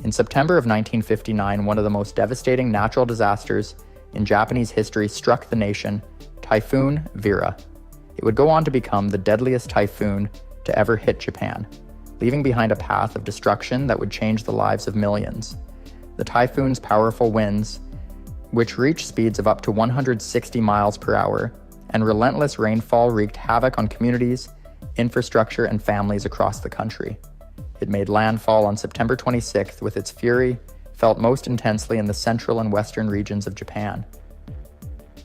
In September of 1959, one of the most devastating natural disasters in Japanese history struck the nation, Typhoon Vera. It would go on to become the deadliest typhoon to ever hit Japan, leaving behind a path of destruction that would change the lives of millions. The typhoon's powerful winds, which reached speeds of up to 160 miles per hour, and relentless rainfall wreaked havoc on communities, infrastructure, and families across the country. It made landfall on September 26th, with its fury felt most intensely in the central and western regions of Japan.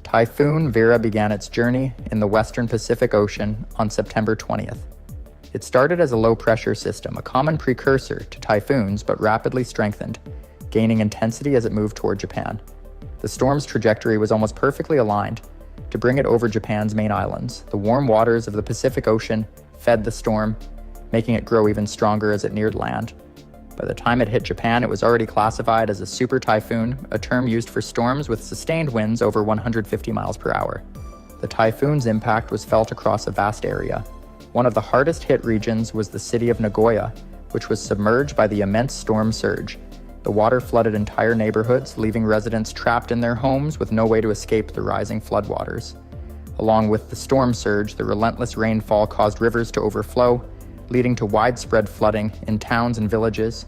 Typhoon Vera began its journey in the western Pacific Ocean on September 20th. It started as a low-pressure system, a common precursor to typhoons, but rapidly strengthened, gaining intensity as it moved toward Japan. The storm's trajectory was almost perfectly aligned to bring it over Japan's main islands. The warm waters of the Pacific Ocean fed the storm, making it grow even stronger as it neared land. By the time it hit Japan, it was already classified as a super typhoon, a term used for storms with sustained winds over 150 miles per hour. The typhoon's impact was felt across a vast area. One of the hardest hit regions was the city of Nagoya, which was submerged by the immense storm surge. The water flooded entire neighborhoods, leaving residents trapped in their homes with no way to escape the rising floodwaters. Along with the storm surge, the relentless rainfall caused rivers to overflow, leading to widespread flooding in towns and villages.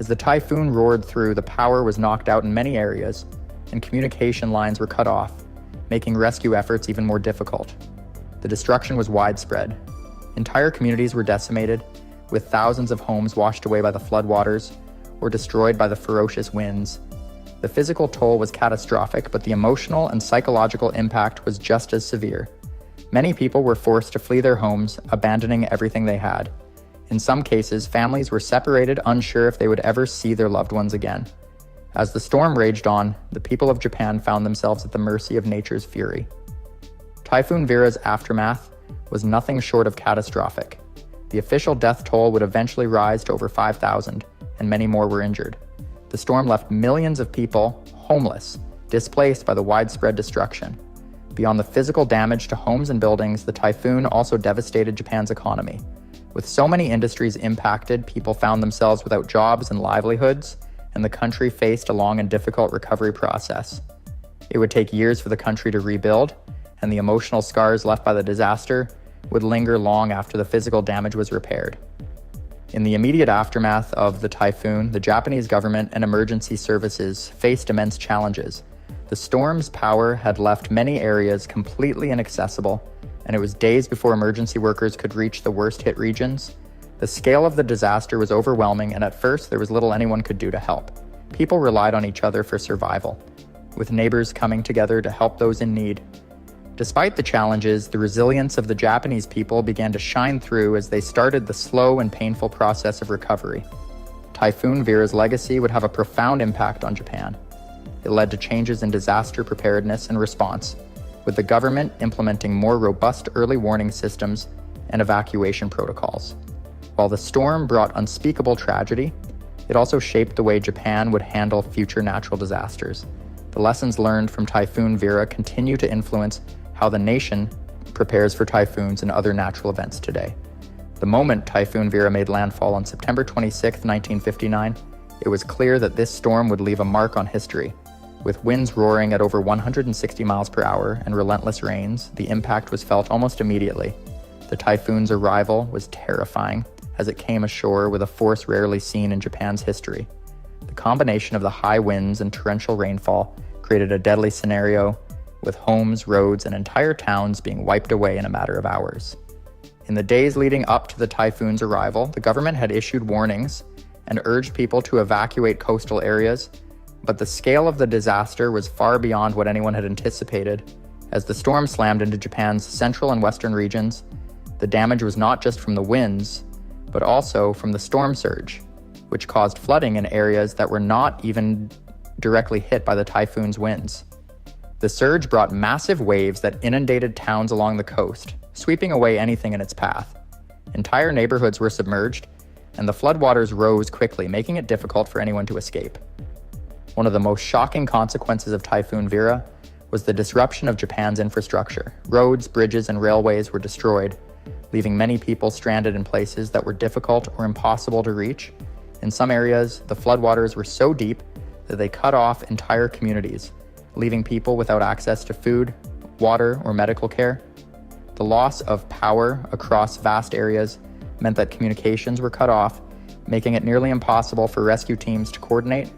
As the typhoon roared through, the power was knocked out in many areas, and communication lines were cut off, making rescue efforts even more difficult. The destruction was widespread. Entire communities were decimated, with thousands of homes washed away by the floodwaters or destroyed by the ferocious winds. The physical toll was catastrophic, but the emotional and psychological impact was just as severe. Many people were forced to flee their homes, abandoning everything they had. In some cases, families were separated, unsure if they would ever see their loved ones again. As the storm raged on, the people of Japan found themselves at the mercy of nature's fury. Typhoon Vera's aftermath was nothing short of catastrophic. The official death toll would eventually rise to over 5,000, and many more were injured. The storm left millions of people homeless, displaced by the widespread destruction. Beyond the physical damage to homes and buildings, the typhoon also devastated Japan's economy. With so many industries impacted, people found themselves without jobs and livelihoods, and the country faced a long and difficult recovery process. It would take years for the country to rebuild, and the emotional scars left by the disaster would linger long after the physical damage was repaired. In the immediate aftermath of the typhoon, the Japanese government and emergency services faced immense challenges. The storm's power had left many areas completely inaccessible, and it was days before emergency workers could reach the worst-hit regions. The scale of the disaster was overwhelming, and at first there was little anyone could do to help. People relied on each other for survival, with neighbors coming together to help those in need. Despite the challenges, the resilience of the Japanese people began to shine through as they started the slow and painful process of recovery. Typhoon Vera's legacy would have a profound impact on Japan. It led to changes in disaster preparedness and response, with the government implementing more robust early warning systems and evacuation protocols. While the storm brought unspeakable tragedy, it also shaped the way Japan would handle future natural disasters. The lessons learned from Typhoon Vera continue to influence how the nation prepares for typhoons and other natural events today. The moment Typhoon Vera made landfall on September 26, 1959, it was clear that this storm would leave a mark on history. With winds roaring at over 160 miles per hour and relentless rains, the impact was felt almost immediately. The typhoon's arrival was terrifying, as it came ashore with a force rarely seen in Japan's history. The combination of the high winds and torrential rainfall created a deadly scenario, with homes, roads, and entire towns being wiped away in a matter of hours. In the days leading up to the typhoon's arrival, the government had issued warnings and urged people to evacuate coastal areas, but the scale of the disaster was far beyond what anyone had anticipated. As the storm slammed into Japan's central and western regions, the damage was not just from the winds, but also from the storm surge, which caused flooding in areas that were not even directly hit by the typhoon's winds. The surge brought massive waves that inundated towns along the coast, sweeping away anything in its path. Entire neighborhoods were submerged, and the floodwaters rose quickly, making it difficult for anyone to escape. One of the most shocking consequences of Typhoon Vera was the disruption of Japan's infrastructure. Roads, bridges, and railways were destroyed, leaving many people stranded in places that were difficult or impossible to reach. In some areas, the floodwaters were so deep that they cut off entire communities, leaving people without access to food, water, or medical care. The loss of power across vast areas meant that communications were cut off, making it nearly impossible for rescue teams to coordinate.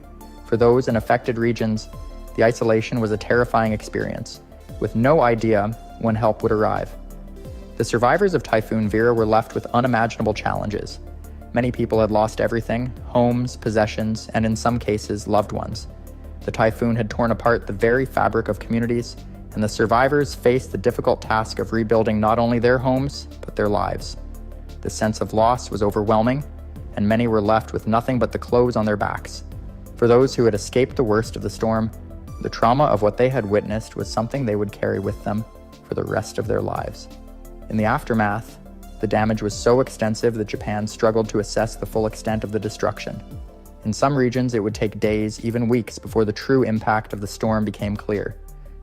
For those in affected regions, the isolation was a terrifying experience, with no idea when help would arrive. The survivors of Typhoon Vera were left with unimaginable challenges. Many people had lost everything: homes, possessions, and in some cases, loved ones. The typhoon had torn apart the very fabric of communities, and the survivors faced the difficult task of rebuilding not only their homes, but their lives. The sense of loss was overwhelming, and many were left with nothing but the clothes on their backs. For those who had escaped the worst of the storm, the trauma of what they had witnessed was something they would carry with them for the rest of their lives. In the aftermath, the damage was so extensive that Japan struggled to assess the full extent of the destruction. In some regions, it would take days, even weeks, before the true impact of the storm became clear.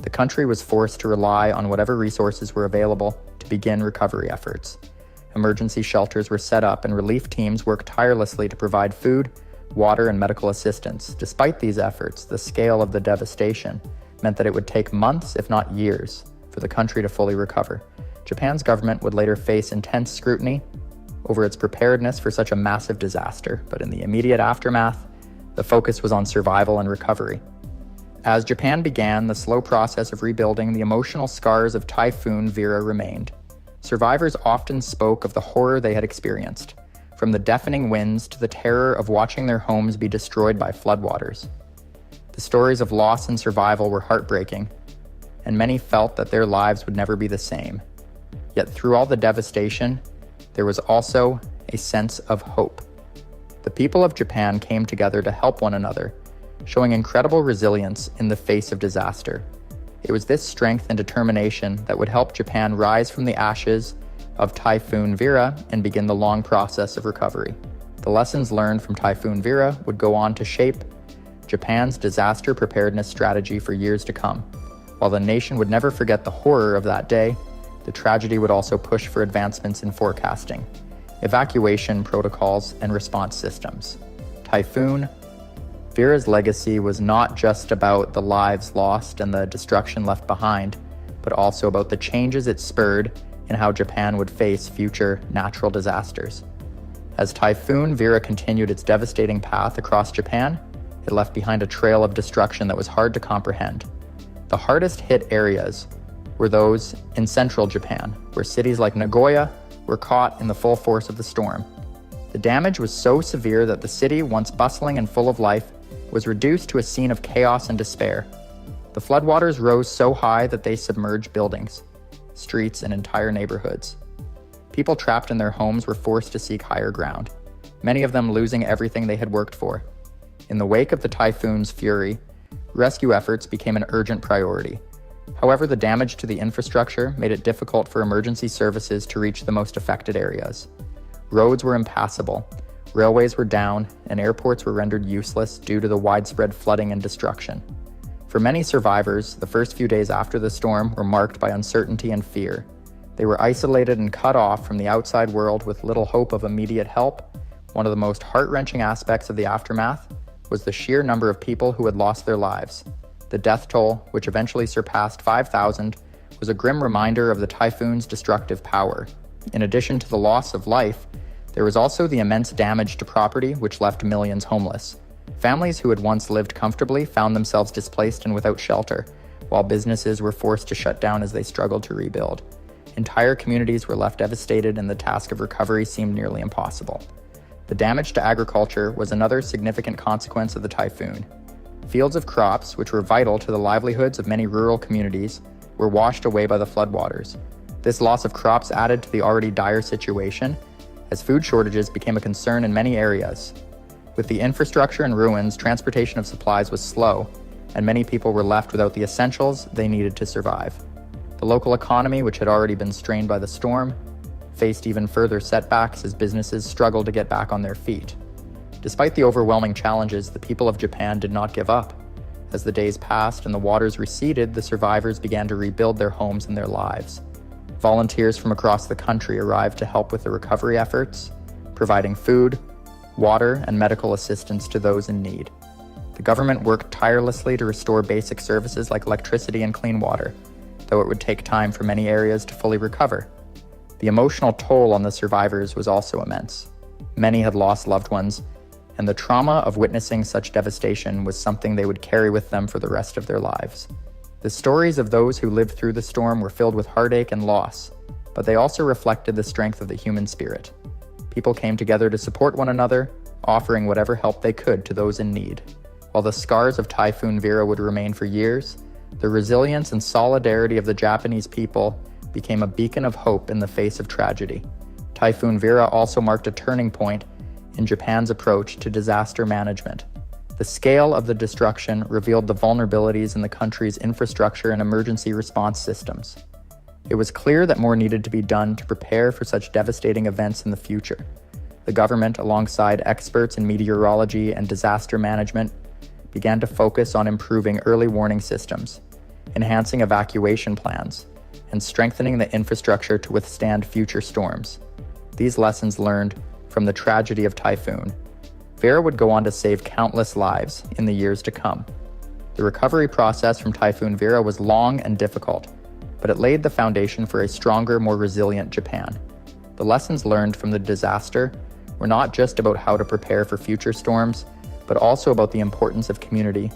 The country was forced to rely on whatever resources were available to begin recovery efforts. Emergency shelters were set up and relief teams worked tirelessly to provide food, water, and medical assistance. Despite these efforts, the scale of the devastation meant that it would take months, if not years, for the country to fully recover. Japan's government would later face intense scrutiny over its preparedness for such a massive disaster, but in the immediate aftermath, the focus was on survival and recovery. As Japan began the slow process of rebuilding, the emotional scars of Typhoon Vera remained. Survivors often spoke of the horror they had experienced, from the deafening winds to the terror of watching their homes be destroyed by floodwaters. The stories of loss and survival were heartbreaking, and many felt that their lives would never be the same. Yet through all the devastation, there was also a sense of hope. The people of Japan came together to help one another, showing incredible resilience in the face of disaster. It was this strength and determination that would help Japan rise from the ashes of Typhoon Vera and begin the long process of recovery. The lessons learned from Typhoon Vera would go on to shape Japan's disaster preparedness strategy for years to come. While the nation would never forget the horror of that day, the tragedy would also push for advancements in forecasting, evacuation protocols, and response systems. Typhoon Vera's legacy was not just about the lives lost and the destruction left behind, but also about the changes it spurred in how Japan would face future natural disasters. As Typhoon Vera continued its devastating path across Japan, it left behind a trail of destruction that was hard to comprehend. The hardest hit areas were those in central Japan, where cities like Nagoya were caught in the full force of the storm. The damage was so severe that the city, once bustling and full of life, was reduced to a scene of chaos and despair. The floodwaters rose so high that they submerged buildings, streets, and entire neighborhoods. People trapped in their homes were forced to seek higher ground, many of them losing everything they had worked for. In the wake of the typhoon's fury, rescue efforts became an urgent priority. However, the damage to the infrastructure made it difficult for emergency services to reach the most affected areas. Roads were impassable, railways were down, and airports were rendered useless due to the widespread flooding and destruction. For many survivors, the first few days after the storm were marked by uncertainty and fear. They were isolated and cut off from the outside world with little hope of immediate help. One of the most heart-wrenching aspects of the aftermath was the sheer number of people who had lost their lives. The death toll, which eventually surpassed 5,000, was a grim reminder of the typhoon's destructive power. In addition to the loss of life, there was also the immense damage to property, which left millions homeless. Families who had once lived comfortably found themselves displaced and without shelter, while businesses were forced to shut down as they struggled to rebuild. Entire communities were left devastated, and the task of recovery seemed nearly impossible. The damage to agriculture was another significant consequence of the typhoon. Fields of crops, which were vital to the livelihoods of many rural communities, were washed away by the floodwaters. This loss of crops added to the already dire situation, as food shortages became a concern in many areas. With the infrastructure in ruins, transportation of supplies was slow, and many people were left without the essentials they needed to survive. The local economy, which had already been strained by the storm, faced even further setbacks as businesses struggled to get back on their feet. Despite the overwhelming challenges, the people of Japan did not give up. As the days passed and the waters receded, the survivors began to rebuild their homes and their lives. Volunteers from across the country arrived to help with the recovery efforts, providing food, water, and medical assistance to those in need. The government worked tirelessly to restore basic services like electricity and clean water, though it would take time for many areas to fully recover. The emotional toll on the survivors was also immense. Many had lost loved ones, and the trauma of witnessing such devastation was something they would carry with them for the rest of their lives. The stories of those who lived through the storm were filled with heartache and loss, but they also reflected the strength of the human spirit. People came together to support one another, offering whatever help they could to those in need. While the scars of Typhoon Vera would remain for years, the resilience and solidarity of the Japanese people became a beacon of hope in the face of tragedy. Typhoon Vera also marked a turning point in Japan's approach to disaster management. The scale of the destruction revealed the vulnerabilities in the country's infrastructure and emergency response systems. It was clear that more needed to be done to prepare for such devastating events in the future. The government, alongside experts in meteorology and disaster management, began to focus on improving early warning systems, enhancing evacuation plans, and strengthening the infrastructure to withstand future storms. These lessons learned from the tragedy of Typhoon Vera would go on to save countless lives in the years to come. The recovery process from Typhoon Vera was long and difficult, but it laid the foundation for a stronger, more resilient Japan. The lessons learned from the disaster were not just about how to prepare for future storms, but also about the importance of community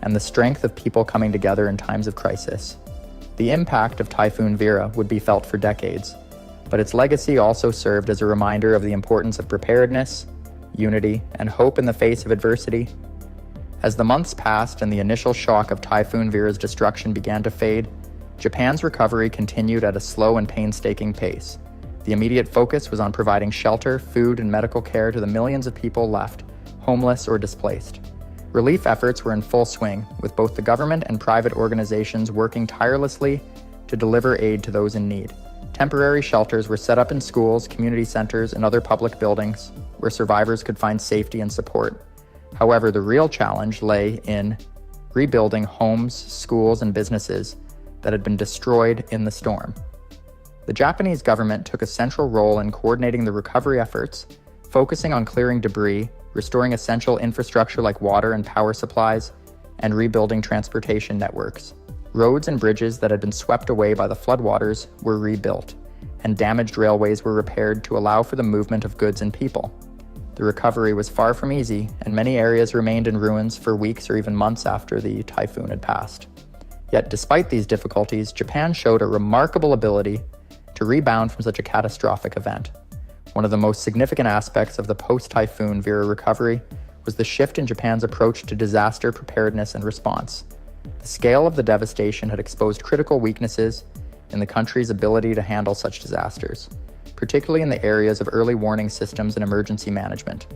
and the strength of people coming together in times of crisis. The impact of Typhoon Vera would be felt for decades, but its legacy also served as a reminder of the importance of preparedness, unity, and hope in the face of adversity. As the months passed and the initial shock of Typhoon Vera's destruction began to fade, Japan's recovery continued at a slow and painstaking pace. The immediate focus was on providing shelter, food, and medical care to the millions of people left homeless or displaced. Relief efforts were in full swing, with both the government and private organizations working tirelessly to deliver aid to those in need. Temporary shelters were set up in schools, community centers, and other public buildings where survivors could find safety and support. However, the real challenge lay in rebuilding homes, schools, and businesses that had been destroyed in the storm. The Japanese government took a central role in coordinating the recovery efforts, focusing on clearing debris, restoring essential infrastructure like water and power supplies, and rebuilding transportation networks. Roads and bridges that had been swept away by the floodwaters were rebuilt, and damaged railways were repaired to allow for the movement of goods and people. The recovery was far from easy, and many areas remained in ruins for weeks or even months after the typhoon had passed. Yet despite these difficulties, Japan showed a remarkable ability to rebound from such a catastrophic event. One of the most significant aspects of the post-Typhoon Vera recovery was the shift in Japan's approach to disaster preparedness and response. The scale of the devastation had exposed critical weaknesses in the country's ability to handle such disasters, particularly in the areas of early warning systems and emergency management.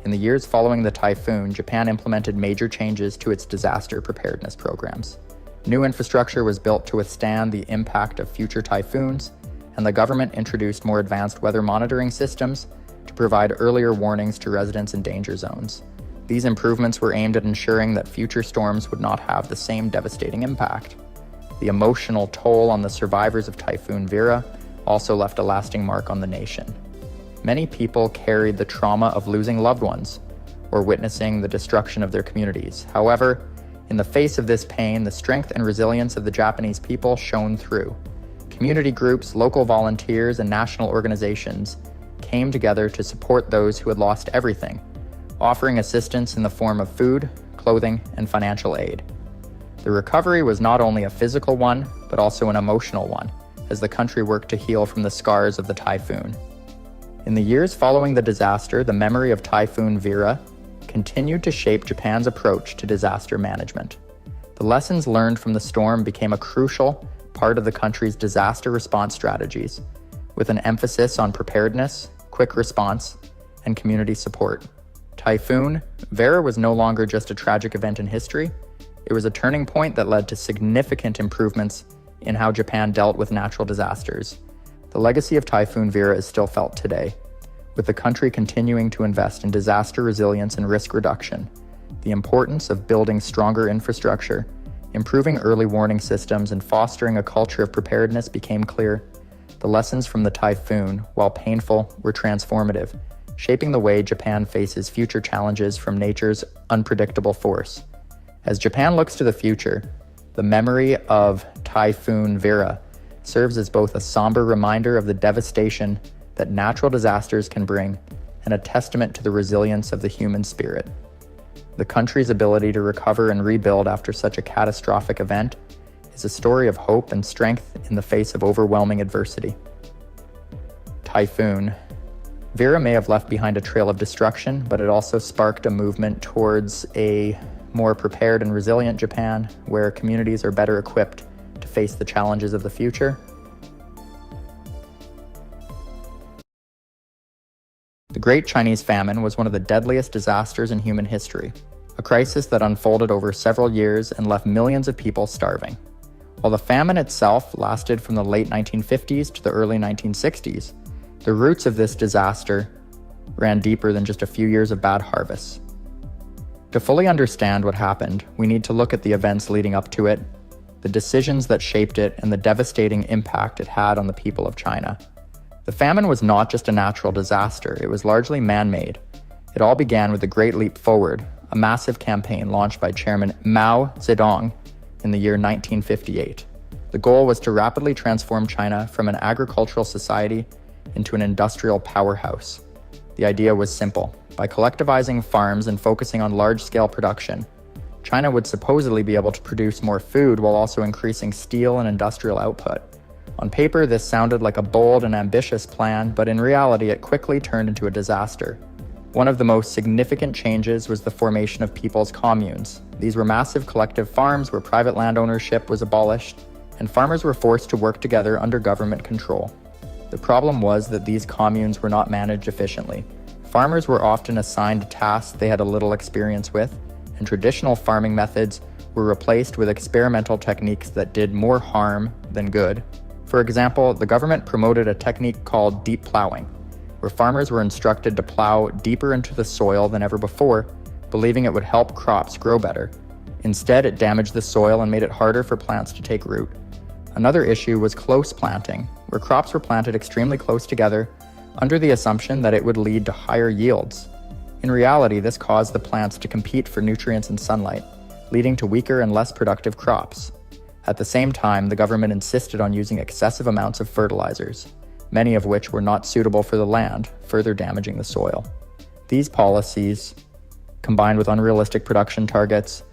In the years following the typhoon, Japan implemented major changes to its disaster preparedness programs. New infrastructure was built to withstand the impact of future typhoons, and the government introduced more advanced weather monitoring systems to provide earlier warnings to residents in danger zones. These improvements were aimed at ensuring that future storms would not have the same devastating impact. The emotional toll on the survivors of Typhoon Vera also left a lasting mark on the nation. Many people carried the trauma of losing loved ones or witnessing the destruction of their communities. However, in the face of this pain, the strength and resilience of the Japanese people shone through. Community groups, local volunteers, and national organizations came together to support those who had lost everything, offering assistance in the form of food, clothing, and financial aid. The recovery was not only a physical one, but also an emotional one, as the country worked to heal from the scars of the typhoon. In the years following the disaster, the memory of Typhoon Vera continued to shape Japan's approach to disaster management. The lessons learned from the storm became a crucial part of the country's disaster response strategies, with an emphasis on preparedness, quick response, and community support. Typhoon Vera was no longer just a tragic event in history. It was a turning point that led to significant improvements in how Japan dealt with natural disasters. The legacy of Typhoon Vera is still felt today, with the country continuing to invest in disaster resilience and risk reduction. The importance of building stronger infrastructure, improving early warning systems, and fostering a culture of preparedness became clear. The lessons from the typhoon, while painful, were transformative, shaping the way Japan faces future challenges from nature's unpredictable force. As Japan looks to the future, the memory of Typhoon Vera serves as both a somber reminder of the devastation that natural disasters can bring and a testament to the resilience of the human spirit. The country's ability to recover and rebuild after such a catastrophic event is a story of hope and strength in the face of overwhelming adversity. Typhoon Vera may have left behind a trail of destruction, but it also sparked a movement towards a more prepared and resilient Japan, where communities are better equipped to face the challenges of the future. The Great Chinese Famine was one of the deadliest disasters in human history, a crisis that unfolded over several years and left millions of people starving. While the famine itself lasted from the late 1950s to the early 1960s, the roots of this disaster ran deeper than just a few years of bad harvests. To fully understand what happened, we need to look at the events leading up to it, the decisions that shaped it, and the devastating impact it had on the people of China. The famine was not just a natural disaster, it was largely man-made. It all began with the Great Leap Forward, a massive campaign launched by Chairman Mao Zedong in the year 1958. The goal was to rapidly transform China from an agricultural society into an industrial powerhouse. The idea was simple. By collectivizing farms and focusing on large-scale production, China would supposedly be able to produce more food while also increasing steel and industrial output. On paper, this sounded like a bold and ambitious plan, but in reality, it quickly turned into a disaster. One of the most significant changes was the formation of people's communes. These were massive collective farms where private land ownership was abolished, and farmers were forced to work together under government control. The problem was that these communes were not managed efficiently. Farmers were often assigned tasks they had a little experience with, and traditional farming methods were replaced with experimental techniques that did more harm than good. For example, the government promoted a technique called deep plowing, where farmers were instructed to plow deeper into the soil than ever before, believing it would help crops grow better. Instead, it damaged the soil and made it harder for plants to take root. Another issue was close planting, where crops were planted extremely close together under the assumption that it would lead to higher yields. In reality, this caused the plants to compete for nutrients and sunlight, leading to weaker and less productive crops. At the same time, the government insisted on using excessive amounts of fertilizers, many of which were not suitable for the land, further damaging the soil. These policies, combined with unrealistic production targets,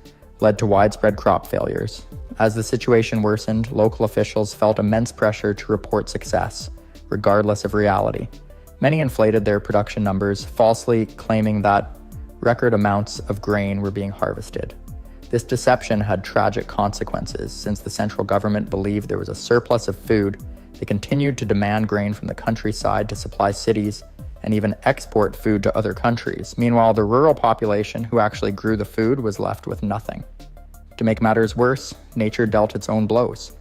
led to widespread crop failures. As the situation worsened, local officials felt immense pressure to report success, regardless of reality. Many inflated their production numbers, falsely claiming that record amounts of grain were being harvested. This deception had tragic consequences. Since the central government believed there was a surplus of food, they continued to demand grain from the countryside to supply cities and even export food to other countries. Meanwhile, the rural population who actually grew the food was left with nothing. To make matters worse, nature dealt its own blows.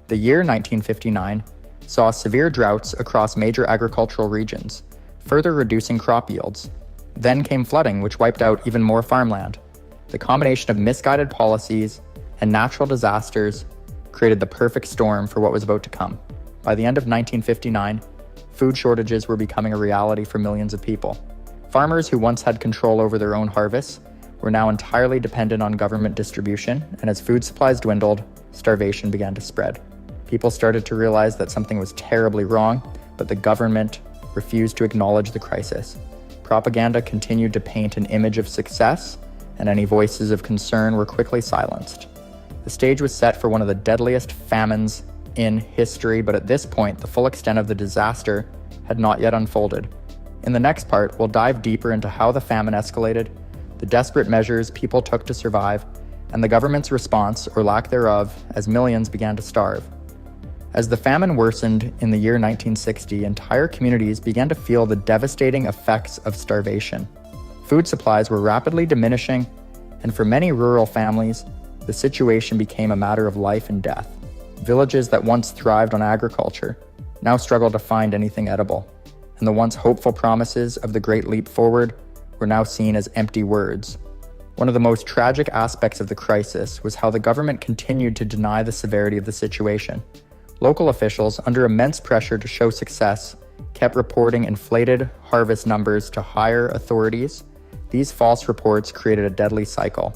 The year 1959 saw severe droughts across major agricultural regions, further reducing crop yields. Then came flooding, which wiped out even more farmland. The combination of misguided policies and natural disasters created the perfect storm for what was about to come. By the end of 1959, food shortages were becoming a reality for millions of people. Farmers who once had control over their own harvests were now entirely dependent on government distribution, and as food supplies dwindled, starvation began to spread. People started to realize that something was terribly wrong, but the government refused to acknowledge the crisis. Propaganda continued to paint an image of success, and any voices of concern were quickly silenced. The stage was set for one of the deadliest famines in history, but at this point, the full extent of the disaster had not yet unfolded. In the next part, we'll dive deeper into how the famine escalated, the desperate measures people took to survive, and the government's response, or lack thereof, as millions began to starve. As the famine worsened in the year 1960, entire communities began to feel the devastating effects of starvation. Food supplies were rapidly diminishing, and for many rural families, the situation became a matter of life and death. Villages that once thrived on agriculture now struggled to find anything edible, and the once hopeful promises of the Great Leap Forward were now seen as empty words. One of the most tragic aspects of the crisis was how the government continued to deny the severity of the situation. Local officials, under immense pressure to show success, kept reporting inflated harvest numbers to higher authorities, these false reports created a deadly cycle.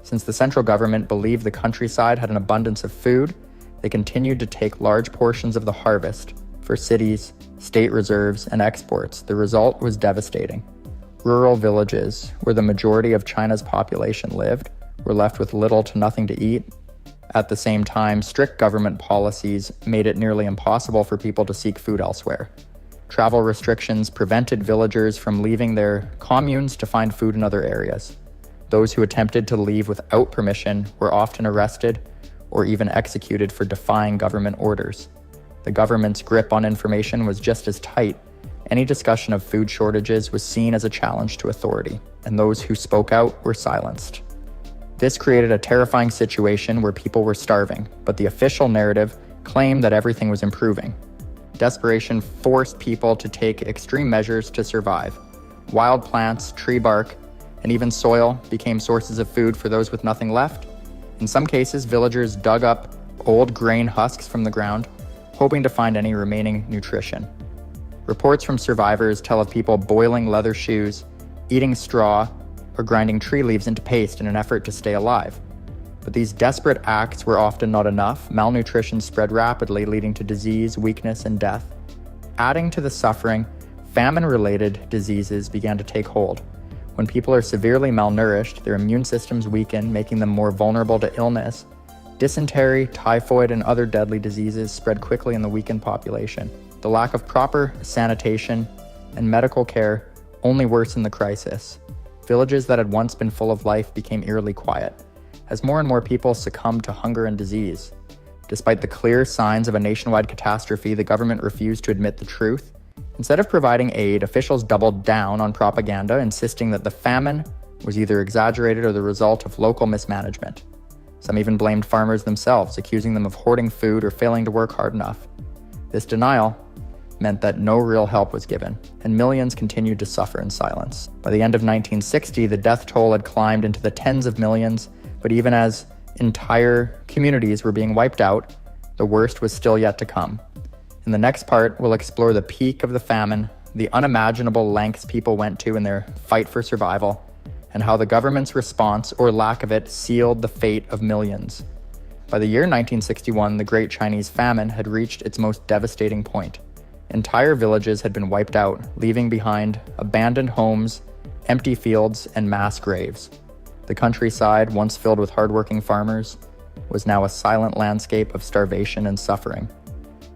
Since the central government believed the countryside had an abundance of food, they continued to take large portions of the harvest for cities, state reserves, and exports. The result was devastating. Rural villages, where the majority of China's population lived, were left with little to nothing to eat. At the same time, strict government policies made it nearly impossible for people to seek food elsewhere. Travel restrictions prevented villagers from leaving their communes to find food in other areas. Those who attempted to leave without permission were often arrested or even executed for defying government orders. The government's grip on information was just as tight. Any discussion of food shortages was seen as a challenge to authority, and those who spoke out were silenced. This created a terrifying situation where people were starving, but the official narrative claimed that everything was improving. Desperation forced people to take extreme measures to survive. Wild plants, tree bark, and even soil became sources of food for those with nothing left. In some cases, villagers dug up old grain husks from the ground, hoping to find any remaining nutrition. Reports from survivors tell of people boiling leather shoes, eating straw, or grinding tree leaves into paste in an effort to stay alive. But these desperate acts were often not enough. Malnutrition spread rapidly, leading to disease, weakness, and death. Adding to the suffering, famine-related diseases began to take hold. When people are severely malnourished, their immune systems weaken, making them more vulnerable to illness. Dysentery, typhoid, and other deadly diseases spread quickly in the weakened population. The lack of proper sanitation and medical care only worsened the crisis. Villages that had once been full of life became eerily quiet, as more and more people succumbed to hunger and disease. Despite the clear signs of a nationwide catastrophe, the government refused to admit the truth. Instead of providing aid, officials doubled down on propaganda, insisting that the famine was either exaggerated or the result of local mismanagement. Some even blamed farmers themselves, accusing them of hoarding food or failing to work hard enough. This denial meant that no real help was given, and millions continued to suffer in silence. By the end of 1960, the death toll had climbed into the tens of millions, but even as entire communities were being wiped out, the worst was still yet to come. In the next part, we'll explore the peak of the famine, the unimaginable lengths people went to in their fight for survival, and how the government's response, or lack of it, sealed the fate of millions. By the year 1961, the Great Chinese Famine had reached its most devastating point. Entire villages had been wiped out, leaving behind abandoned homes, empty fields, and mass graves. The countryside, once filled with hardworking farmers, was now a silent landscape of starvation and suffering.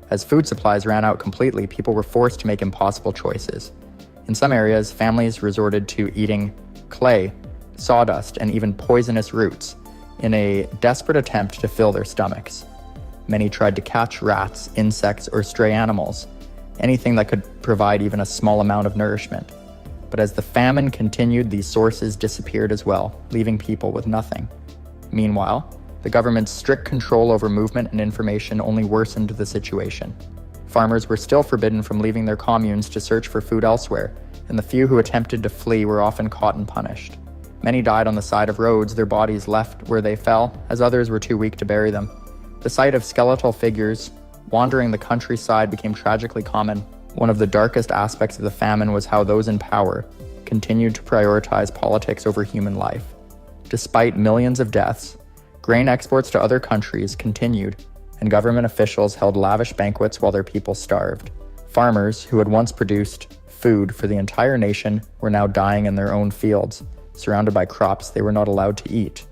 As food supplies ran out completely, people were forced to make impossible choices. In some areas, families resorted to eating clay, sawdust, and even poisonous roots in a desperate attempt to fill their stomachs. Many tried to catch rats, insects, or stray animals, anything that could provide even a small amount of nourishment. But as the famine continued, these sources disappeared as well, leaving people with nothing. Meanwhile, the government's strict control over movement and information only worsened the situation. Farmers were still forbidden from leaving their communes to search for food elsewhere, and the few who attempted to flee were often caught and punished. Many died on the side of roads, their bodies left where they fell, as others were too weak to bury them. The sight of skeletal figures wandering the countryside became tragically common. One of the darkest aspects of the famine was how those in power continued to prioritize politics over human life. Despite millions of deaths, grain exports to other countries continued, and government officials held lavish banquets while their people starved. Farmers, who had once produced food for the entire nation, were now dying in their own fields, surrounded by crops they were not allowed to eat.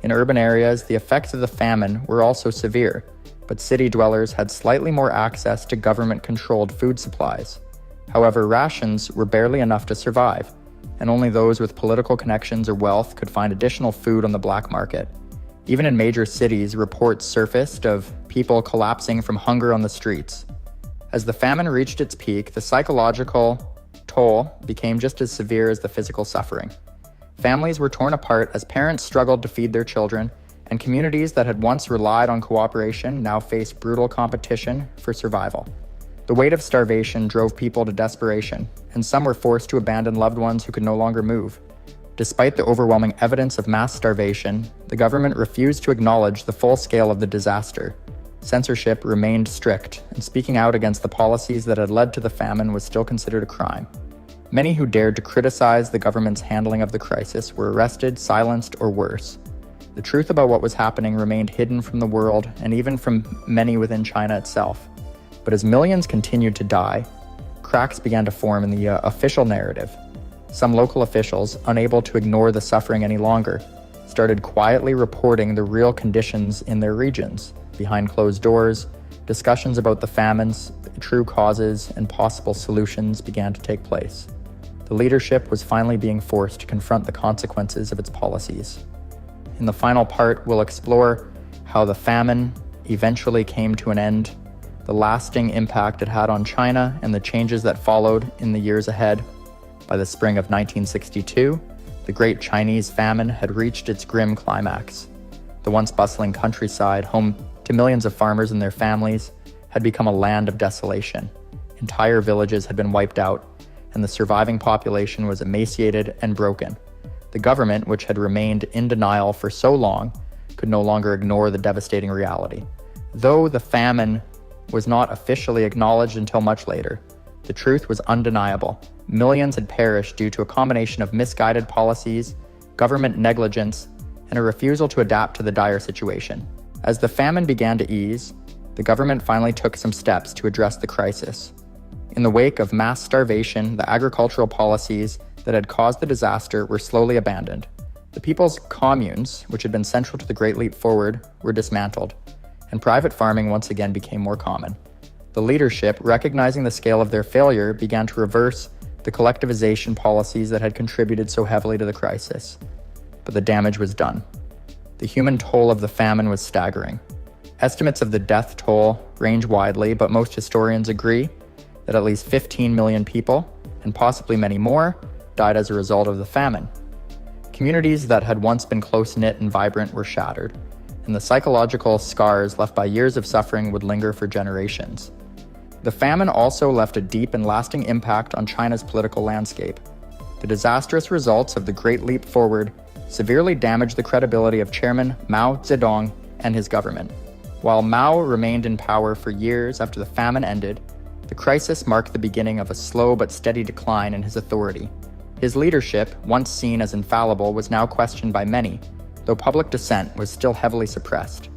In urban areas, the effects of the famine were also severe, but city dwellers had slightly more access to government-controlled food supplies. However, rations were barely enough to survive, and only those with political connections or wealth could find additional food on the black market. Even in major cities, reports surfaced of people collapsing from hunger on the streets. As the famine reached its peak, the psychological toll became just as severe as the physical suffering. Families were torn apart as parents struggled to feed their children, and communities that had once relied on cooperation now faced brutal competition for survival. The weight of starvation drove people to desperation, and some were forced to abandon loved ones who could no longer move. Despite the overwhelming evidence of mass starvation, the government refused to acknowledge the full scale of the disaster. Censorship remained strict, and speaking out against the policies that had led to the famine was still considered a crime. Many who dared to criticize the government's handling of the crisis were arrested, silenced, or worse. The truth about what was happening remained hidden from the world and even from many within China itself. But as millions continued to die, cracks began to form in the official narrative. Some local officials, unable to ignore the suffering any longer, started quietly reporting the real conditions in their regions. Behind closed doors, discussions about the famine's true causes and possible solutions began to take place. The leadership was finally being forced to confront the consequences of its policies. In the final part, we'll explore how the famine eventually came to an end, the lasting impact it had on China, and the changes that followed in the years ahead. By the spring of 1962, the Great Chinese Famine had reached its grim climax. The once bustling countryside, home to millions of farmers and their families, had become a land of desolation. Entire villages had been wiped out, and the surviving population was emaciated and broken. The government, which had remained in denial for so long, could no longer ignore the devastating reality. Though the famine was not officially acknowledged until much later, the truth was undeniable. Millions had perished due to a combination of misguided policies, government negligence, and a refusal to adapt to the dire situation. As the famine began to ease, the government finally took some steps to address the crisis. In the wake of mass starvation, the agricultural policies that had caused the disaster were slowly abandoned. The people's communes, which had been central to the Great Leap Forward, were dismantled, and private farming once again became more common. The leadership, recognizing the scale of their failure, began to reverse the collectivization policies that had contributed so heavily to the crisis. But the damage was done. The human toll of the famine was staggering. Estimates of the death toll range widely, but most historians agree that at least 15 million people, and possibly many more, died as a result of the famine. Communities that had once been close-knit and vibrant were shattered, and the psychological scars left by years of suffering would linger for generations. The famine also left a deep and lasting impact on China's political landscape. The disastrous results of the Great Leap Forward severely damaged the credibility of Chairman Mao Zedong and his government. While Mao remained in power for years after the famine ended, the crisis marked the beginning of a slow but steady decline in his authority. His leadership, once seen as infallible, was now questioned by many, though public dissent was still heavily suppressed.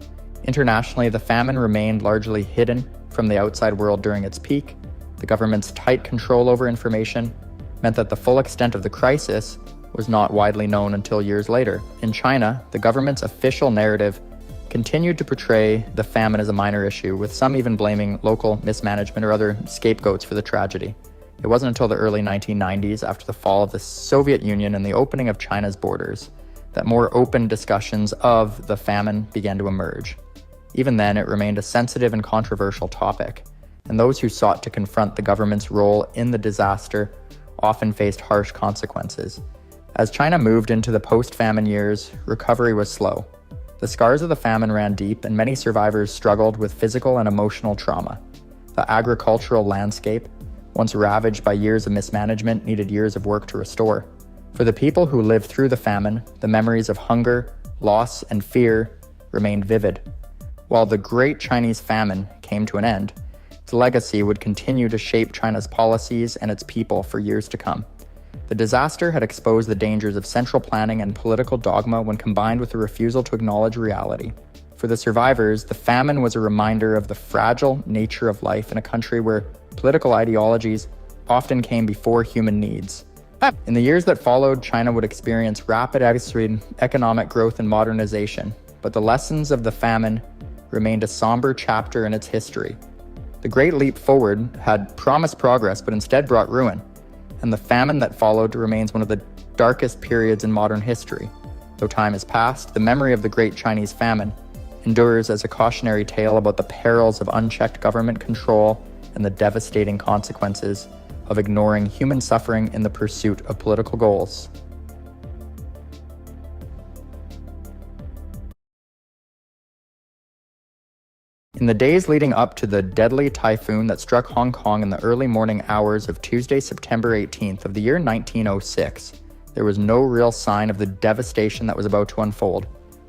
Internationally, the famine remained largely hidden from the outside world during its peak. The government's tight control over information meant that the full extent of the crisis was not widely known until years later. In China, the government's official narrative continued to portray the famine as a minor issue, with some even blaming local mismanagement or other scapegoats for the tragedy. It wasn't until the early 1990s, after the fall of the Soviet Union and the opening of China's borders, that more open discussions of the famine began to emerge. Even then, it remained a sensitive and controversial topic, and those who sought to confront the government's role in the disaster often faced harsh consequences. As China moved into the post-famine years, recovery was slow. The scars of the famine ran deep, and many survivors struggled with physical and emotional trauma. The agricultural landscape, once ravaged by years of mismanagement, needed years of work to restore. For the people who lived through the famine, the memories of hunger, loss, and fear remained vivid. While the Great Chinese Famine came to an end, its legacy would continue to shape China's policies and its people for years to come. The disaster had exposed the dangers of central planning and political dogma when combined with the refusal to acknowledge reality. For the survivors, the famine was a reminder of the fragile nature of life in a country where political ideologies often came before human needs. In the years that followed, China would experience rapid economic growth and modernization, but the lessons of the famine remained a somber chapter in its history. The Great Leap Forward had promised progress, but instead brought ruin, and the famine that followed remains one of the darkest periods in modern history. Though time has passed, the memory of the Great Chinese Famine endures as a cautionary tale about the perils of unchecked government control and the devastating consequences of ignoring human suffering in the pursuit of political goals. In the days leading up to the deadly typhoon that struck Hong Kong in the early morning hours of Tuesday, September 18th of the year 1906, there was no real sign of the devastation that was about to unfold.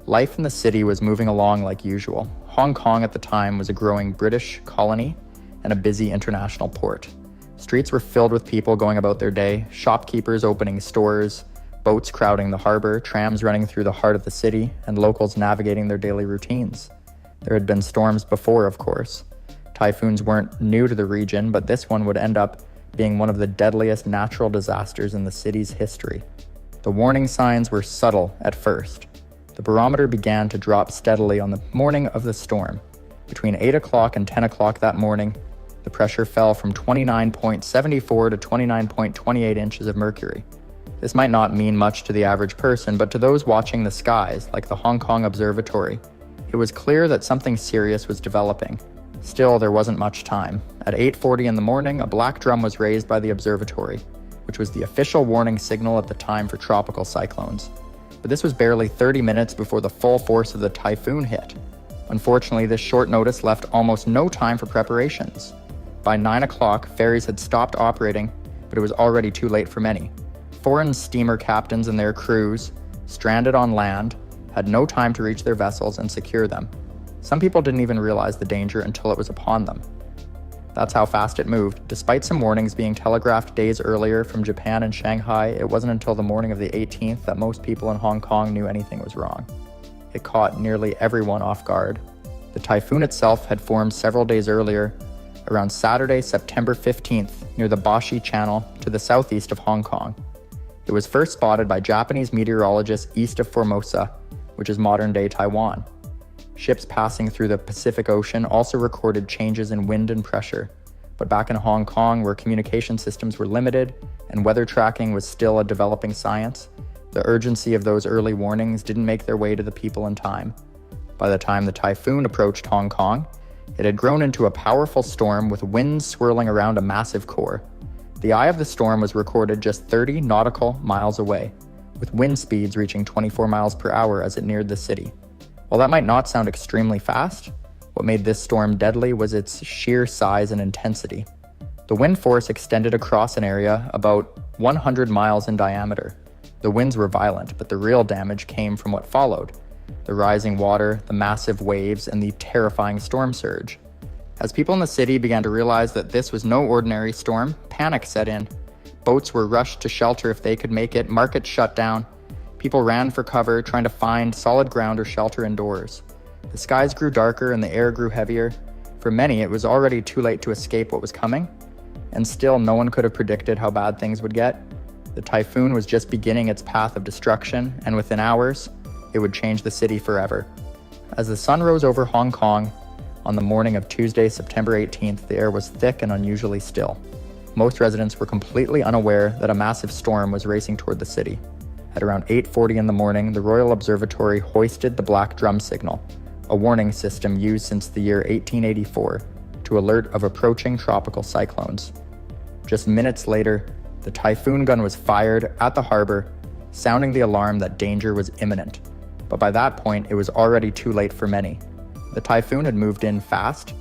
Life in the city was moving along like usual. Hong Kong at the time was a growing British colony and a busy international port. Streets were filled with people going about their day, shopkeepers opening stores, boats crowding the harbor, trams running through the heart of the city, and locals navigating their daily routines. There had been storms before, of course. Typhoons weren't new to the region, but this one would end up being one of the deadliest natural disasters in the city's history. The warning signs were subtle at first. The barometer began to drop steadily on the morning of the storm. Between 8 o'clock and 10 o'clock that morning, the pressure fell from 29.74 to 29.28 inches of mercury. This might not mean much to the average person, but to those watching the skies, like the Hong Kong Observatory, it was clear that something serious was developing. Still, there wasn't much time. At 8:40 in the morning, a black drum was raised by the observatory, which was the official warning signal at the time for tropical cyclones. But this was barely 30 minutes before the full force of the typhoon hit. Unfortunately, this short notice left almost no time for preparations. By 9 o'clock, ferries had stopped operating, but it was already too late for many. Foreign steamer captains and their crews, stranded on land, had no time to reach their vessels and secure them. Some people didn't even realize the danger until it was upon them. That's how fast it moved. Despite some warnings being telegraphed days earlier from Japan and Shanghai, it wasn't until the morning of the 18th that most people in Hong Kong knew anything was wrong. It caught nearly everyone off guard. The typhoon itself had formed several days earlier, around Saturday, September 15th, near the Bashi Channel to the southeast of Hong Kong. It was first spotted by Japanese meteorologists east of Formosa, which is modern-day Taiwan. Ships passing through the Pacific Ocean also recorded changes in wind and pressure. But back in Hong Kong, where communication systems were limited and weather tracking was still a developing science, the urgency of those early warnings didn't make their way to the people in time. By the time the typhoon approached Hong Kong, it had grown into a powerful storm with winds swirling around a massive core. The eye of the storm was recorded just 30 nautical miles away, with wind speeds reaching 24 miles per hour as it neared the city. While that might not sound extremely fast, what made this storm deadly was its sheer size and intensity. The wind force extended across an area about 100 miles in diameter. The winds were violent, but the real damage came from what followed: the rising water, the massive waves, and the terrifying storm surge. As people in the city began to realize that this was no ordinary storm, panic set in. Boats were rushed to shelter if they could make it, markets shut down. People ran for cover, trying to find solid ground or shelter indoors. The skies grew darker and the air grew heavier. For many, it was already too late to escape what was coming, and still no one could have predicted how bad things would get. The typhoon was just beginning its path of destruction, and within hours, it would change the city forever. As the sun rose over Hong Kong on the morning of Tuesday, September 18th, the air was thick and unusually still. Most residents were completely unaware that a massive storm was racing toward the city. At around 8:40 in the morning, the Royal Observatory hoisted the black drum signal, a warning system used since the year 1884 to alert of approaching tropical cyclones. Just minutes later, the typhoon gun was fired at the harbor, sounding the alarm that danger was imminent. But by that point, it was already too late for many. The typhoon had moved in fast.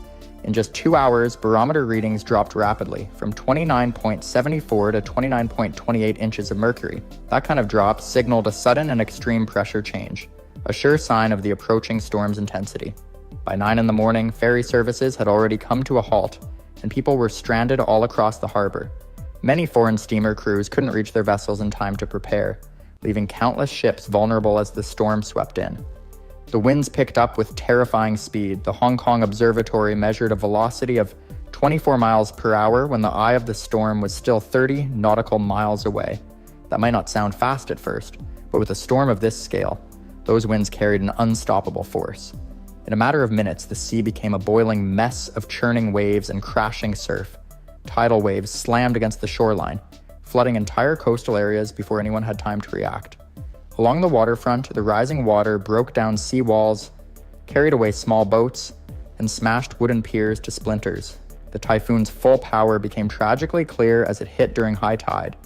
In just 2 hours, barometer readings dropped rapidly, from 29.74 to 29.28 inches of mercury. That kind of drop signaled a sudden and extreme pressure change, a sure sign of the approaching storm's intensity. By 9 in the morning, ferry services had already come to a halt, and people were stranded all across the harbor. Many foreign steamer crews couldn't reach their vessels in time to prepare, leaving countless ships vulnerable as the storm swept in. The winds picked up with terrifying speed. The Hong Kong Observatory measured a velocity of 24 miles per hour when the eye of the storm was still 30 nautical miles away. That might not sound fast at first, but with a storm of this scale, those winds carried an unstoppable force. In a matter of minutes, the sea became a boiling mess of churning waves and crashing surf. Tidal waves slammed against the shoreline, flooding entire coastal areas before anyone had time to react. Along the waterfront, the rising water broke down sea walls, carried away small boats, and smashed wooden piers to splinters. The typhoon's full power became tragically clear as it hit during high tide.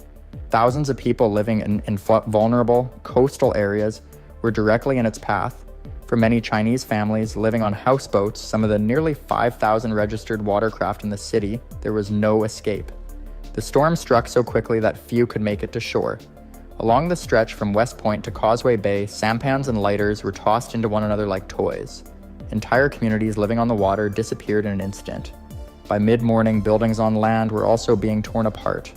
Thousands of people living in vulnerable coastal areas were directly in its path. For many Chinese families living on houseboats, some of the nearly 5,000 registered watercraft in the city, there was no escape. The storm struck so quickly that few could make it to shore. Along the stretch from West Point to Causeway Bay, sampans and lighters were tossed into one another like toys. Entire communities living on the water disappeared in an instant. By mid-morning, buildings on land were also being torn apart.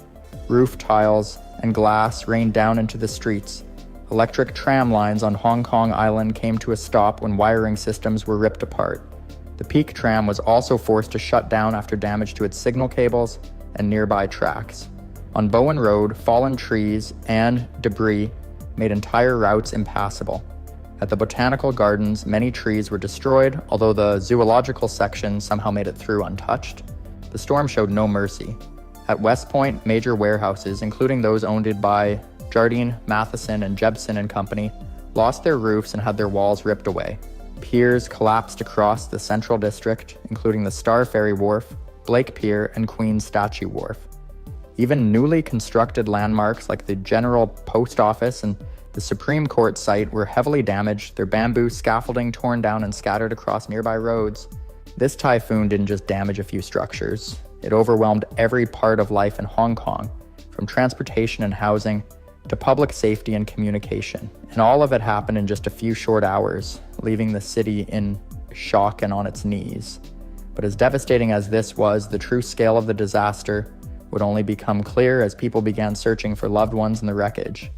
Roof tiles and glass rained down into the streets. Electric tram lines on Hong Kong Island came to a stop when wiring systems were ripped apart. The Peak tram was also forced to shut down after damage to its signal cables and nearby tracks. On Bowen Road, fallen trees and debris made entire routes impassable. At the Botanical Gardens, many trees were destroyed, although the zoological section somehow made it through untouched. The storm showed no mercy. At West Point, major warehouses, including those owned by Jardine, Matheson, and Jebsen and Company, lost their roofs and had their walls ripped away. Piers collapsed across the Central District, including the Star Ferry Wharf, Blake Pier, and Queen's Statue Wharf. Even newly constructed landmarks like the General Post Office and the Supreme Court site were heavily damaged, their bamboo scaffolding torn down and scattered across nearby roads. This typhoon didn't just damage a few structures. It overwhelmed every part of life in Hong Kong, from transportation and housing to public safety and communication. And all of it happened in just a few short hours, leaving the city in shock and on its knees. But as devastating as this was, the true scale of the disaster would only become clear as people began searching for loved ones in the wreckage.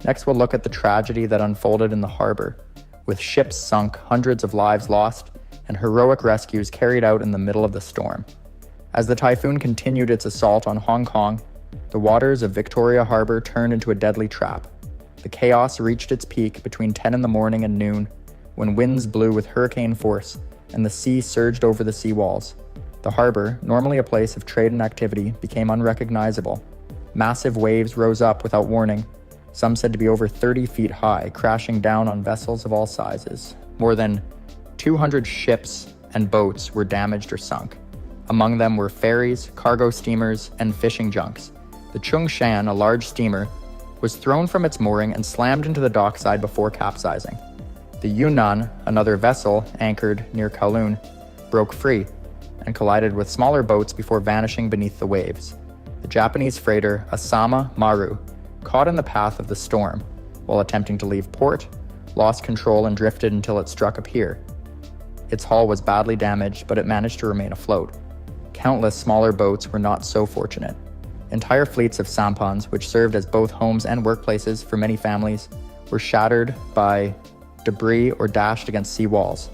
Next, we'll look at the tragedy that unfolded in the harbor, with ships sunk, hundreds of lives lost, and heroic rescues carried out in the middle of the storm. As the typhoon continued its assault on Hong Kong, the waters of Victoria Harbor turned into a deadly trap. The chaos reached its peak between 10 in the morning and noon, when winds blew with hurricane force and the sea surged over the seawalls. The harbor, normally a place of trade and activity, became unrecognizable. Massive waves rose up without warning, some said to be over 30 feet high, crashing down on vessels of all sizes. More than 200 ships and boats were damaged or sunk. Among them were ferries, cargo steamers, and fishing junks. The Chung Shan, a large steamer, was thrown from its mooring and slammed into the dockside before capsizing. The Yunnan, another vessel anchored near Kowloon, broke free and collided with smaller boats before vanishing beneath the waves. The Japanese freighter Asama Maru, caught in the path of the storm while attempting to leave port, lost control and drifted until it struck a pier. Its hull was badly damaged, but it managed to remain afloat. Countless smaller boats were not so fortunate. Entire fleets of sampans, which served as both homes and workplaces for many families, were shattered by debris or dashed against sea walls.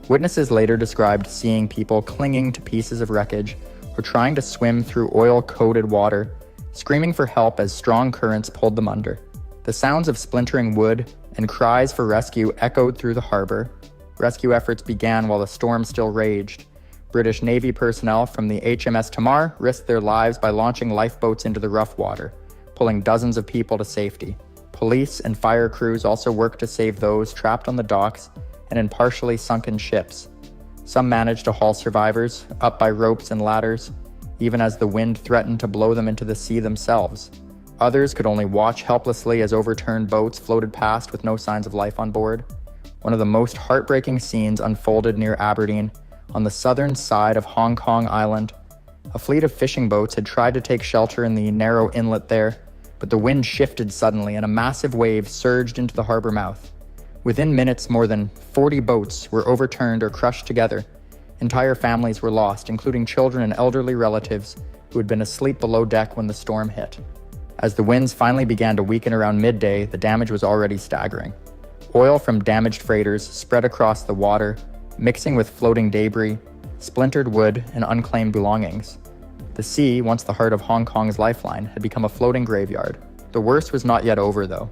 Witnesses later described seeing people clinging to pieces of wreckage or trying to swim through oil-coated water, screaming for help as strong currents pulled them under. The sounds of splintering wood and cries for rescue echoed through the harbor. Rescue efforts began while the storm still raged. British Navy personnel from the HMS Tamar risked their lives by launching lifeboats into the rough water, pulling dozens of people to safety. Police and fire crews also worked to save those trapped on the docks and in partially sunken ships. Some managed to haul survivors up by ropes and ladders, even as the wind threatened to blow them into the sea themselves. Others could only watch helplessly as overturned boats floated past with no signs of life on board. One of the most heartbreaking scenes unfolded near Aberdeen, on the southern side of Hong Kong Island. A fleet of fishing boats had tried to take shelter in the narrow inlet there, but the wind shifted suddenly and a massive wave surged into the harbor mouth. Within minutes, more than 40 boats were overturned or crushed together. Entire families were lost, including children and elderly relatives who had been asleep below deck when the storm hit. As the winds finally began to weaken around midday, the damage was already staggering. Oil from damaged freighters spread across the water, mixing with floating debris, splintered wood, and unclaimed belongings. The sea, once the heart of Hong Kong's lifeline, had become a floating graveyard. The worst was not yet over, though.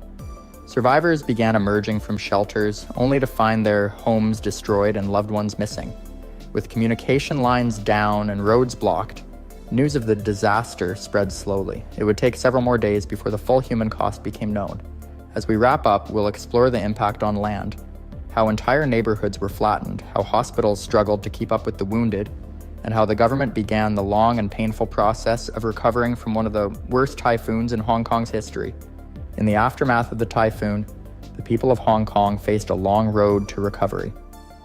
Survivors began emerging from shelters, only to find their homes destroyed and loved ones missing. With communication lines down and roads blocked, news of the disaster spread slowly. It would take several more days before the full human cost became known. As we wrap up, we'll explore the impact on land, how entire neighborhoods were flattened, how hospitals struggled to keep up with the wounded, and how the government began the long and painful process of recovering from one of the worst typhoons in Hong Kong's history. In the aftermath of the typhoon, the people of Hong Kong faced a long road to recovery.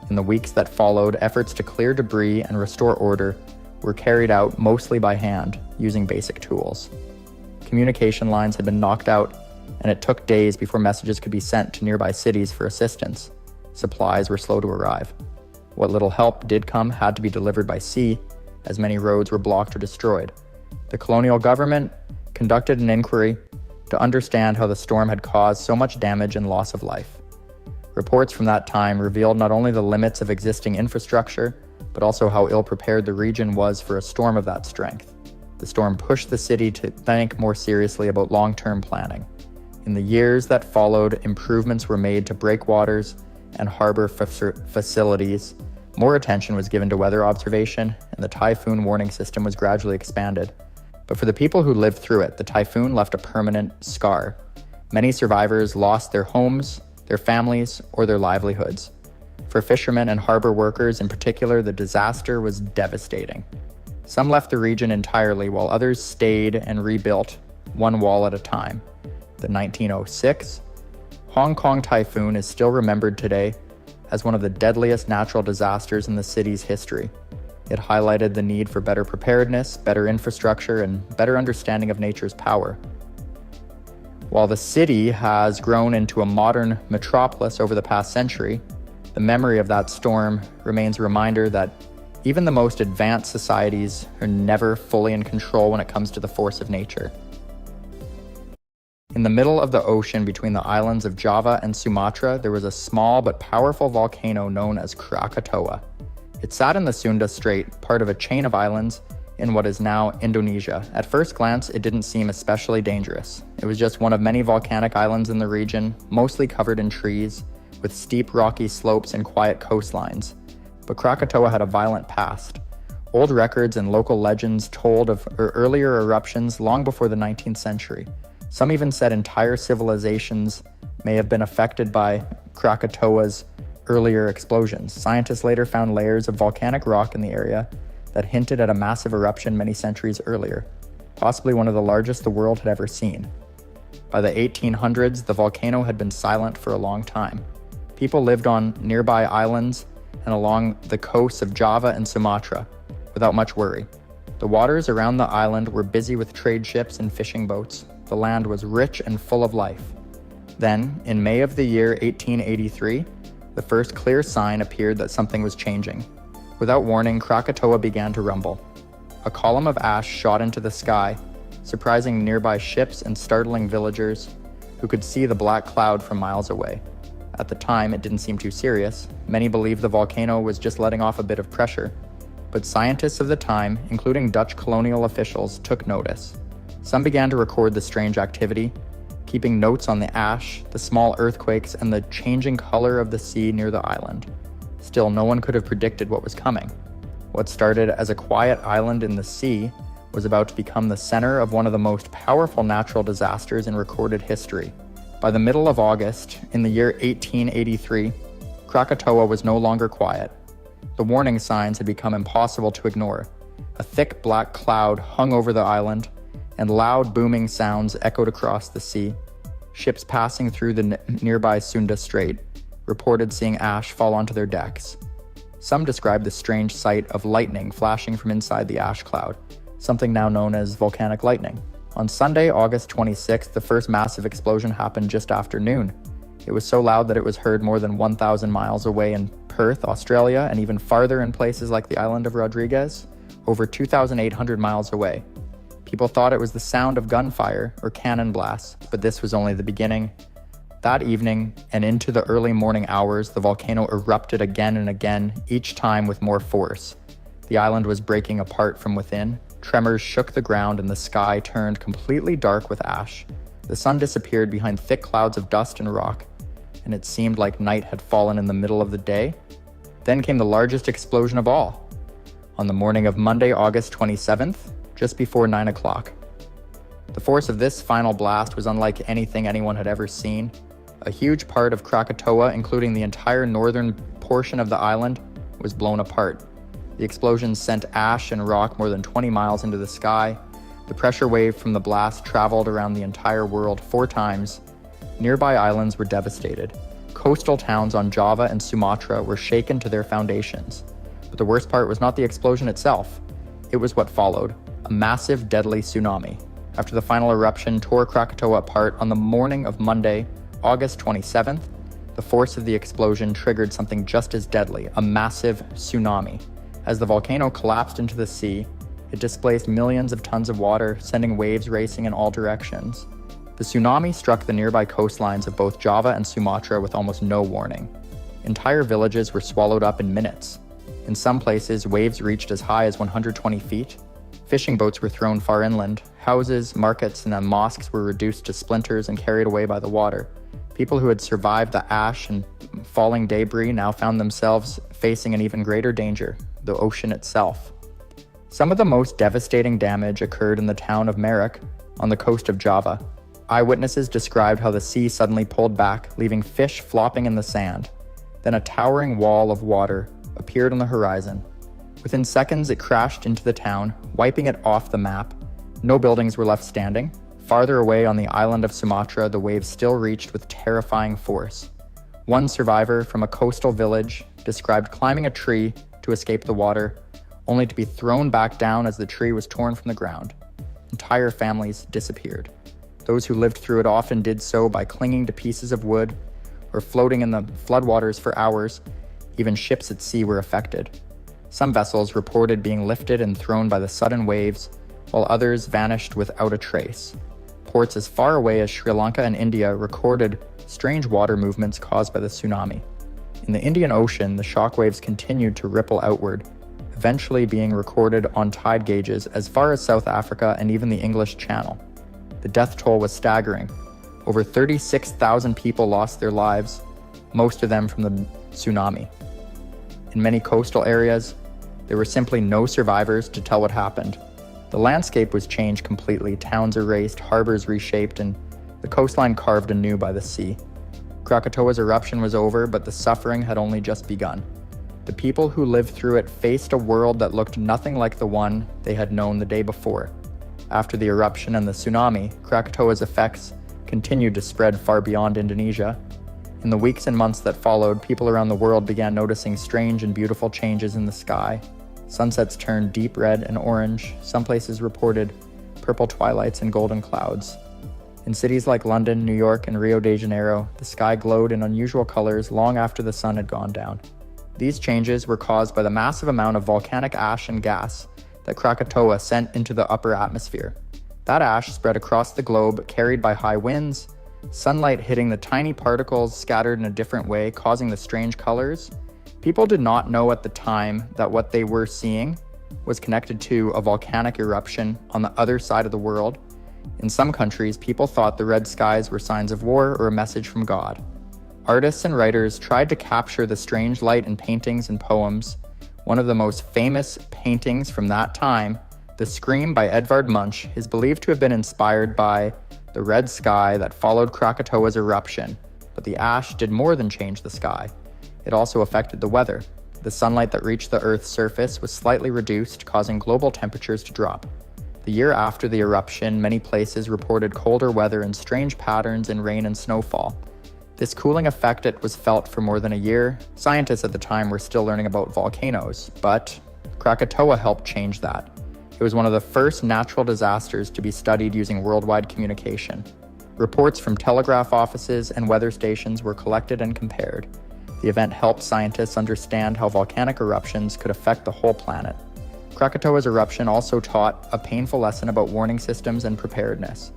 In the weeks that followed, efforts to clear debris and restore order were carried out mostly by hand, using basic tools. Communication lines had been knocked out, and it took days before messages could be sent to nearby cities for assistance. Supplies were slow to arrive. What little help did come had to be delivered by sea, as many roads were blocked or destroyed. The colonial government conducted an inquiry to understand how the storm had caused so much damage and loss of life. Reports from that time revealed not only the limits of existing infrastructure, but also how ill-prepared the region was for a storm of that strength. The storm pushed the city to think more seriously about long-term planning. In the years that followed, improvements were made to breakwaters and harbor facilities. More attention was given to weather observation, and the typhoon warning system was gradually expanded. But for the people who lived through it, the typhoon left a permanent scar. Many survivors lost their homes, their families, or their livelihoods. For fishermen and harbor workers in particular, the disaster was devastating. Some left the region entirely, while others stayed and rebuilt, one wall at a time. The 1906 Hong Kong typhoon is still remembered today as one of the deadliest natural disasters in the city's history. It highlighted the need for better preparedness, better infrastructure, and better understanding of nature's power. While the city has grown into a modern metropolis over the past century, the memory of that storm remains a reminder that even the most advanced societies are never fully in control when it comes to the force of nature. In the middle of the ocean between the islands of Java and Sumatra, there was a small but powerful volcano known as Krakatoa. It sat in the Sunda Strait, part of a chain of islands in what is now Indonesia. At first glance, it didn't seem especially dangerous. It was just one of many volcanic islands in the region, mostly covered in trees, with steep rocky slopes and quiet coastlines. But Krakatoa had a violent past. Old records and local legends told of earlier eruptions long before the 19th century. Some even said entire civilizations may have been affected by Krakatoa's earlier explosions. Scientists later found layers of volcanic rock in the area that hinted at a massive eruption many centuries earlier, possibly one of the largest the world had ever seen. By the 1800s, the volcano had been silent for a long time. People lived on nearby islands and along the coasts of Java and Sumatra without much worry. The waters around the island were busy with trade ships and fishing boats. The land was rich and full of life. Then, in May of the year 1883, the first clear sign appeared that something was changing. Without warning, Krakatoa began to rumble. A column of ash shot into the sky, surprising nearby ships and startling villagers who could see the black cloud from miles away. At the time, it didn't seem too serious. Many believed the volcano was just letting off a bit of pressure. But scientists of the time, including Dutch colonial officials, took notice. Some began to record the strange activity, keeping notes on the ash, the small earthquakes, and the changing color of the sea near the island. Still, no one could have predicted what was coming. What started as a quiet island in the sea was about to become the center of one of the most powerful natural disasters in recorded history. By the middle of August, in the year 1883, Krakatoa was no longer quiet. The warning signs had become impossible to ignore. A thick black cloud hung over the island, and loud booming sounds echoed across the sea. Ships passing through the nearby Sunda Strait reported seeing ash fall onto their decks. Some described the strange sight of lightning flashing from inside the ash cloud, something now known as volcanic lightning. On Sunday, August 26th, the first massive explosion happened just after noon. It was so loud that it was heard more than 1,000 miles away in Perth, Australia, and even farther in places like the island of Rodriguez, over 2,800 miles away. People thought it was the sound of gunfire or cannon blasts, but this was only the beginning. That evening, and into the early morning hours, the volcano erupted again and again, each time with more force. The island was breaking apart from within. Tremors shook the ground and the sky turned completely dark with ash. The sun disappeared behind thick clouds of dust and rock, and it seemed like night had fallen in the middle of the day. Then came the largest explosion of all. On the morning of Monday, August 27th, just before 9 o'clock. The force of this final blast was unlike anything anyone had ever seen. A huge part of Krakatoa, including the entire northern portion of the island, was blown apart. The explosion sent ash and rock more than 20 miles into the sky. The pressure wave from the blast traveled around the entire world 4 times. Nearby islands were devastated. Coastal towns on Java and Sumatra were shaken to their foundations. But the worst part was not the explosion itself. It was what followed, a massive, deadly tsunami. after the final eruption tore Krakatoa apart on the morning of Monday, August 27th, the force of the explosion triggered something just as deadly, a massive tsunami. As the volcano collapsed into the sea, it displaced millions of tons of water, sending waves racing in all directions. The tsunami struck the nearby coastlines of both Java and Sumatra with almost no warning. Entire villages were swallowed up in minutes. In some places, waves reached as high as 120 feet. Fishing boats were thrown far inland. Houses, markets, and mosques were reduced to splinters and carried away by the water. People who had survived the ash and falling debris now found themselves facing an even greater danger, the ocean itself. Some of the most devastating damage occurred in the town of Merak on the coast of Java. Eyewitnesses described how the sea suddenly pulled back, leaving fish flopping in the sand. Then a towering wall of water appeared on the horizon. Within seconds, it crashed into the town, wiping it off the map. No buildings were left standing. Farther away on the island of Sumatra, the waves still reached with terrifying force. One survivor from a coastal village described climbing a tree to escape the water, only to be thrown back down as the tree was torn from the ground. Entire families disappeared. Those who lived through it often did so by clinging to pieces of wood or floating in the floodwaters for hours. Even ships at sea were affected. Some vessels reported being lifted and thrown by the sudden waves, while others vanished without a trace. Ports as far away as Sri Lanka and India recorded strange water movements caused by the tsunami. In the Indian Ocean, the shockwaves continued to ripple outward, eventually being recorded on tide gauges as far as South Africa and even the English Channel. The death toll was staggering. Over 36,000 people lost their lives, most of them from the tsunami. In many coastal areas, there were simply no survivors to tell what happened. The landscape was changed completely, towns erased, harbors reshaped, and the coastline carved anew by the sea. Krakatoa's eruption was over, but the suffering had only just begun. The people who lived through it faced a world that looked nothing like the one they had known the day before. After the eruption and the tsunami, Krakatoa's effects continued to spread far beyond Indonesia. In the weeks and months that followed, people around the world began noticing strange and beautiful changes in the sky. Sunsets turned deep red and orange. Some places reported purple twilights and golden clouds. In cities like London, New York, and Rio de Janeiro, the sky glowed in unusual colors long after the sun had gone down. These changes were caused by the massive amount of volcanic ash and gas that Krakatoa sent into the upper atmosphere. That ash spread across the globe, carried by high winds, sunlight hitting the tiny particles scattered in a different way, causing the strange colors. People did not know at the time that what they were seeing was connected to a volcanic eruption on the other side of the world. In some countries, people thought the red skies were signs of war or a message from God. Artists and writers tried to capture the strange light in paintings and poems. One of the most famous paintings from that time, The Scream by Edvard Munch, is believed to have been inspired by the red sky that followed Krakatoa's eruption. But the ash did more than change the sky. It also affected the weather. The sunlight that reached the Earth's surface was slightly reduced, causing global temperatures to drop. The year after the eruption, many places reported colder weather and strange patterns in rain and snowfall. This cooling effect was felt for more than a year. Scientists at the time were still learning about volcanoes, but Krakatoa helped change that. It was one of the first natural disasters to be studied using worldwide communication. Reports from telegraph offices and weather stations were collected and compared. The event helped scientists understand how volcanic eruptions could affect the whole planet. Krakatoa's eruption also taught a painful lesson about warning systems and preparedness.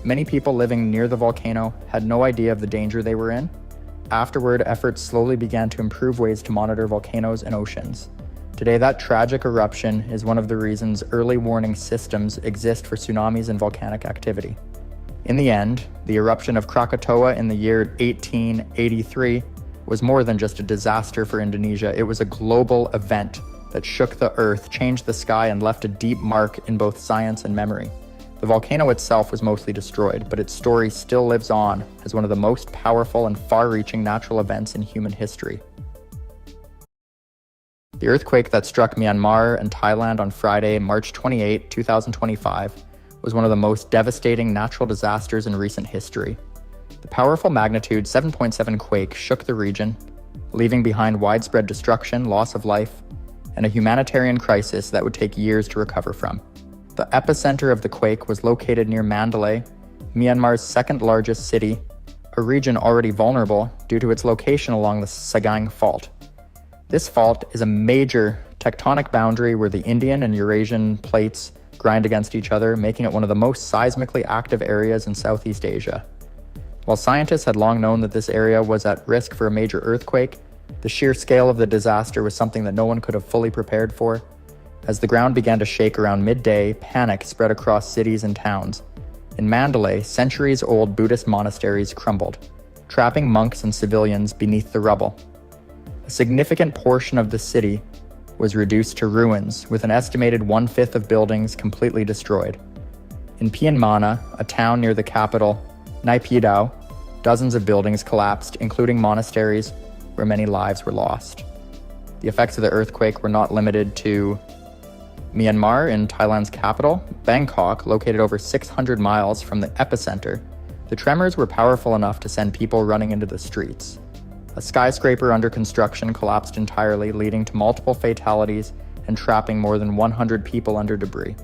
Many people living near the volcano had no idea of the danger they were in. Afterward, efforts slowly began to improve ways to monitor volcanoes and oceans. Today, that tragic eruption is one of the reasons early warning systems exist for tsunamis and volcanic activity. In the end, the eruption of Krakatoa in the year 1883 was more than just a disaster for Indonesia. It was a global event that shook the earth, changed the sky, and left a deep mark in both science and memory. The volcano itself was mostly destroyed, but its story still lives on as one of the most powerful and far-reaching natural events in human history. The earthquake that struck Myanmar and Thailand on Friday, March 28, 2025, was one of the most devastating natural disasters in recent history. The powerful magnitude 7.7 quake shook the region, leaving behind widespread destruction, loss of life, and a humanitarian crisis that would take years to recover from. The epicenter of the quake was located near Mandalay, Myanmar's second largest city, a region already vulnerable due to its location along the Sagang Fault. This fault is a major tectonic boundary where the Indian and Eurasian plates grind against each other, making it one of the most seismically active areas in Southeast Asia. While scientists had long known that this area was at risk for a major earthquake, the sheer scale of the disaster was something that no one could have fully prepared for. As the ground began to shake around midday, panic spread across cities and towns. In Mandalay, centuries-old Buddhist monasteries crumbled, trapping monks and civilians beneath the rubble. A significant portion of the city was reduced to ruins, with an estimated 1/5 of buildings completely destroyed. In Myanmar, a town near the capital, Naypyidaw, dozens of buildings collapsed, including monasteries, where many lives were lost. The effects of the earthquake were not limited to Myanmar. In Thailand's capital, Bangkok, located over 600 miles from the epicenter. The tremors were powerful enough to send people running into the streets. A skyscraper under construction collapsed entirely, leading to multiple fatalities and trapping more than 100 people under debris.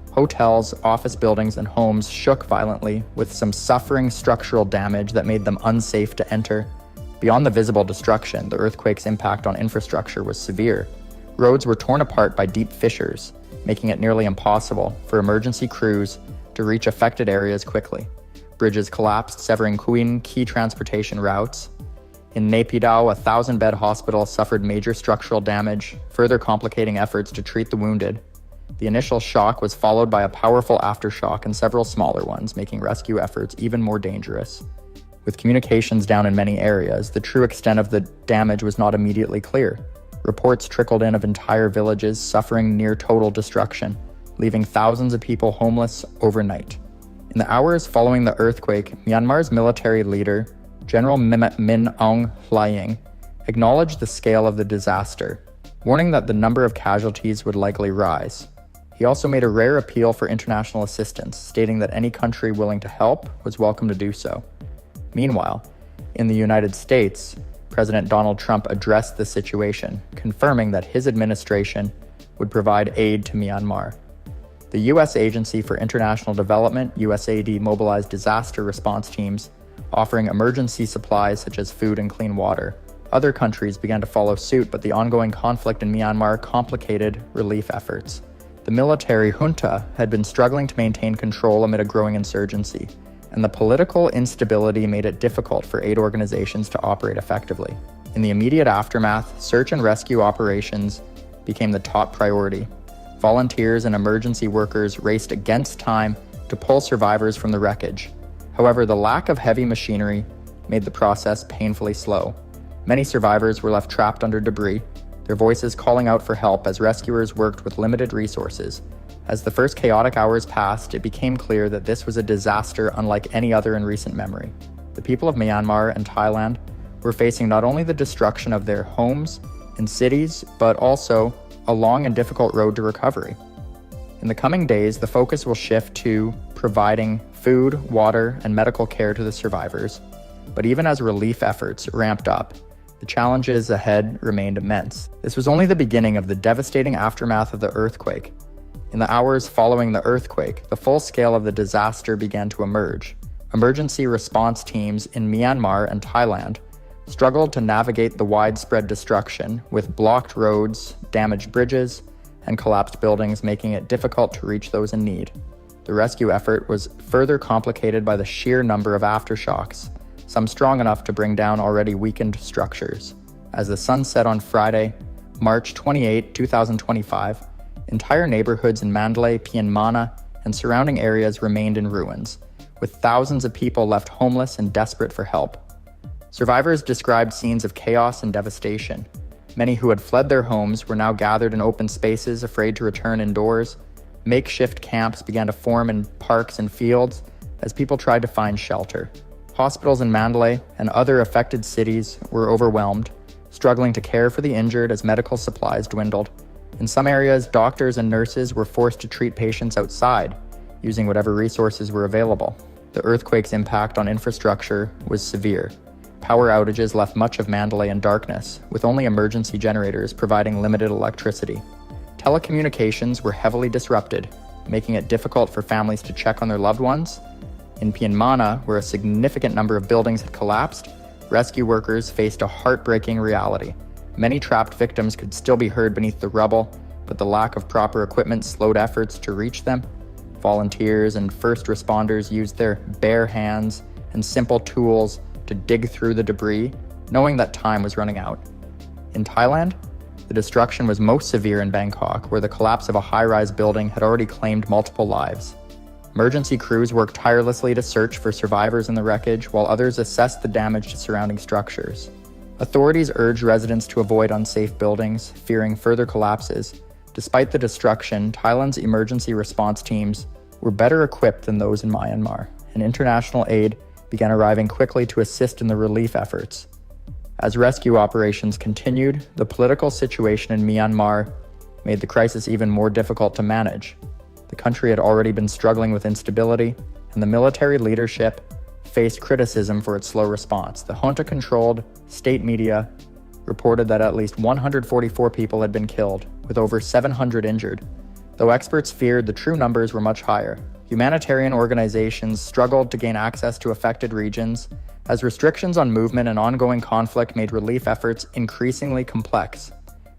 Hotels, office buildings, and homes shook violently, with some suffering structural damage that made them unsafe to enter. Beyond the visible destruction, the earthquake's impact on infrastructure was severe. Roads were torn apart by deep fissures, making it nearly impossible for emergency crews to reach affected areas quickly. Bridges collapsed, severing key transportation routes. In Naypyidaw, a 1,000-bed hospital suffered major structural damage, further complicating efforts to treat the wounded. The initial shock was followed by a powerful aftershock and several smaller ones, making rescue efforts even more dangerous. With communications down in many areas, the true extent of the damage was not immediately clear. Reports trickled in of entire villages suffering near total destruction, leaving thousands of people homeless overnight. In the hours following the earthquake, Myanmar's military leader, General Min Aung Hlaing, acknowledged the scale of the disaster, warning that the number of casualties would likely rise. He also made a rare appeal for international assistance, stating that any country willing to help was welcome to do so. Meanwhile, in the United States, President Donald Trump addressed the situation, confirming that his administration would provide aid to Myanmar. The U.S. Agency for International Development, USAID, mobilized disaster response teams, offering emergency supplies such as food and clean water. Other countries began to follow suit, but the ongoing conflict in Myanmar complicated relief efforts. The military junta had been struggling to maintain control amid a growing insurgency, and the political instability made it difficult for aid organizations to operate effectively. In the immediate aftermath, search and rescue operations became the top priority. Volunteers and emergency workers raced against time to pull survivors from the wreckage. However, the lack of heavy machinery made the process painfully slow. Many survivors were left trapped under debris, their voices calling out for help as rescuers worked with limited resources. As the first chaotic hours passed, it became clear that this was a disaster unlike any other in recent memory. The people of Myanmar and Thailand were facing not only the destruction of their homes and cities, but also a long and difficult road to recovery. In the coming days, the focus will shift to providing food, water, and medical care to the survivors. But even as relief efforts ramped up, the challenges ahead remained immense. This was only the beginning of the devastating aftermath of the earthquake. In the hours following the earthquake, the full scale of the disaster began to emerge. Emergency response teams in Myanmar and Thailand struggled to navigate the widespread destruction, with blocked roads, damaged bridges, and collapsed buildings, making it difficult to reach those in need. The rescue effort was further complicated by the sheer number of aftershocks, some strong enough to bring down already weakened structures. As the sun set on Friday, March 28, 2025, entire neighborhoods in Mandalay, Myanmar, and surrounding areas remained in ruins, with thousands of people left homeless and desperate for help. Survivors described scenes of chaos and devastation. Many who had fled their homes were now gathered in open spaces, afraid to return indoors. Makeshift camps began to form in parks and fields as people tried to find shelter. Hospitals in Mandalay and other affected cities were overwhelmed, struggling to care for the injured as medical supplies dwindled. In some areas, doctors and nurses were forced to treat patients outside, using whatever resources were available. The earthquake's impact on infrastructure was severe. Power outages left much of Mandalay in darkness, with only emergency generators providing limited electricity. Telecommunications were heavily disrupted, making it difficult for families to check on their loved ones. In Myanmar, where a significant number of buildings had collapsed, rescue workers faced a heartbreaking reality. Many trapped victims could still be heard beneath the rubble, but the lack of proper equipment slowed efforts to reach them. Volunteers and first responders used their bare hands and simple tools to dig through the debris, knowing that time was running out. In Thailand, the destruction was most severe in Bangkok, where the collapse of a high-rise building had already claimed multiple lives. Emergency crews worked tirelessly to search for survivors in the wreckage, while others assessed the damage to surrounding structures. Authorities urged residents to avoid unsafe buildings, fearing further collapses. Despite the destruction, Thailand's emergency response teams were better equipped than those in Myanmar, and international aid began arriving quickly to assist in the relief efforts. As rescue operations continued, the political situation in Myanmar made the crisis even more difficult to manage. The country had already been struggling with instability, and the military leadership faced criticism for its slow response. The junta-controlled state media reported that at least 144 people had been killed, with over 700 injured, though experts feared the true numbers were much higher. Humanitarian organizations struggled to gain access to affected regions, as restrictions on movement and ongoing conflict made relief efforts increasingly complex.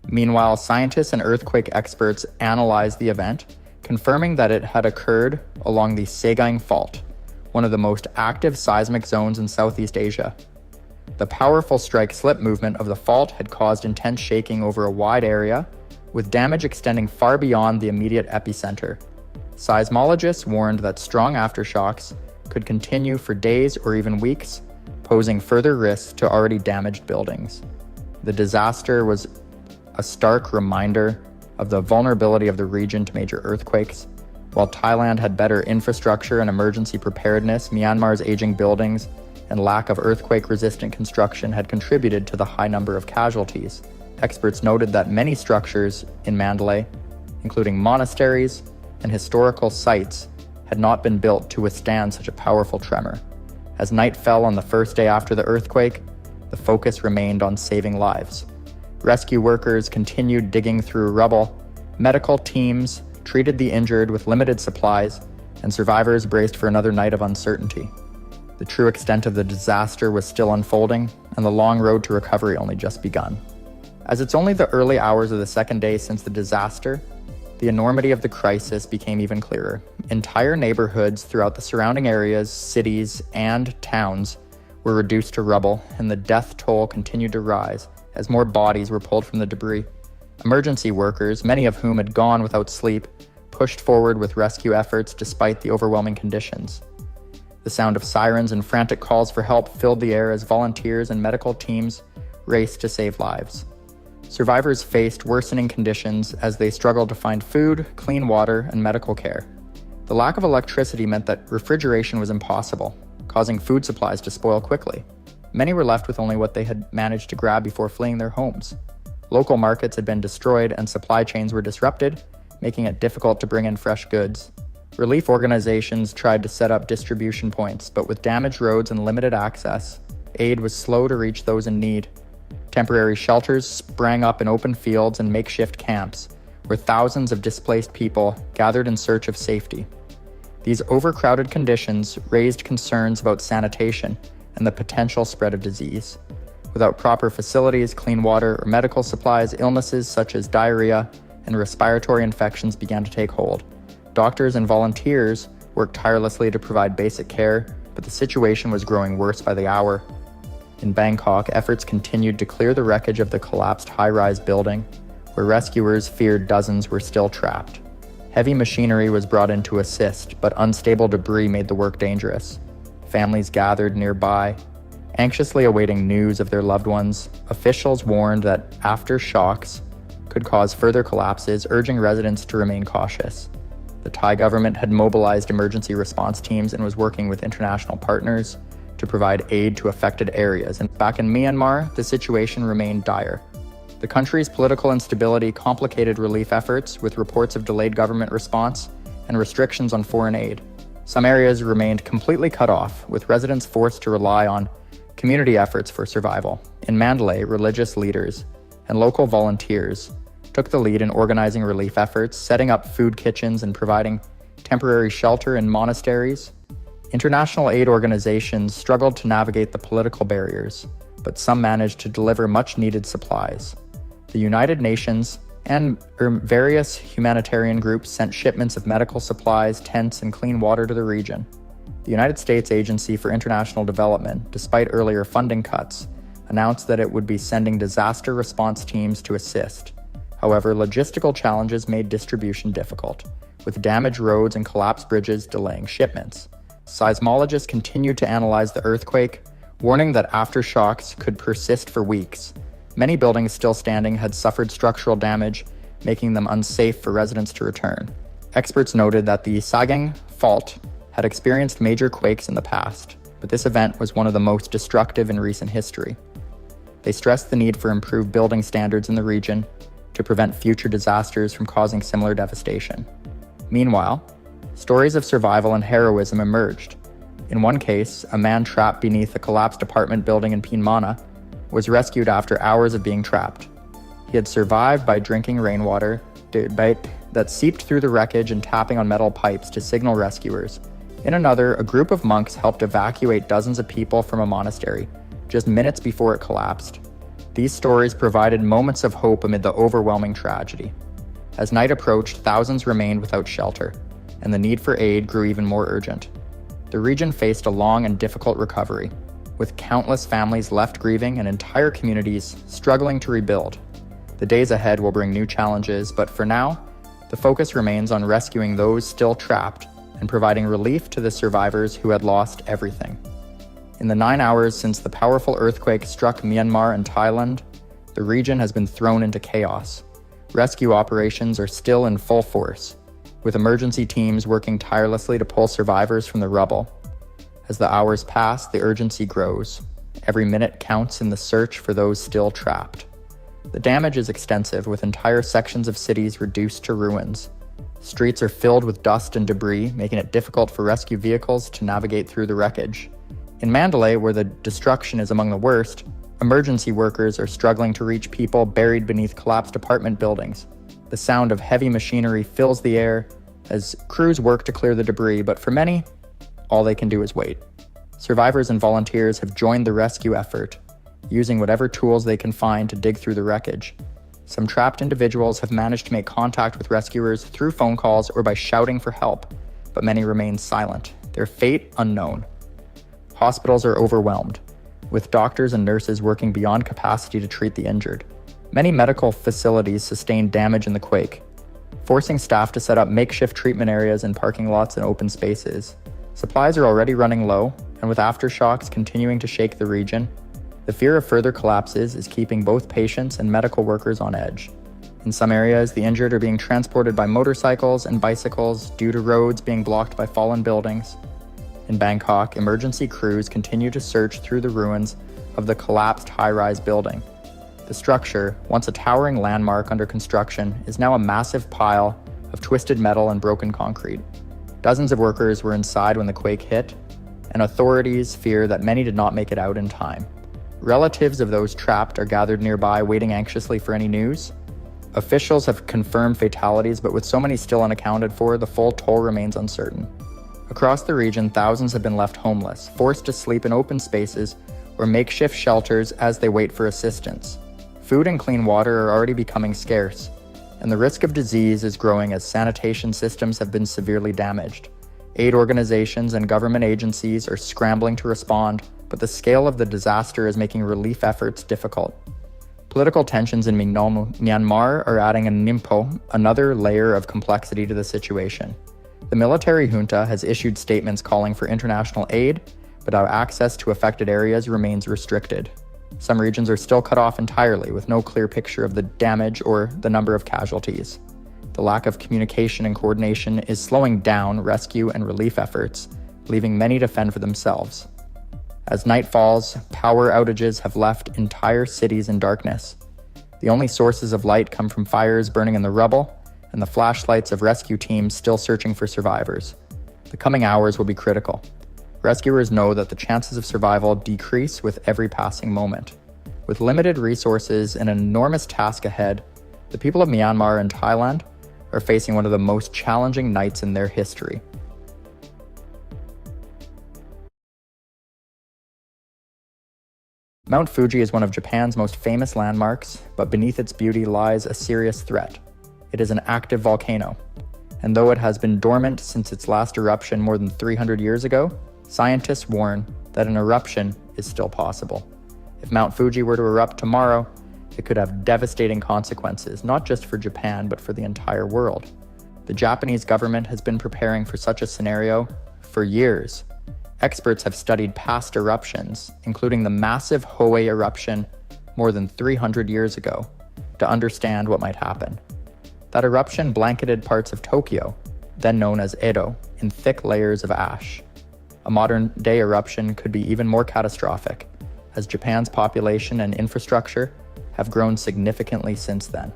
Meanwhile, scientists and earthquake experts analyzed the event, confirming that it had occurred along the staggering fault, one of the most active seismic zones in Southeast Asia. The powerful strike-slip movement of the fault had caused intense shaking over a wide area, with damage extending far beyond the immediate epicenter. Seismologists warned that strong aftershocks could continue for days or even weeks, posing further risks to already damaged buildings. The disaster was a stark reminder of the vulnerability of the region to major earthquakes. While Thailand had better infrastructure and emergency preparedness, Myanmar's aging buildings and lack of earthquake-resistant construction had contributed to the high number of casualties. Experts noted that many structures in Mandalay, including monasteries and historical sites, had not been built to withstand such a powerful tremor. As night fell on the first day after the earthquake, the focus remained on saving lives. Rescue workers continued digging through rubble, medical teams treated the injured with limited supplies, and survivors braced for another night of uncertainty. The true extent of the disaster was still unfolding, and the long road to recovery only just begun. As it's only the early hours of the second day since the disaster, the enormity of the crisis became even clearer. Entire neighborhoods throughout the surrounding areas, cities, and towns were reduced to rubble, and the death toll continued to rise as more bodies were pulled from the debris. Emergency workers, many of whom had gone without sleep, pushed forward with rescue efforts despite the overwhelming conditions. The sound of sirens and frantic calls for help filled the air as volunteers and medical teams raced to save lives. Survivors faced worsening conditions as they struggled to find food, clean water, and medical care. The lack of electricity meant that refrigeration was impossible, causing food supplies to spoil quickly. Many were left with only what they had managed to grab before fleeing their homes. Local markets had been destroyed and supply chains were disrupted, making it difficult to bring in fresh goods. Relief organizations tried to set up distribution points, but with damaged roads and limited access, aid was slow to reach those in need. Temporary shelters sprang up in open fields and makeshift camps, where thousands of displaced people gathered in search of safety. These overcrowded conditions raised concerns about sanitation and the potential spread of disease. Without proper facilities, clean water, or medical supplies, illnesses such as diarrhea and respiratory infections began to take hold. Doctors and volunteers worked tirelessly to provide basic care, but the situation was growing worse by the hour. In Bangkok, efforts continued to clear the wreckage of the collapsed high-rise building, where rescuers feared dozens were still trapped. Heavy machinery was brought in to assist, but unstable debris made the work dangerous. Families gathered nearby, anxiously awaiting news of their loved ones. Officials warned that aftershocks could cause further collapses, urging residents to remain cautious. The Thai government had mobilized emergency response teams and was working with international partners to provide aid to affected areas. And back in Myanmar, the situation remained dire. The country's political instability complicated relief efforts, with reports of delayed government response and restrictions on foreign aid. Some areas remained completely cut off, with residents forced to rely on community efforts for survival. In Mandalay, religious leaders and local volunteers took the lead in organizing relief efforts, setting up food kitchens and providing temporary shelter in monasteries. International aid organizations struggled to navigate the political barriers, but some managed to deliver much-needed supplies. The United Nations and various humanitarian groups sent shipments of medical supplies, tents, and clean water to the region. The United States Agency for International Development, despite earlier funding cuts, announced that it would be sending disaster response teams to assist. However, logistical challenges made distribution difficult, with damaged roads and collapsed bridges delaying shipments. Seismologists continued to analyze the earthquake, warning that aftershocks could persist for weeks. Many buildings still standing had suffered structural damage, making them unsafe for residents to return. Experts noted that the Sagang Fault had experienced major quakes in the past, but this event was one of the most destructive in recent history. They stressed the need for improved building standards in the region to prevent future disasters from causing similar devastation. Meanwhile, stories of survival and heroism emerged. In one case, a man trapped beneath a collapsed apartment building in Myanmar was rescued after hours of being trapped. He had survived by drinking rainwater that seeped through the wreckage and tapping on metal pipes to signal rescuers. In another, a group of monks helped evacuate dozens of people from a monastery, just minutes before it collapsed. These stories provided moments of hope amid the overwhelming tragedy. As night approached, thousands remained without shelter, and the need for aid grew even more urgent. The region faced a long and difficult recovery, with countless families left grieving and entire communities struggling to rebuild. The days ahead will bring new challenges, but for now, the focus remains on rescuing those still trapped and providing relief to the survivors who had lost everything. In the 9 hours since the powerful earthquake struck Myanmar and Thailand, the region has been thrown into chaos. Rescue operations are still in full force, with emergency teams working tirelessly to pull survivors from the rubble. As the hours pass, the urgency grows. Every minute counts in the search for those still trapped. The damage is extensive, with entire sections of cities reduced to ruins. Streets are filled with dust and debris, making it difficult for rescue vehicles to navigate through the wreckage. In Mandalay, where the destruction is among the worst, emergency workers are struggling to reach people buried beneath collapsed apartment buildings. The sound of heavy machinery fills the air as crews work to clear the debris, but for many, all they can do is wait. Survivors and volunteers have joined the rescue effort, using whatever tools they can find to dig through the wreckage. Some trapped individuals have managed to make contact with rescuers through phone calls or by shouting for help, but many remain silent, their fate unknown. Hospitals are overwhelmed, with doctors and nurses working beyond capacity to treat the injured. Many medical facilities sustained damage in the quake, forcing staff to set up makeshift treatment areas in parking lots and open spaces. Supplies are already running low, and with aftershocks continuing to shake the region, the fear of further collapses is keeping both patients and medical workers on edge. In some areas, the injured are being transported by motorcycles and bicycles due to roads being blocked by fallen buildings. In Bangkok, emergency crews continue to search through the ruins of the collapsed high-rise building. The structure, once a towering landmark under construction, is now a massive pile of twisted metal and broken concrete. Dozens of workers were inside when the quake hit, and authorities fear that many did not make it out in time. Relatives of those trapped are gathered nearby, waiting anxiously for any news. Officials have confirmed fatalities, but with so many still unaccounted for, the full toll remains uncertain. Across the region, thousands have been left homeless, forced to sleep in open spaces or makeshift shelters as they wait for assistance. Food and clean water are already becoming scarce, and the risk of disease is growing as sanitation systems have been severely damaged. Aid organizations and government agencies are scrambling to respond, but the scale of the disaster is making relief efforts difficult. Political tensions in Myanmar are adding another layer of complexity to the situation. The military junta has issued statements calling for international aid, but our access to affected areas remains restricted. Some regions are still cut off entirely, with no clear picture of the damage or the number of casualties. The lack of communication and coordination is slowing down rescue and relief efforts, leaving many to fend for themselves. As night falls, power outages have left entire cities in darkness. The only sources of light come from fires burning in the rubble and the flashlights of rescue teams still searching for survivors. The coming hours will be critical. Rescuers know that the chances of survival decrease with every passing moment. With limited resources and an enormous task ahead, the people of Myanmar and Thailand are facing one of the most challenging nights in their history. Mount Fuji is one of Japan's most famous landmarks, but beneath its beauty lies a serious threat. It is an active volcano, and though it has been dormant since its last eruption more than 300 years ago, scientists warn that an eruption is still possible. If Mount Fuji were to erupt tomorrow, it could have devastating consequences, not just for Japan, but for the entire world. The Japanese government has been preparing for such a scenario for years. Experts have studied past eruptions, including the massive Hoei eruption more than 300 years ago, to understand what might happen. That eruption blanketed parts of Tokyo, then known as Edo, in thick layers of ash. A modern-day eruption could be even more catastrophic, as Japan's population and infrastructure have grown significantly since then.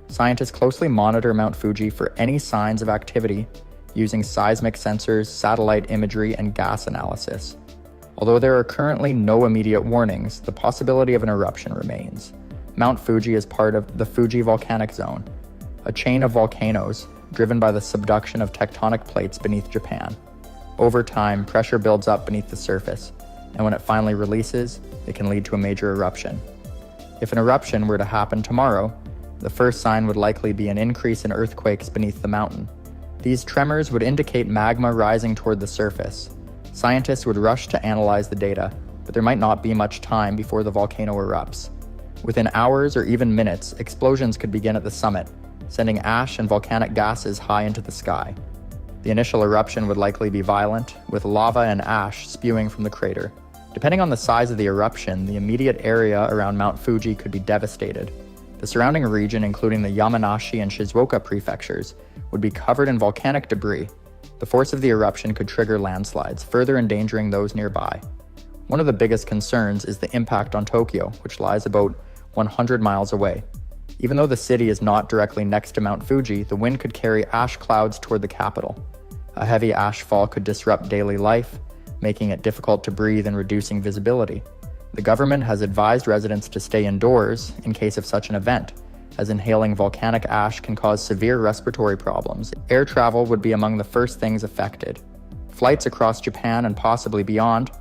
Scientists closely monitor Mount Fuji for any signs of activity using seismic sensors, satellite imagery, and gas analysis. Although there are currently no immediate warnings, the possibility of an eruption remains. Mount Fuji is part of the Fuji volcanic zone, a chain of volcanoes driven by the subduction of tectonic plates beneath Japan. Over time, pressure builds up beneath the surface, and when it finally releases, it can lead to a major eruption. If an eruption were to happen tomorrow, the first sign would likely be an increase in earthquakes beneath the mountain. These tremors would indicate magma rising toward the surface. Scientists would rush to analyze the data, but there might not be much time before the volcano erupts. Within hours or even minutes, explosions could begin at the summit, sending ash and volcanic gases high into the sky. The initial eruption would likely be violent, with lava and ash spewing from the crater. Depending on the size of the eruption, the immediate area around Mount Fuji could be devastated. The surrounding region, including the Yamanashi and Shizuoka prefectures, would be covered in volcanic debris. The force of the eruption could trigger landslides, further endangering those nearby. One of the biggest concerns is the impact on Tokyo, which lies about 100 miles away. Even though the city is not directly next to Mount Fuji, the wind could carry ash clouds toward the capital. A heavy ash fall could disrupt daily life, making it difficult to breathe and reducing visibility. The government has advised residents to stay indoors in case of such an event, as inhaling volcanic ash can cause severe respiratory problems. Air travel would be among the first things affected. Flights across Japan and possibly beyond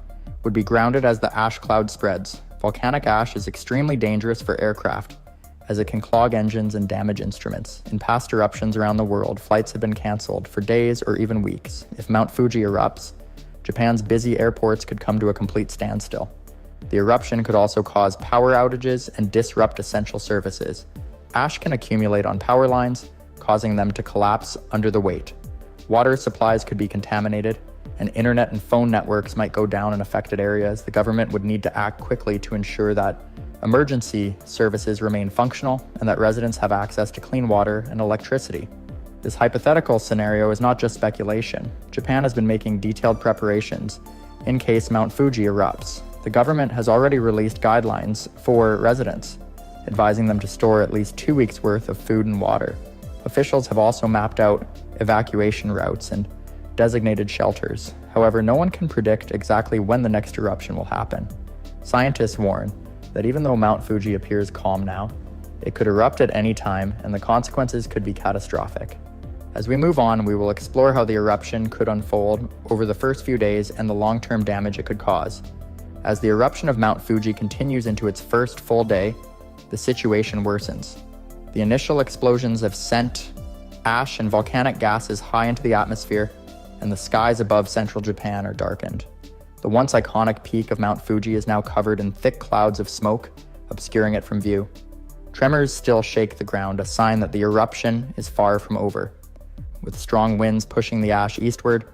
would be grounded as the ash cloud spreads. Volcanic ash is extremely dangerous for aircraft, as it can clog engines and damage instruments. In past eruptions around the world, flights have been cancelled for days or even weeks. If Mount Fuji erupts, Japan's busy airports could come to a complete standstill. The eruption could also cause power outages and disrupt essential services. Ash can accumulate on power lines, causing them to collapse under the weight. Water supplies could be contaminated, and internet and phone networks might go down in affected areas. The government would need to act quickly to ensure that emergency services remain functional and that residents have access to clean water and electricity. This hypothetical scenario is not just speculation. Japan has been making detailed preparations in case Mount Fuji erupts. The government has already released guidelines for residents, advising them to store at least 2 weeks' worth of food and water. Officials have also mapped out evacuation routes and designated shelters. However, no one can predict exactly when the next eruption will happen. Scientists warn that even though Mount Fuji appears calm now, it could erupt at any time, and the consequences could be catastrophic. As we move on, we will explore how the eruption could unfold over the first few days and the long-term damage it could cause. As the eruption of Mount Fuji continues into its first full day, the situation worsens. The initial explosions have sent ash and volcanic gases high into the atmosphere, and the skies above central Japan are darkened. The once iconic peak of Mount Fuji is now covered in thick clouds of smoke, obscuring it from view. Tremors still shake the ground, a sign that the eruption is far from over. With strong winds pushing the ash eastward,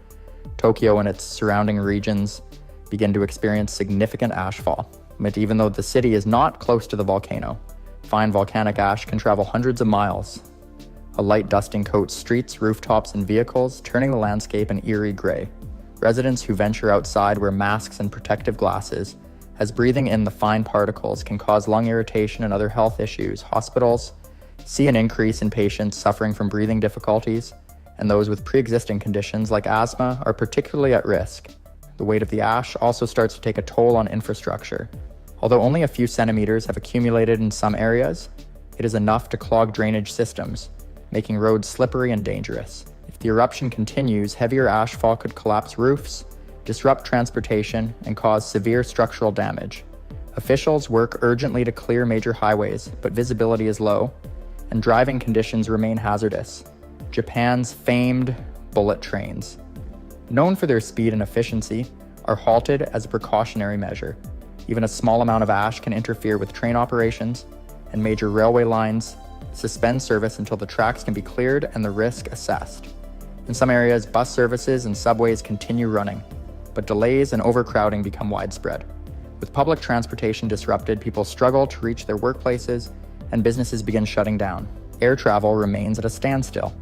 Tokyo and its surrounding regions begin to experience significant ashfall. But even though the city is not close to the volcano, fine volcanic ash can travel hundreds of miles. A light dusting coats streets, rooftops, and vehicles, turning the landscape an eerie gray. Residents who venture outside wear masks and protective glasses, as breathing in the fine particles can cause lung irritation and other health issues. Hospitals see an increase in patients suffering from breathing difficulties, and those with pre-existing conditions like asthma are particularly at risk. The weight of the ash also starts to take a toll on infrastructure. Although only a few centimeters have accumulated in some areas, it is enough to clog drainage systems, making roads slippery and dangerous. If the eruption continues, heavier ashfall could collapse roofs, disrupt transportation, and cause severe structural damage. Officials work urgently to clear major highways, but visibility is low, and driving conditions remain hazardous. Japan's famed bullet trains, known for their speed and efficiency, are halted as a precautionary measure. Even a small amount of ash can interfere with train operations, and major railway lines suspend service until the tracks can be cleared and the risk assessed. In some areas, bus services and subways continue running, but delays and overcrowding become widespread. With public transportation disrupted, people struggle to reach their workplaces, and businesses begin shutting down. Air travel remains at a standstill.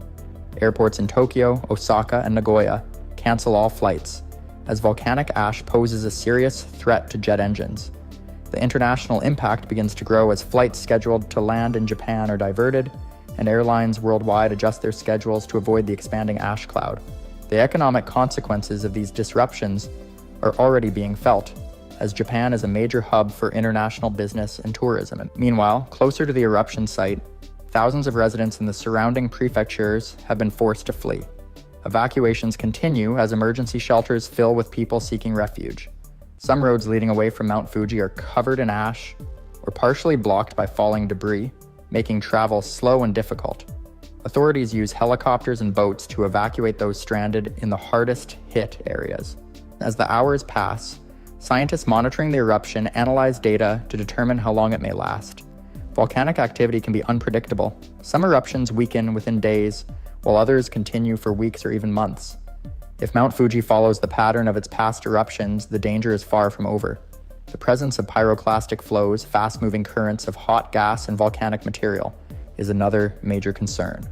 Airports in Tokyo, Osaka, and Nagoya cancel all flights, as volcanic ash poses a serious threat to jet engines. The international impact begins to grow as flights scheduled to land in Japan are diverted, and airlines worldwide adjust their schedules to avoid the expanding ash cloud. The economic consequences of these disruptions are already being felt, as Japan is a major hub for international business and tourism. Meanwhile, closer to the eruption site, thousands of residents in the surrounding prefectures have been forced to flee. Evacuations continue as emergency shelters fill with people seeking refuge. Some roads leading away from Mount Fuji are covered in ash or partially blocked by falling debris, making travel slow and difficult. Authorities use helicopters and boats to evacuate those stranded in the hardest hit areas. As the hours pass, scientists monitoring the eruption analyze data to determine how long it may last. Volcanic activity can be unpredictable. Some eruptions weaken within days, while others continue for weeks or even months. If Mount Fuji follows the pattern of its past eruptions, the danger is far from over. The presence of pyroclastic flows, fast-moving currents of hot gas and volcanic material, is another major concern.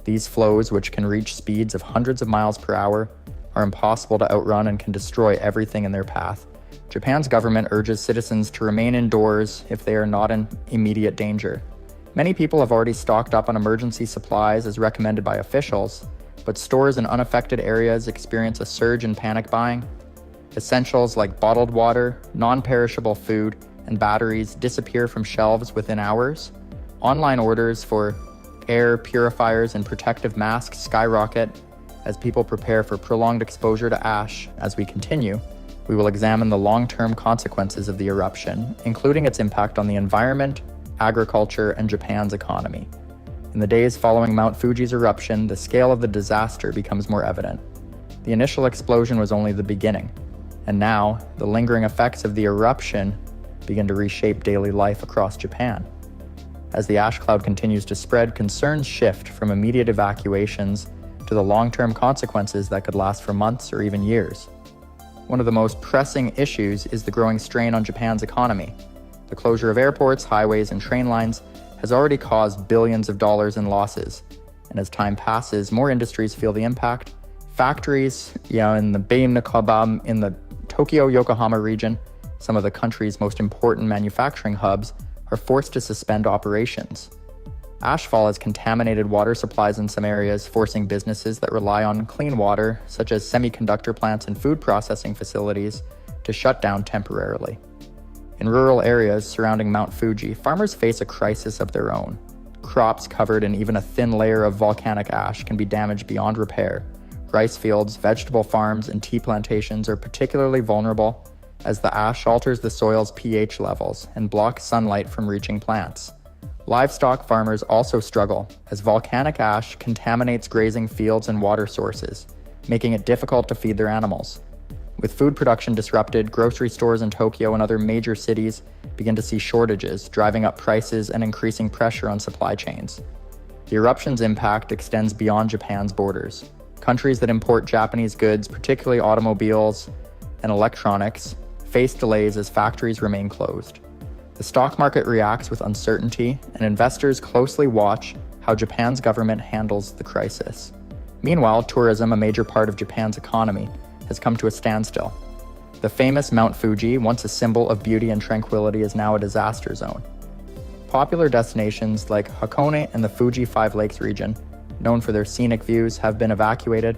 These flows, which can reach speeds of hundreds of miles per hour, are impossible to outrun and can destroy everything in their path. Japan's government urges citizens to remain indoors if they are not in immediate danger. Many people have already stocked up on emergency supplies as recommended by officials, but stores in unaffected areas experience a surge in panic buying. Essentials like bottled water, non-perishable food, and batteries disappear from shelves within hours. Online orders for air purifiers and protective masks skyrocket as people prepare for prolonged exposure to ash. As we continue, we will examine the long-term consequences of the eruption, including its impact on the environment, agriculture, and Japan's economy. In the days following Mount Fuji's eruption, the scale of the disaster becomes more evident. The initial explosion was only the beginning, and now the lingering effects of the eruption begin to reshape daily life across Japan. As the ash cloud continues to spread, concerns shift from immediate evacuations to the long-term consequences that could last for months or even years. One of the most pressing issues is the growing strain on Japan's economy. The closure of airports, highways, and train lines has already caused billions of dollars in losses. And as time passes, more industries feel the impact. Factories, in the Beimnakobam, in the Tokyo-Yokohama region, some of the country's most important manufacturing hubs, are forced to suspend operations. Ashfall has contaminated water supplies in some areas, forcing businesses that rely on clean water, such as semiconductor plants and food processing facilities, to shut down temporarily. In rural areas surrounding Mount Fuji, farmers face a crisis of their own. Crops covered in even a thin layer of volcanic ash can be damaged beyond repair. Rice fields, vegetable farms, and tea plantations are particularly vulnerable as the ash alters the soil's pH levels and blocks sunlight from reaching plants. Livestock farmers also struggle as volcanic ash contaminates grazing fields and water sources, making it difficult to feed their animals. With food production disrupted, grocery stores in Tokyo and other major cities begin to see shortages, driving up prices and increasing pressure on supply chains. The eruption's impact extends beyond Japan's borders. Countries that import Japanese goods, particularly automobiles and electronics, face delays as factories remain closed. The stock market reacts with uncertainty, and investors closely watch how Japan's government handles the crisis. Meanwhile, tourism, a major part of Japan's economy, has come to a standstill. The famous Mount Fuji, once a symbol of beauty and tranquility, is now a disaster zone. Popular destinations like Hakone and the Fuji Five Lakes region, known for their scenic views, have been evacuated,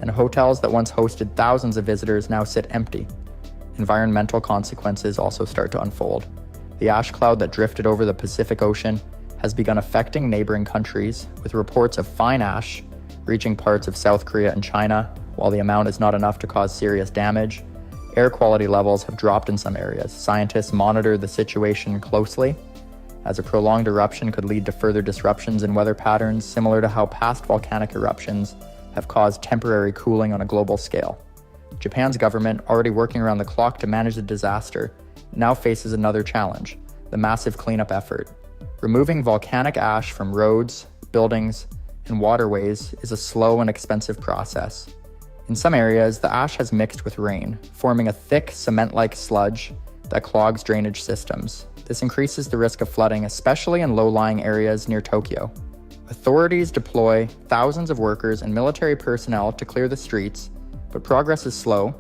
and hotels that once hosted thousands of visitors now sit empty. Environmental consequences also start to unfold. The ash cloud that drifted over the Pacific Ocean has begun affecting neighboring countries, with reports of fine ash reaching parts of South Korea and China. While the amount is not enough to cause serious damage, air quality levels have dropped in some areas. Scientists monitor the situation closely, as a prolonged eruption could lead to further disruptions in weather patterns, similar to how past volcanic eruptions have caused temporary cooling on a global scale. Japan's government, already working around the clock to manage the disaster, now faces another challenge: the massive cleanup effort. Removing volcanic ash from roads, buildings, and waterways is a slow and expensive process. In some areas, the ash has mixed with rain, forming a thick, cement-like sludge that clogs drainage systems. This increases the risk of flooding, especially in low-lying areas near Tokyo. Authorities deploy thousands of workers and military personnel to clear the streets, but progress is slow,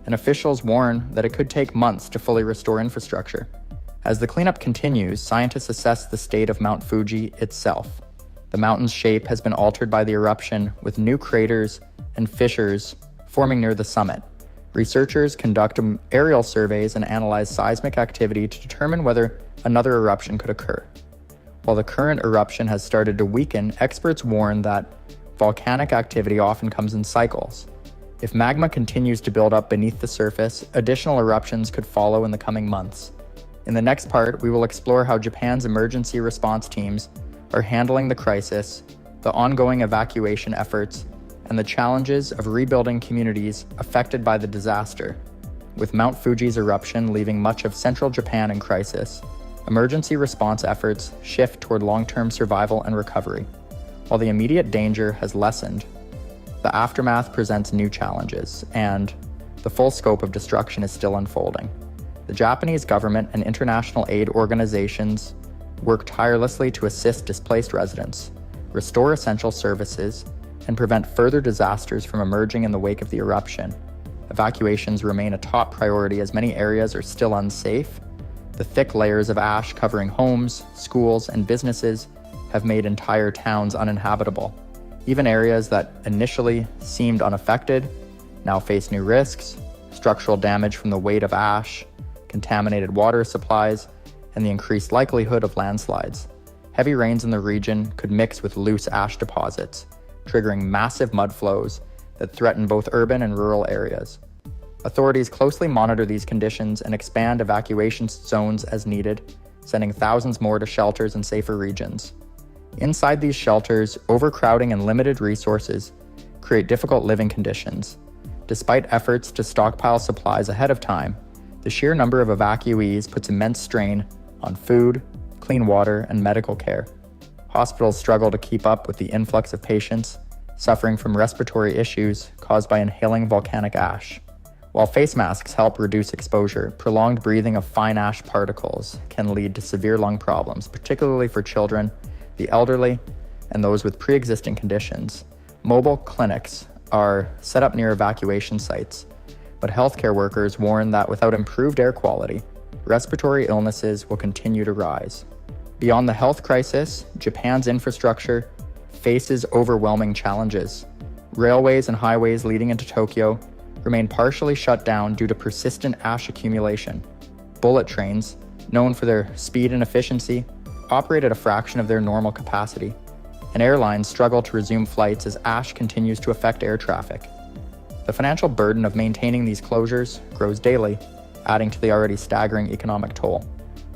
and officials warn that it could take months to fully restore infrastructure. As the cleanup continues, scientists assess the state of Mount Fuji itself. The mountain's shape has been altered by the eruption, with new craters and fissures forming near the summit. Researchers conduct aerial surveys and analyze seismic activity to determine whether another eruption could occur. While the current eruption has started to weaken, experts warn that volcanic activity often comes in cycles. If magma continues to build up beneath the surface, additional eruptions could follow in the coming months. In the next part, we will explore how Japan's emergency response teams are handling the crisis, the ongoing evacuation efforts, and the challenges of rebuilding communities affected by the disaster. With Mount Fuji's eruption leaving much of central Japan in crisis, emergency response efforts shift toward long-term survival and recovery. While the immediate danger has lessened, the aftermath presents new challenges, and the full scope of destruction is still unfolding. The Japanese government and international aid organizations work tirelessly to assist displaced residents, restore essential services, and prevent further disasters from emerging in the wake of the eruption. Evacuations remain a top priority as many areas are still unsafe. The thick layers of ash covering homes, schools, and businesses have made entire towns uninhabitable. Even areas that initially seemed unaffected now face new risks: structural damage from the weight of ash, contaminated water supplies, and the increased likelihood of landslides. Heavy rains in the region could mix with loose ash deposits, triggering massive mud flows that threaten both urban and rural areas. Authorities closely monitor these conditions and expand evacuation zones as needed, sending thousands more to shelters in safer regions. Inside these shelters, overcrowding and limited resources create difficult living conditions. Despite efforts to stockpile supplies ahead of time, the sheer number of evacuees puts immense strain on food, clean water, and medical care. Hospitals struggle to keep up with the influx of patients suffering from respiratory issues caused by inhaling volcanic ash. While face masks help reduce exposure, prolonged breathing of fine ash particles can lead to severe lung problems, particularly for children, the elderly, and those with pre-existing conditions. Mobile clinics are set up near evacuation sites, but healthcare workers warn that without improved air quality, respiratory illnesses will continue to rise. Beyond the health crisis, Japan's infrastructure faces overwhelming challenges. Railways and highways leading into Tokyo remain partially shut down due to persistent ash accumulation. Bullet trains, known for their speed and efficiency, operate at a fraction of their normal capacity, and airlines struggle to resume flights as ash continues to affect air traffic. The financial burden of maintaining these closures grows daily, adding to the already staggering economic toll.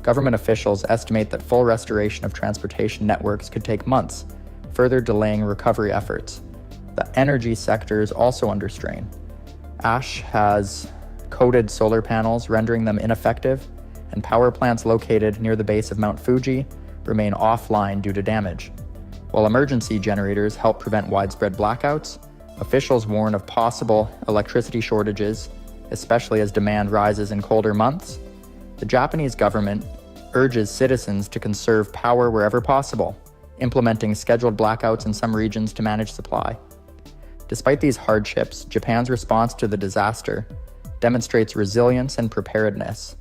Government officials estimate that full restoration of transportation networks could take months, further delaying recovery efforts. The energy sector is also under strain. Ash has coated solar panels, rendering them ineffective, and power plants located near the base of Mount Fuji remain offline due to damage. While emergency generators help prevent widespread blackouts, officials warn of possible electricity shortages, especially as demand rises in colder months. The Japanese government urges citizens to conserve power wherever possible, implementing scheduled blackouts in some regions to manage supply. Despite these hardships, Japan's response to the disaster demonstrates resilience and preparedness.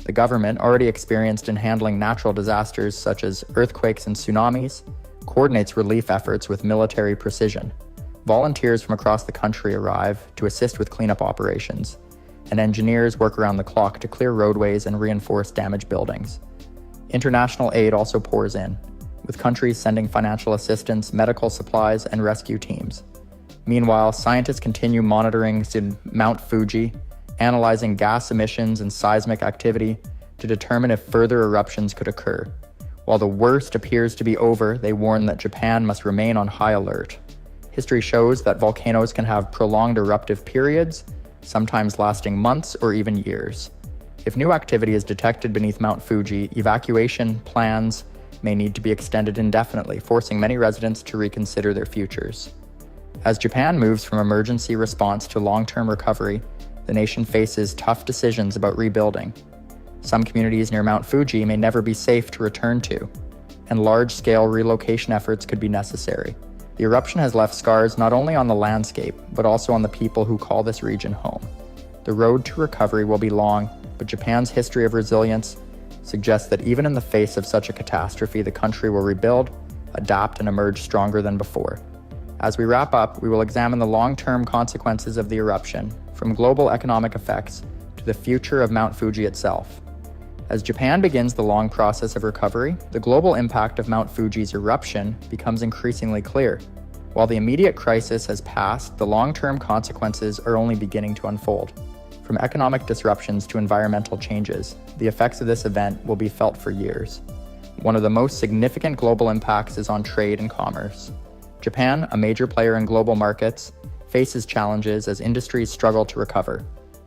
The government, already experienced in handling natural disasters such as earthquakes and tsunamis, coordinates relief efforts with military precision. Volunteers from across the country arrive to assist with cleanup operations, and engineers work around the clock to clear roadways and reinforce damaged buildings. International aid also pours in, with countries sending financial assistance, medical supplies, and rescue teams. Meanwhile, scientists continue monitoring Mount Fuji, analyzing gas emissions and seismic activity to determine if further eruptions could occur. While the worst appears to be over, they warn that Japan must remain on high alert. History shows that volcanoes can have prolonged eruptive periods, sometimes lasting months or even years. If new activity is detected beneath Mount Fuji, evacuation plans may need to be extended indefinitely, forcing many residents to reconsider their futures. As Japan moves from emergency response to long-term recovery, the nation faces tough decisions about rebuilding. Some communities near Mount Fuji may never be safe to return to, and large-scale relocation efforts could be necessary. The eruption has left scars not only on the landscape, but also on the people who call this region home. The road to recovery will be long, but Japan's history of resilience suggests that even in the face of such a catastrophe, the country will rebuild, adapt, and emerge stronger than before. As we wrap up, we will examine the long-term consequences of the eruption, from global economic effects to the future of Mount Fuji itself. As Japan begins the long process of recovery, the global impact of Mount Fuji's eruption becomes increasingly clear. While the immediate crisis has passed, the long-term consequences are only beginning to unfold. From economic disruptions to environmental changes, the effects of this event will be felt for years. One of the most significant global impacts is on trade and commerce. Japan, a major player in global markets, faces challenges as industries struggle to recover.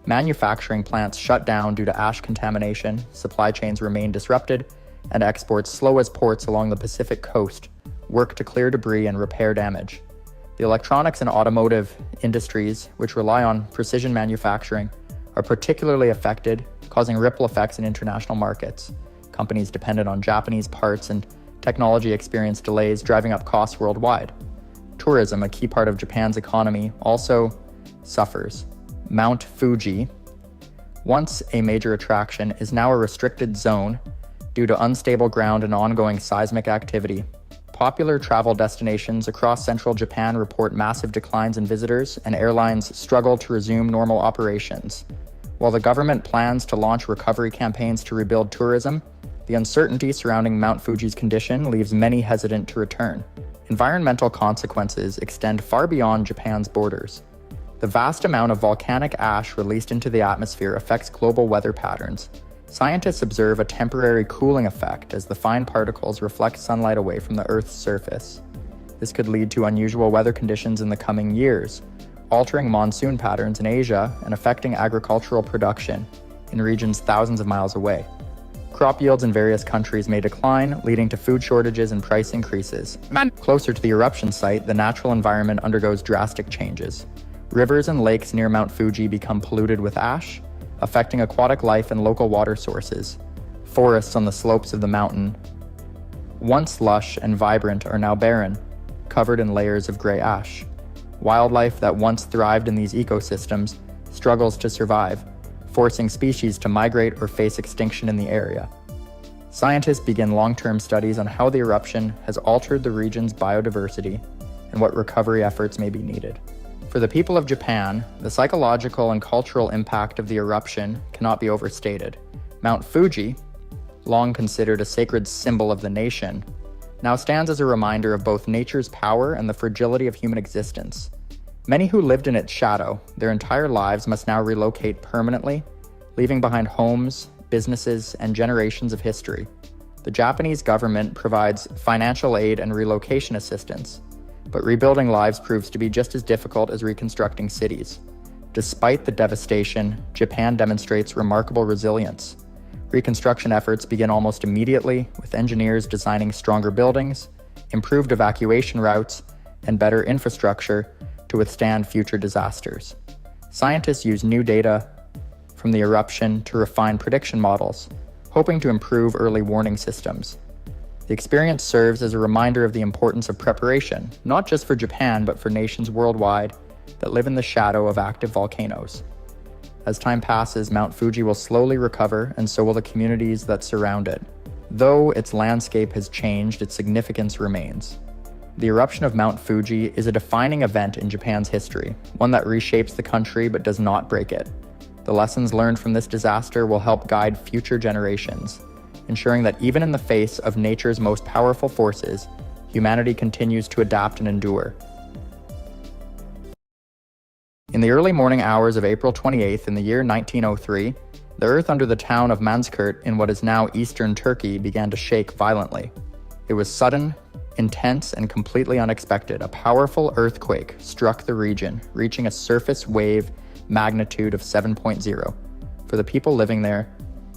Manufacturing plants shut down due to ash contamination, supply chains remain disrupted, and exports slow as ports along the Pacific coast work to clear debris and repair damage. The electronics and automotive industries, which rely on precision manufacturing, are particularly affected, causing ripple effects in international markets. Companies dependent on Japanese parts and technology experience delays, driving up costs worldwide. Tourism, a key part of Japan's economy, also suffers. Mount Fuji, once a major attraction, is now a restricted zone due to unstable ground and ongoing seismic activity. Popular travel destinations across central Japan report massive declines in visitors, and airlines struggle to resume normal operations. While the government plans to launch recovery campaigns to rebuild tourism, the uncertainty surrounding Mount Fuji's condition leaves many hesitant to return. Environmental consequences extend far beyond Japan's borders. The vast amount of volcanic ash released into the atmosphere affects global weather patterns. Scientists observe a temporary cooling effect as the fine particles reflect sunlight away from the Earth's surface. This could lead to unusual weather conditions in the coming years, altering monsoon patterns in Asia and affecting agricultural production in regions thousands of miles away. Crop yields in various countries may decline, leading to food shortages and price increases. Closer to the eruption site, the natural environment undergoes drastic changes. Rivers and lakes near Mount Fuji become polluted with ash, affecting aquatic life and local water sources. Forests on the slopes of the mountain, once lush and vibrant, are now barren, covered in layers of gray ash. Wildlife that once thrived in these ecosystems struggles to survive, forcing species to migrate or face extinction in the area. Scientists begin long-term studies on how the eruption has altered the region's biodiversity and what recovery efforts may be needed. For the people of Japan, the psychological and cultural impact of the eruption cannot be overstated. Mount Fuji, long considered a sacred symbol of the nation, now stands as a reminder of both nature's power and the fragility of human existence. Many who lived in its shadow their entire lives must now relocate permanently, leaving behind homes, businesses, and generations of history. The Japanese government provides financial aid and relocation assistance, but rebuilding lives proves to be just as difficult as reconstructing cities. Despite the devastation, Japan demonstrates remarkable resilience. Reconstruction efforts begin almost immediately, with engineers designing stronger buildings, improved evacuation routes, and better infrastructure to withstand future disasters. Scientists use new data from the eruption to refine prediction models, hoping to improve early warning systems. The experience serves as a reminder of the importance of preparation, not just for Japan, but for nations worldwide that live in the shadow of active volcanoes. As time passes, Mount Fuji will slowly recover, and so will the communities that surround it. Though its landscape has changed, its significance remains. The eruption of Mount Fuji is a defining event in Japan's history, one that reshapes the country but does not break it. The lessons learned from this disaster will help guide future generations, ensuring that even in the face of nature's most powerful forces, humanity continues to adapt and endure. In the early morning hours of April 28th in the year 1903, the earth under the town of Manzikert in what is now eastern Turkey began to shake violently. It was sudden, intense, and completely unexpected. A powerful earthquake struck the region, reaching a surface wave magnitude of 7.0. For the people living there,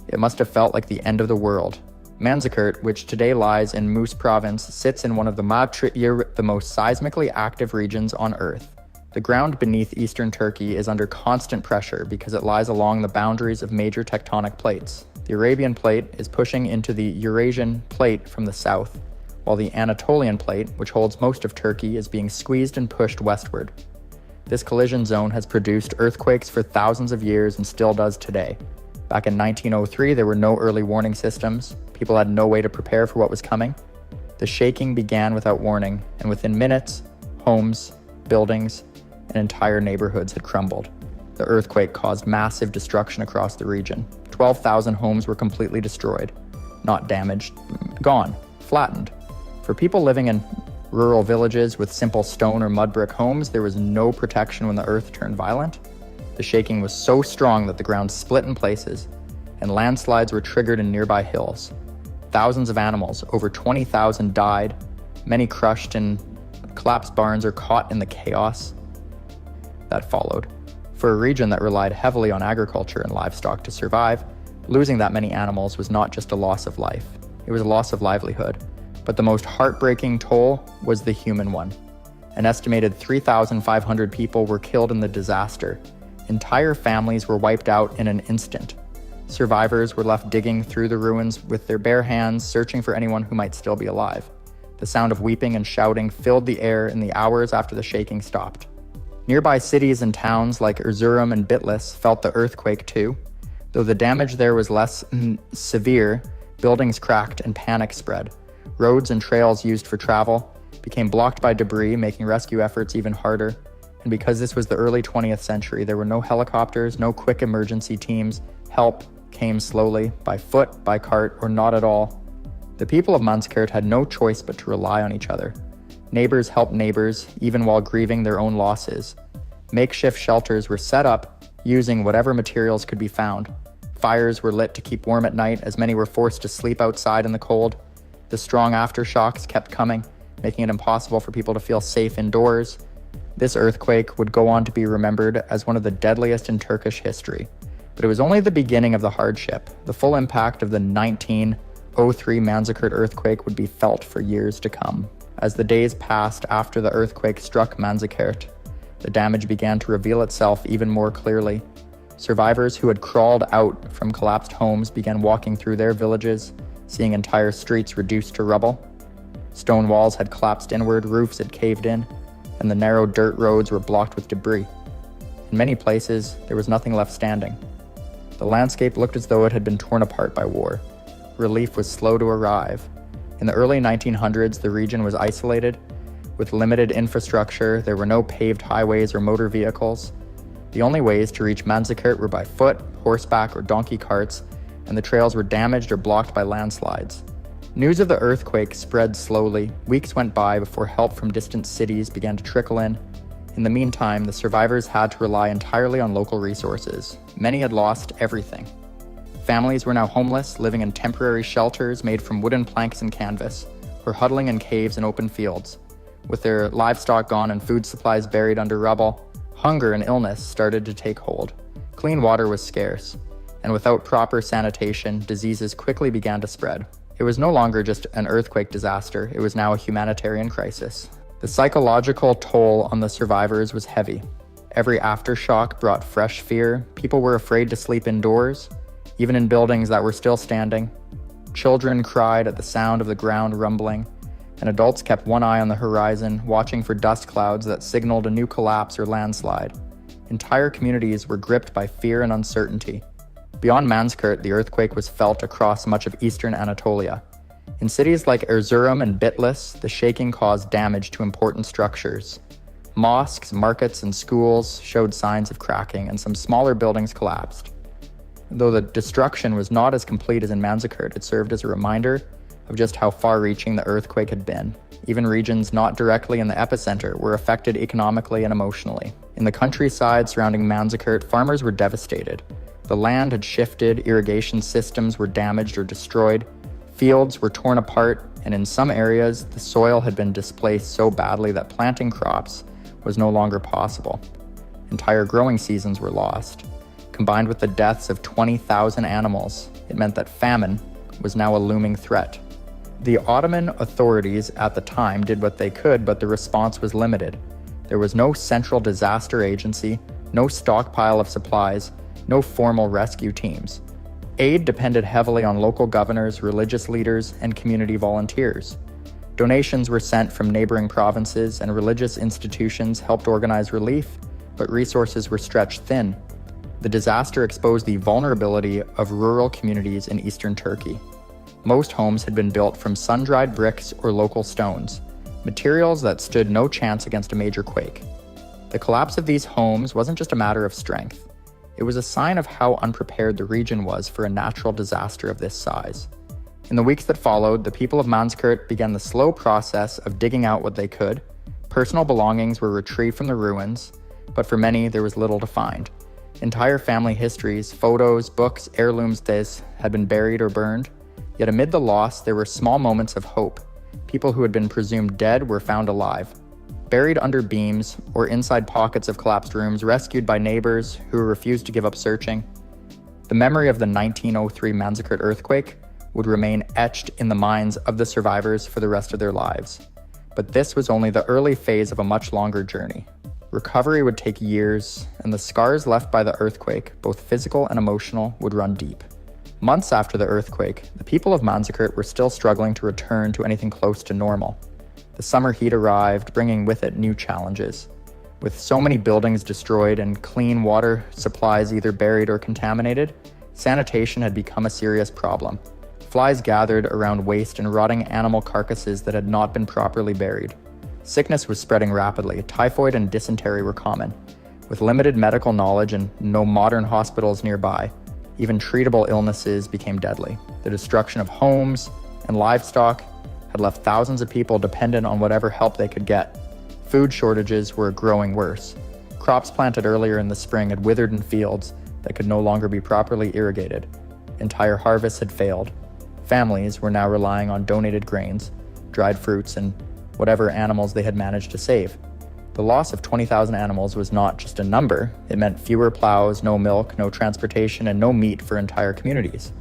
it must have felt like the end of the world. Manzikert, which today lies in Mus province, sits in one of the most seismically active regions on Earth. The ground beneath eastern Turkey is under constant pressure because it lies along the boundaries of major tectonic plates. The Arabian Plate is pushing into the Eurasian Plate from the south, while the Anatolian Plate, which holds most of Turkey, is being squeezed and pushed westward. This collision zone has produced earthquakes for thousands of years and still does today. Back in 1903, there were no early warning systems. People had no way to prepare for what was coming. The shaking began without warning, and within minutes, homes, buildings, and entire neighborhoods had crumbled. The earthquake caused massive destruction across the region. 12,000 homes were completely destroyed. Not damaged, gone, flattened. For people living in rural villages with simple stone or mud brick homes, there was no protection when the earth turned violent. The shaking was so strong that the ground split in places, and landslides were triggered in nearby hills. Thousands of animals, over 20,000, died, many crushed in collapsed barns or caught in the chaos that followed. For a region that relied heavily on agriculture and livestock to survive, losing that many animals was not just a loss of life, it was a loss of livelihood. But the most heartbreaking toll was the human one. An estimated 3,500 people were killed in the disaster. Entire families were wiped out in an instant. Survivors were left digging through the ruins with their bare hands, searching for anyone who might still be alive. The sound of weeping and shouting filled the air in the hours after the shaking stopped. Nearby cities and towns like Erzurum and Bitlis felt the earthquake too. Though the damage there was less severe, buildings cracked and panic spread. Roads and trails used for travel became blocked by debris, making rescue efforts even harder. And because this was the early 20th century, there were no helicopters, no quick emergency teams. Help came slowly, by foot, by cart, or not at all. The people of Manzikert had no choice but to rely on each other. Neighbors helped neighbors, even while grieving their own losses. Makeshift shelters were set up, using whatever materials could be found. Fires were lit to keep warm at night, as many were forced to sleep outside in the cold. The strong aftershocks kept coming, making it impossible for people to feel safe indoors. This earthquake would go on to be remembered as one of the deadliest in Turkish history. But it was only the beginning of the hardship. The full impact of the 1903 Manzikert earthquake would be felt for years to come. As the days passed after the earthquake struck Manzikert, the damage began to reveal itself even more clearly. Survivors who had crawled out from collapsed homes began walking through their villages, seeing entire streets reduced to rubble. Stone walls had collapsed inward, roofs had caved in, and the narrow dirt roads were blocked with debris. In many places, there was nothing left standing. The landscape looked as though it had been torn apart by war. Relief was slow to arrive. In the early 1900s, the region was isolated. With limited infrastructure, there were no paved highways or motor vehicles. The only ways to reach Manzikert were by foot, horseback, or donkey carts, and the trails were damaged or blocked by landslides. News of the earthquake spread slowly. Weeks went by before help from distant cities began to trickle in. In the meantime, the survivors had to rely entirely on local resources. Many had lost everything. Families were now homeless, living in temporary shelters made from wooden planks and canvas, or huddling in caves and open fields. With their livestock gone and food supplies buried under rubble, hunger and illness started to take hold. Clean water was scarce, and without proper sanitation, diseases quickly began to spread. It was no longer just an earthquake disaster, it was now a humanitarian crisis. The psychological toll on the survivors was heavy. Every aftershock brought fresh fear. People were afraid to sleep indoors, even in buildings that were still standing. Children cried at the sound of the ground rumbling, and adults kept one eye on the horizon, watching for dust clouds that signaled a new collapse or landslide. Entire communities were gripped by fear and uncertainty. Beyond Manzikert, the earthquake was felt across much of eastern Anatolia. In cities like Erzurum and Bitlis, the shaking caused damage to important structures. Mosques, markets, and schools showed signs of cracking, and some smaller buildings collapsed. Though the destruction was not as complete as in Manzikert, it served as a reminder of just how far-reaching the earthquake had been. Even regions not directly in the epicenter were affected economically and emotionally. In the countryside surrounding Manzikert, farmers were devastated. The land had shifted, irrigation systems were damaged or destroyed, fields were torn apart, and in some areas, the soil had been displaced so badly that planting crops was no longer possible. Entire growing seasons were lost. Combined with the deaths of 20,000 animals, it meant that famine was now a looming threat. The Ottoman authorities at the time did what they could, but the response was limited. There was no central disaster agency, no stockpile of supplies, no formal rescue teams. Aid depended heavily on local governors, religious leaders, and community volunteers. Donations were sent from neighboring provinces, and religious institutions helped organize relief, but resources were stretched thin. The disaster exposed the vulnerability of rural communities in eastern Turkey. Most homes had been built from sun-dried bricks or local stones, materials that stood no chance against a major quake. The collapse of these homes wasn't just a matter of strength. It was a sign of how unprepared the region was for a natural disaster of this size. In the weeks that followed, the people of Manzikert began the slow process of digging out what they could. Personal belongings were retrieved from the ruins, but for many there was little to find. Entire family histories, photos, books, heirlooms had been buried or burned. Yet amid the loss, there were small moments of hope. People who had been presumed dead were found alive. Buried under beams or inside pockets of collapsed rooms, rescued by neighbors who refused to give up searching. The memory of the 1903 Manzikert earthquake would remain etched in the minds of the survivors for the rest of their lives. But this was only the early phase of a much longer journey. Recovery would take years, and the scars left by the earthquake, both physical and emotional, would run deep. Months after the earthquake, the people of Manzikert were still struggling to return to anything close to normal. The summer heat arrived, bringing with it new challenges. With so many buildings destroyed and clean water supplies either buried or contaminated, sanitation had become a serious problem. Flies gathered around waste and rotting animal carcasses that had not been properly buried. Sickness was spreading rapidly. Typhoid and dysentery were common. With limited medical knowledge and no modern hospitals nearby, even treatable illnesses became deadly. The destruction of homes and livestock had left thousands of people dependent on whatever help they could get. Food shortages were growing worse. Crops planted earlier in the spring had withered in fields that could no longer be properly irrigated. Entire harvests had failed. Families were now relying on donated grains, dried fruits, and whatever animals they had managed to save. The loss of 20,000 animals was not just a number. It meant fewer plows, no milk, no transportation, and no meat for entire communities.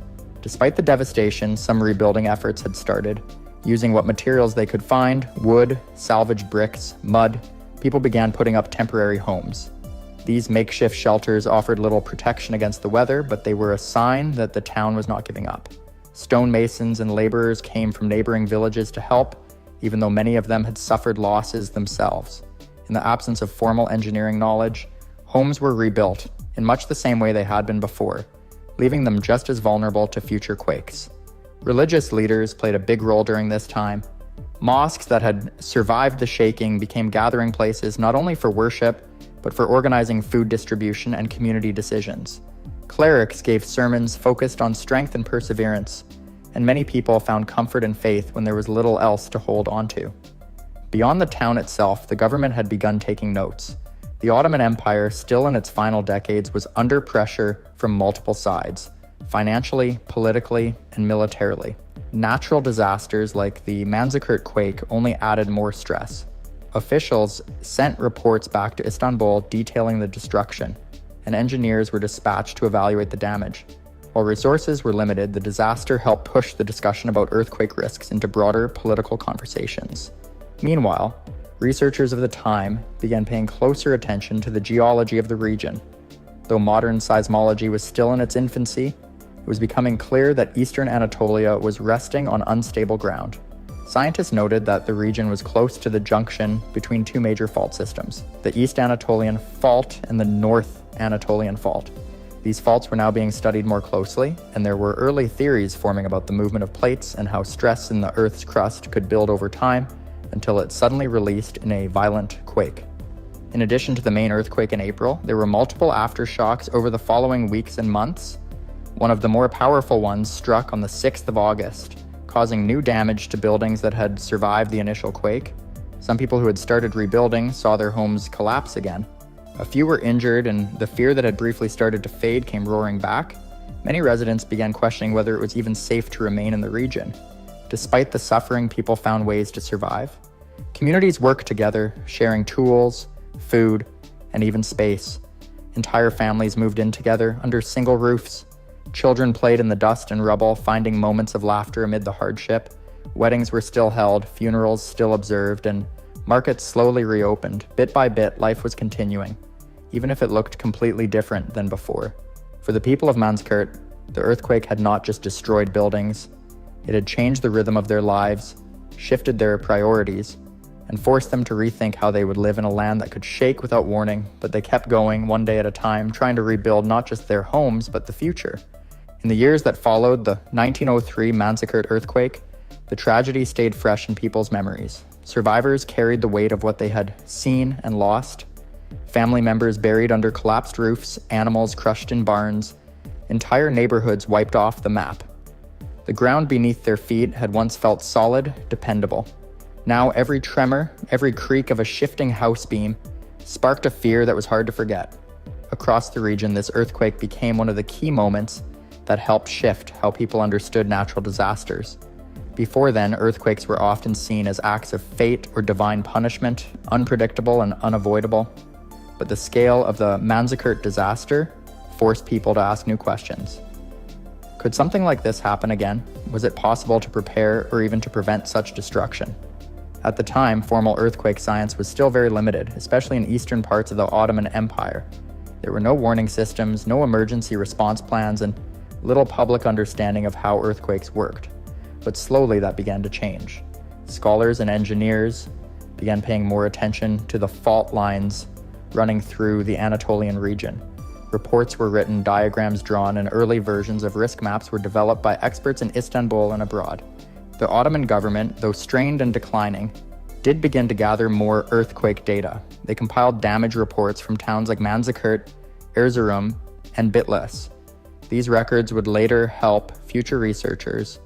Despite the devastation, some rebuilding efforts had started. Using what materials they could find, wood, salvaged bricks, mud, people began putting up temporary homes. These makeshift shelters offered little protection against the weather, but they were a sign that the town was not giving up. Stonemasons and laborers came from neighboring villages to help, even though many of them had suffered losses themselves. In the absence of formal engineering knowledge, homes were rebuilt in much the same way they had been before, leaving them just as vulnerable to future quakes. Religious leaders played a big role during this time. Mosques that had survived the shaking became gathering places not only for worship, but for organizing food distribution and community decisions. Clerics gave sermons focused on strength and perseverance, and many people found comfort and faith when there was little else to hold onto. Beyond the town itself, the government had begun taking notes. The Ottoman Empire, still in its final decades, was under pressure from multiple sides, financially, politically, and militarily. Natural disasters like the Manzikert quake only added more stress. Officials sent reports back to Istanbul detailing the destruction, and engineers were dispatched to evaluate the damage. While resources were limited, the disaster helped push the discussion about earthquake risks into broader political conversations. Meanwhile, researchers of the time began paying closer attention to the geology of the region. Though modern seismology was still in its infancy, it was becoming clear that eastern Anatolia was resting on unstable ground. Scientists noted that the region was close to the junction between two major fault systems, the East Anatolian Fault and the North Anatolian Fault. These faults were now being studied more closely, and there were early theories forming about the movement of plates and how stress in the Earth's crust could build over time until it suddenly released in a violent quake. In addition to the main earthquake in April, there were multiple aftershocks over the following weeks and months. One of the more powerful ones struck on the 6th of August, causing new damage to buildings that had survived the initial quake. Some people who had started rebuilding saw their homes collapse again. A few were injured, and the fear that had briefly started to fade came roaring back. Many residents began questioning whether it was even safe to remain in the region. Despite the suffering, people found ways to survive. Communities worked together, sharing tools, food, and even space. Entire families moved in together under single roofs. Children played in the dust and rubble, finding moments of laughter amid the hardship. Weddings were still held, funerals still observed, and markets slowly reopened. Bit by bit, life was continuing, even if it looked completely different than before. For the people of Manzikert, the earthquake had not just destroyed buildings, it had changed the rhythm of their lives, shifted their priorities, and forced them to rethink how they would live in a land that could shake without warning. But they kept going, one day at a time, trying to rebuild not just their homes, but the future. In the years that followed the 1903 Manzikert earthquake, the tragedy stayed fresh in people's memories. Survivors carried the weight of what they had seen and lost. Family members buried under collapsed roofs, animals crushed in barns, entire neighborhoods wiped off the map. The ground beneath their feet had once felt solid, dependable. Now every tremor, every creak of a shifting house beam sparked a fear that was hard to forget. Across the region, this earthquake became one of the key moments that helped shift how people understood natural disasters. Before then, earthquakes were often seen as acts of fate or divine punishment, unpredictable and unavoidable. But the scale of the Manzikert disaster forced people to ask new questions. Could something like this happen again? Was it possible to prepare or even to prevent such destruction? At the time, formal earthquake science was still very limited, especially in eastern parts of the Ottoman Empire. There were no warning systems, no emergency response plans, and little public understanding of how earthquakes worked. But slowly that began to change. Scholars and engineers began paying more attention to the fault lines running through the Anatolian region. Reports were written, diagrams drawn, and early versions of risk maps were developed by experts in Istanbul and abroad. The Ottoman government, though strained and declining, did begin to gather more earthquake data. They compiled damage reports from towns like Manzikert, Erzurum, and Bitlis. These records would later help future researchers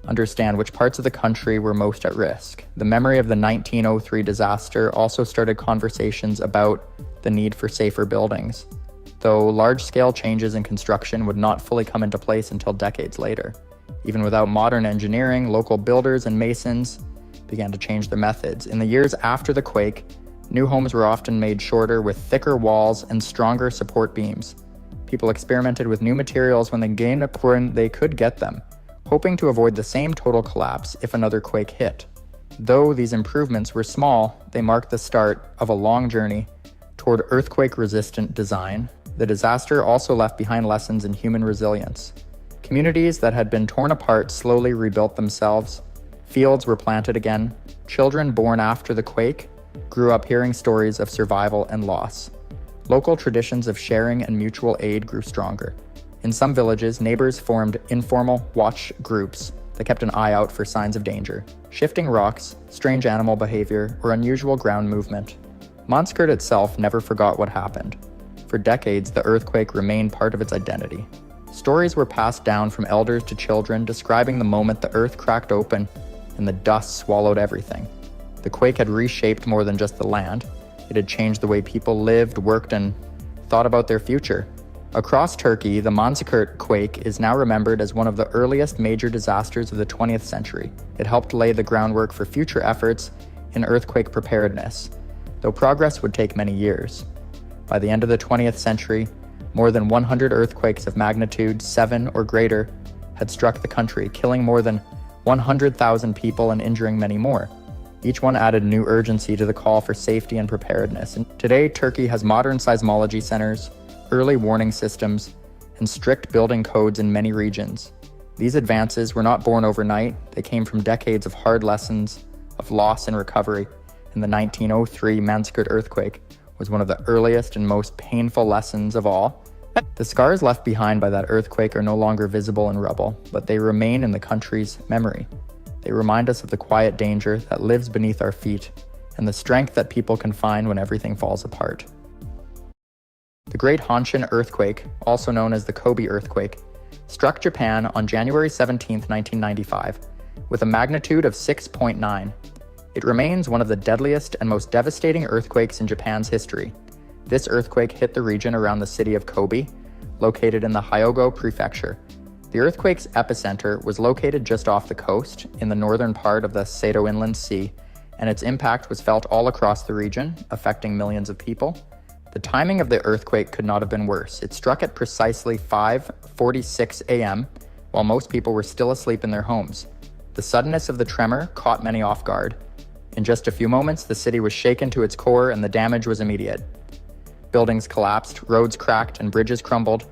understand which parts of the country were most at risk. The memory of the 1903 disaster also started conversations about the need for safer buildings, though large-scale changes in construction would not fully come into place until decades later. Even without modern engineering, local builders and masons began to change their methods. In the years after the quake, new homes were often made shorter with thicker walls and stronger support beams. People experimented with new materials when they gained a when they could get them, hoping to avoid the same total collapse if another quake hit. Though these improvements were small, they marked the start of a long journey toward earthquake-resistant design. The disaster also left behind lessons in human resilience. Communities that had been torn apart slowly rebuilt themselves. Fields were planted again. Children born after the quake grew up hearing stories of survival and loss. Local traditions of sharing and mutual aid grew stronger. In some villages, neighbors formed informal watch groups that kept an eye out for signs of danger, shifting rocks, strange animal behavior, or unusual ground movement. Manzikert itself never forgot what happened. For decades, the earthquake remained part of its identity. Stories were passed down from elders to children, describing the moment the earth cracked open and the dust swallowed everything. The quake had reshaped more than just the land. It had changed the way people lived, worked, and thought about their future. Across Turkey, the Manzikert quake is now remembered as one of the earliest major disasters of the 20th century. It helped lay the groundwork for future efforts in earthquake preparedness, though progress would take many years. By the end of the 20th century, more than 100 earthquakes of magnitude 7 or greater had struck the country, killing more than 100,000 people and injuring many more. Each one added new urgency to the call for safety and preparedness. And today, Turkey has modern seismology centers, early warning systems, and strict building codes in many regions. These advances were not born overnight. They came from decades of hard lessons, of loss and recovery, and the 1903 Manzikert earthquake was one of the earliest and most painful lessons of all. The scars left behind by that earthquake are no longer visible in rubble, but they remain in the country's memory. They remind us of the quiet danger that lives beneath our feet and the strength that people can find when everything falls apart. The Great Hanshin earthquake, also known as the Kobe earthquake, struck Japan on January 17, 1995, with a magnitude of 6.9. It remains one of the deadliest and most devastating earthquakes in Japan's history. This earthquake hit the region around the city of Kobe, located in the Hyogo Prefecture. The earthquake's epicenter was located just off the coast, in the northern part of the Seto Inland Sea, and its impact was felt all across the region, affecting millions of people. The timing of the earthquake could not have been worse. It struck at precisely 5:46 a.m., while most people were still asleep in their homes. The suddenness of the tremor caught many off guard. In just a few moments, the city was shaken to its core and the damage was immediate. Buildings collapsed, roads cracked, and bridges crumbled.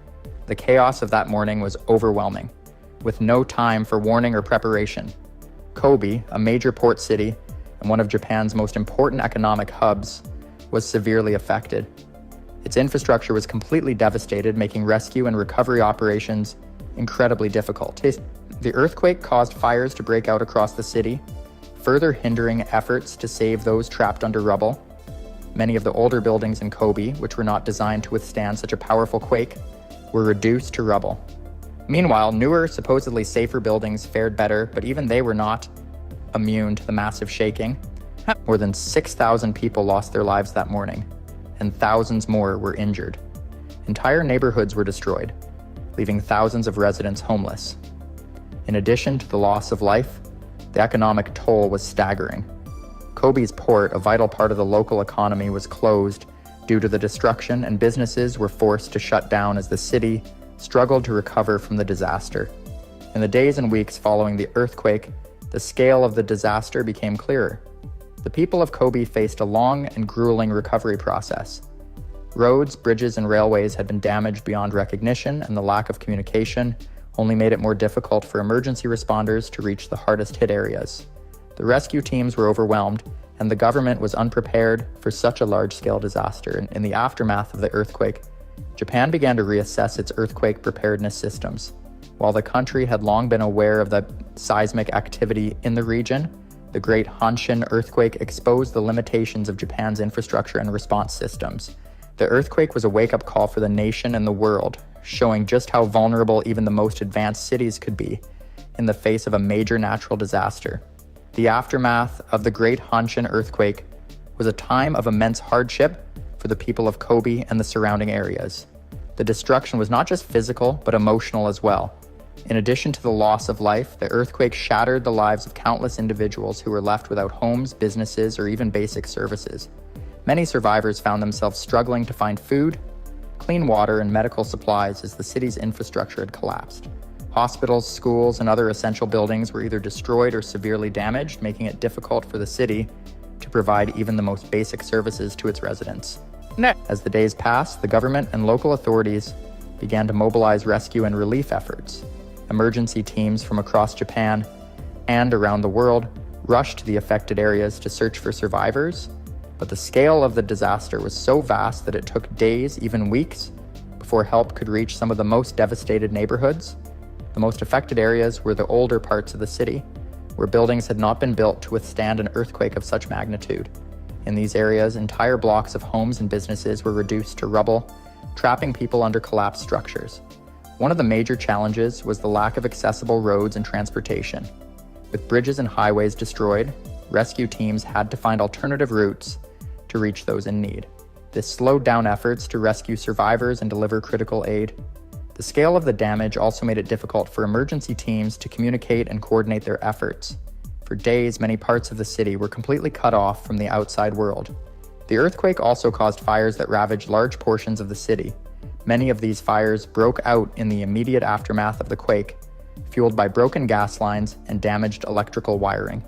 The chaos of that morning was overwhelming, with no time for warning or preparation. Kobe, a major port city and one of Japan's most important economic hubs, was severely affected. Its infrastructure was completely devastated, making rescue and recovery operations incredibly difficult. The earthquake caused fires to break out across the city, further hindering efforts to save those trapped under rubble. Many of the older buildings in Kobe, which were not designed to withstand such a powerful quake, were reduced to rubble. Meanwhile, newer, supposedly safer buildings fared better, but even they were not immune to the massive shaking. More than 6,000 people lost their lives that morning, and thousands more were injured. Entire neighborhoods were destroyed, leaving thousands of residents homeless. In addition to the loss of life, the economic toll was staggering. Kobe's port, a vital part of the local economy, was closed due to the destruction, and businesses were forced to shut down as the city struggled to recover from the disaster. In the days and weeks following the earthquake, the scale of the disaster became clearer. The people of Kobe faced a long and grueling recovery process. Roads, bridges, and railways had been damaged beyond recognition, and the lack of communication only made it more difficult for emergency responders to reach the hardest hit areas. The rescue teams were overwhelmed, and the government was unprepared for such a large-scale disaster. In the aftermath of the earthquake, Japan began to reassess its earthquake preparedness systems. While the country had long been aware of the seismic activity in the region, the Great Hanshin earthquake exposed the limitations of Japan's infrastructure and response systems. The earthquake was a wake-up call for the nation and the world, showing just how vulnerable even the most advanced cities could be in the face of a major natural disaster. The aftermath of the Great Hanshin earthquake was a time of immense hardship for the people of Kobe and the surrounding areas. The destruction was not just physical, but emotional as well. In addition to the loss of life, the earthquake shattered the lives of countless individuals who were left without homes, businesses, or even basic services. Many survivors found themselves struggling to find food, clean water, and medical supplies as the city's infrastructure had collapsed. Hospitals, schools, and other essential buildings were either destroyed or severely damaged, making it difficult for the city to provide even the most basic services to its residents. As the days passed, the government and local authorities began to mobilize rescue and relief efforts. Emergency teams from across Japan and around the world rushed to the affected areas to search for survivors, but the scale of the disaster was so vast that it took days, even weeks, before help could reach some of the most devastated neighborhoods. The most affected areas were the older parts of the city, where buildings had not been built to withstand an earthquake of such magnitude. In these areas, entire blocks of homes and businesses were reduced to rubble, trapping people under collapsed structures. One of the major challenges was the lack of accessible roads and transportation. With bridges and highways destroyed, rescue teams had to find alternative routes to reach those in need. This slowed down efforts to rescue survivors and deliver critical aid. The scale of the damage also made it difficult for emergency teams to communicate and coordinate their efforts. For days, many parts of the city were completely cut off from the outside world. The earthquake also caused fires that ravaged large portions of the city. Many of these fires broke out in the immediate aftermath of the quake, fueled by broken gas lines and damaged electrical wiring.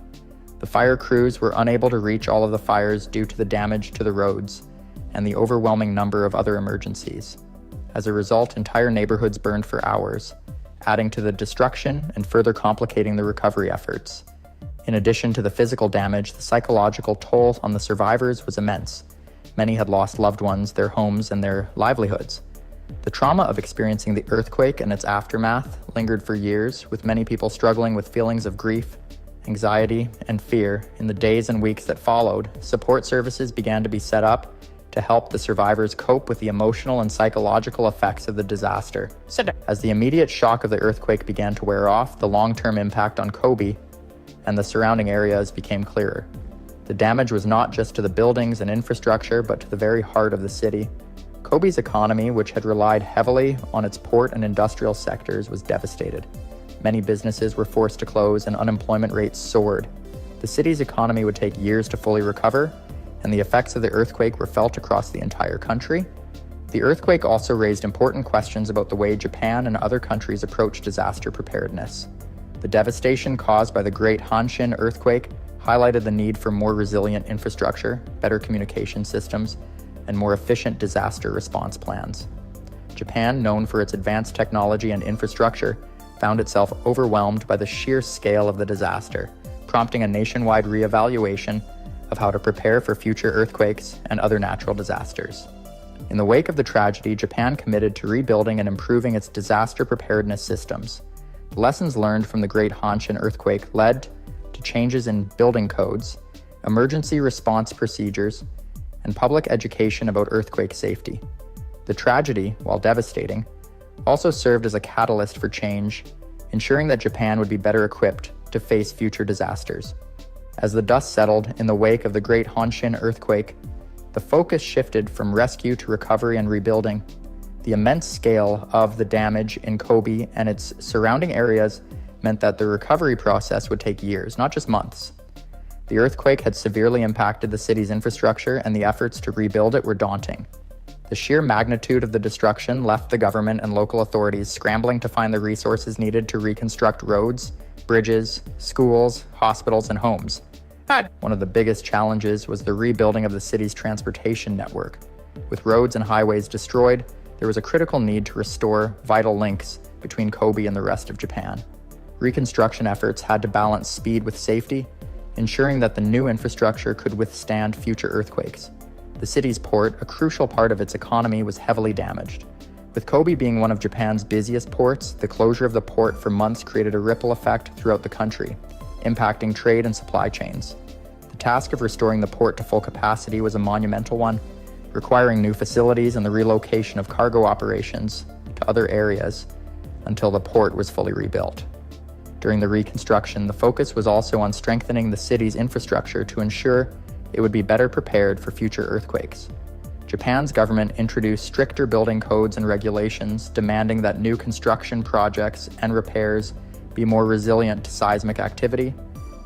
The fire crews were unable to reach all of the fires due to the damage to the roads and the overwhelming number of other emergencies. As a result, entire neighborhoods burned for hours, adding to the destruction and further complicating the recovery efforts. In addition to the physical damage, the psychological toll on the survivors was immense. Many had lost loved ones, their homes, and their livelihoods. The trauma of experiencing the earthquake and its aftermath lingered for years, with many people struggling with feelings of grief, anxiety, and fear. In the days and weeks that followed, support services began to be set up to help the survivors cope with the emotional and psychological effects of the disaster. As the immediate shock of the earthquake began to wear off, the long-term impact on Kobe and the surrounding areas became clearer. The damage was not just to the buildings and infrastructure, but to the very heart of the city. Kobe's economy, which had relied heavily on its port and industrial sectors, was devastated. Many businesses were forced to close and unemployment rates soared. The city's economy would take years to fully recover, and the effects of the earthquake were felt across the entire country. The earthquake also raised important questions about the way Japan and other countries approach disaster preparedness. The devastation caused by the Great Hanshin earthquake highlighted the need for more resilient infrastructure, better communication systems, and more efficient disaster response plans. Japan, known for its advanced technology and infrastructure, found itself overwhelmed by the sheer scale of the disaster, prompting a nationwide reevaluation of how to prepare for future earthquakes and other natural disasters. In the wake of the tragedy, Japan committed to rebuilding and improving its disaster preparedness systems. The lessons learned from the Great Hanshin earthquake led to changes in building codes, emergency response procedures, and public education about earthquake safety. The tragedy, while devastating, also served as a catalyst for change, ensuring that Japan would be better equipped to face future disasters. As the dust settled in the wake of the Great Hanshin earthquake, the focus shifted from rescue to recovery and rebuilding. The immense scale of the damage in Kobe and its surrounding areas meant that the recovery process would take years, not just months. The earthquake had severely impacted the city's infrastructure, and the efforts to rebuild it were daunting. The sheer magnitude of the destruction left the government and local authorities scrambling to find the resources needed to reconstruct roads, bridges, schools, hospitals, and homes. One of the biggest challenges was the rebuilding of the city's transportation network. With roads and highways destroyed, there was a critical need to restore vital links between Kobe and the rest of Japan. Reconstruction efforts had to balance speed with safety, ensuring that the new infrastructure could withstand future earthquakes. The city's port, a crucial part of its economy, was heavily damaged. With Kobe being one of Japan's busiest ports, the closure of the port for months created a ripple effect throughout the country, impacting trade and supply chains. The task of restoring the port to full capacity was a monumental one, requiring new facilities and the relocation of cargo operations to other areas until the port was fully rebuilt. During the reconstruction, the focus was also on strengthening the city's infrastructure to ensure it would be better prepared for future earthquakes. Japan's government introduced stricter building codes and regulations, demanding that new construction projects and repairs be more resilient to seismic activity.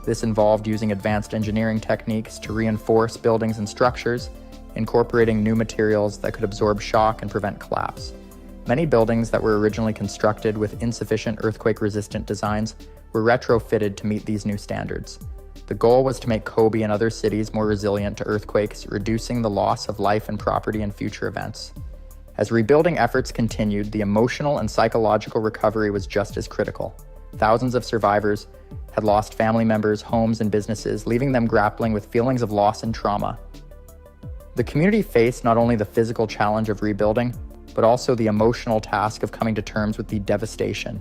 This involved using advanced engineering techniques to reinforce buildings and structures, incorporating new materials that could absorb shock and prevent collapse. Many buildings that were originally constructed with insufficient earthquake-resistant designs were retrofitted to meet these new standards. The goal was to make Kobe and other cities more resilient to earthquakes, reducing the loss of life and property in future events. As rebuilding efforts continued, the emotional and psychological recovery was just as critical. Thousands of survivors had lost family members, homes, and businesses, leaving them grappling with feelings of loss and trauma. The community faced not only the physical challenge of rebuilding, but also the emotional task of coming to terms with the devastation.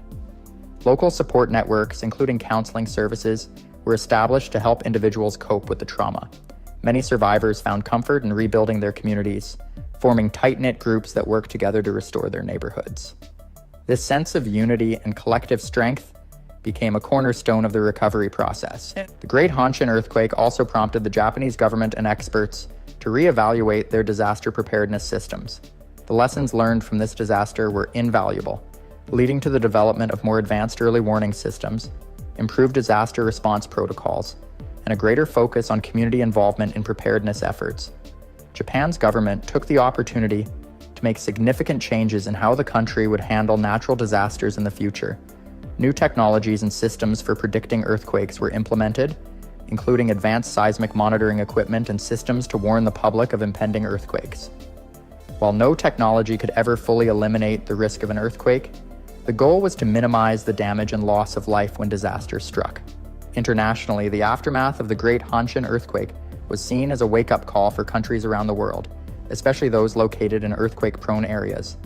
Local support networks, including counseling services, were established to help individuals cope with the trauma. Many survivors found comfort in rebuilding their communities, forming tight-knit groups that worked together to restore their neighborhoods. This sense of unity and collective strength became a cornerstone of the recovery process. The Great Hanshin earthquake also prompted the Japanese government and experts to reevaluate their disaster preparedness systems. The lessons learned from this disaster were invaluable, leading to the development of more advanced early warning systems, improved disaster response protocols, and a greater focus on community involvement in preparedness efforts. Japan's government took the opportunity to make significant changes in how the country would handle natural disasters in the future. New technologies and systems for predicting earthquakes were implemented, including advanced seismic monitoring equipment and systems to warn the public of impending earthquakes. While no technology could ever fully eliminate the risk of an earthquake, the goal was to minimize the damage and loss of life when disaster struck. Internationally, the aftermath of the Great Hanshin earthquake was seen as a wake-up call for countries around the world, especially those located in earthquake-prone areas.